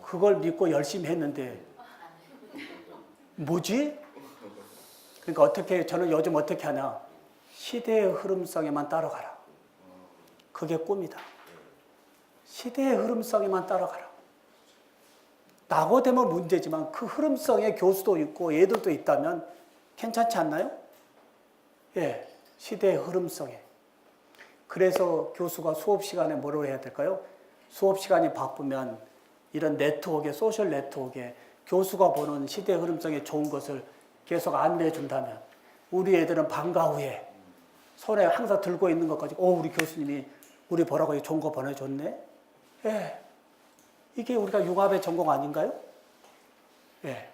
S1: 그걸 믿고 열심히 했는데 뭐지? 그러니까 어떻게 저는 요즘 어떻게 하냐? 시대의 흐름성에만 따라가라. 그게 꿈이다. 시대의 흐름성에만 따라가라. 낙오되면 문제지만 그 흐름성에 교수도 있고 애들도 있다면 괜찮지 않나요? 예, 시대의 흐름성에. 그래서 교수가 수업 시간에 뭐라고 해야 될까요? 수업 시간이 바쁘면 이런 네트워크에, 소셜 네트워크에 교수가 보는 시대의 흐름성에 좋은 것을 계속 안내해 준다면 우리 애들은 방과 후에 손에 항상 들고 있는 것 가지고 우리 교수님이 우리 보라고 좋은 거 보내줬네? 예. 이게 우리가 융합의 전공 아닌가요? 예.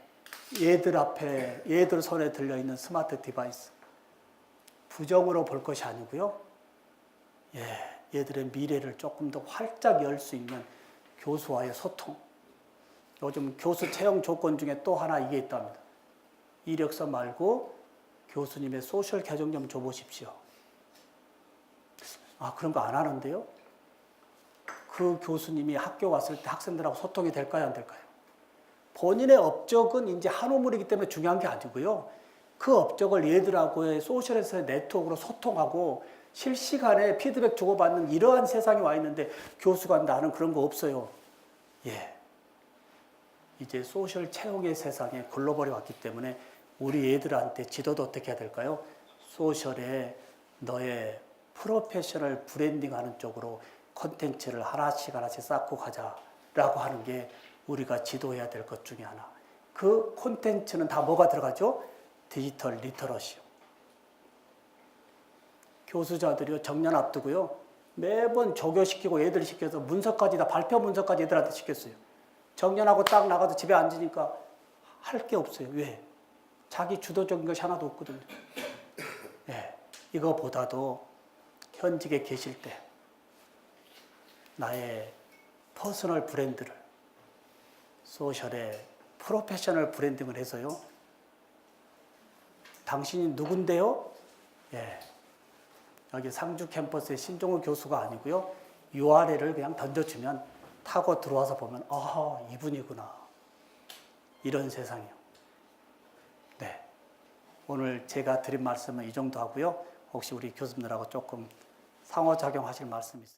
S1: 얘들 앞에, 얘들 손에 들려있는 스마트 디바이스. 부정으로 볼 것이 아니고요. 예, 얘들의 미래를 조금 더 활짝 열 수 있는 교수와의 소통. 요즘 교수 채용 조건 중에 또 하나 이게 있답니다. 이력서 말고 교수님의 소셜 계정 좀 줘보십시오. 아, 그런 거 안 하는데요? 그 교수님이 학교 왔을 때 학생들하고 소통이 될까요, 안 될까요? 본인의 업적은 이제 한우물이기 때문에 중요한 게 아니고요. 그 업적을 얘들하고의 소셜에서의 네트워크로 소통하고 실시간에 피드백 주고받는 이러한 세상에 와 있는데 교수가 나는 그런 거 없어요. 예. 이제 소셜 채용의 세상에 글로벌이 왔기 때문에 우리 애들한테 지도도 어떻게 해야 될까요? 소셜에 너의 프로페셔널 브랜딩 하는 쪽으로 콘텐츠를 하나씩 쌓고 가자라고 하는 게 우리가 지도해야 될 것 중에 하나. 그 콘텐츠는 다 뭐가 들어가죠? 디지털 리터러시요. 교수자들이요, 정년 앞두고요, 매번 조교시키고 애들 시켜서 문서까지 다 발표 문서까지 애들한테 시켰어요. 정년하고 딱 나가도 집에 앉으니까 할 게 없어요. 왜? 자기 주도적인 것이 하나도 없거든요. 예, 이거보다도 현직에 계실 때 나의 퍼스널 브랜드를 소셜에 프로페셔널 브랜딩을 해서요. 당신이 누군데요? 예, 여기 상주 캠퍼스의 신종우 교수가 아니고요. URL을 그냥 던져주면 타고 들어와서 보면 아, 이분이구나. 이런 세상이요. 네, 오늘 제가 드린 말씀은 이 정도 하고요. 혹시 우리 교수님들하고 조금 상호작용하실 말씀 있으세요?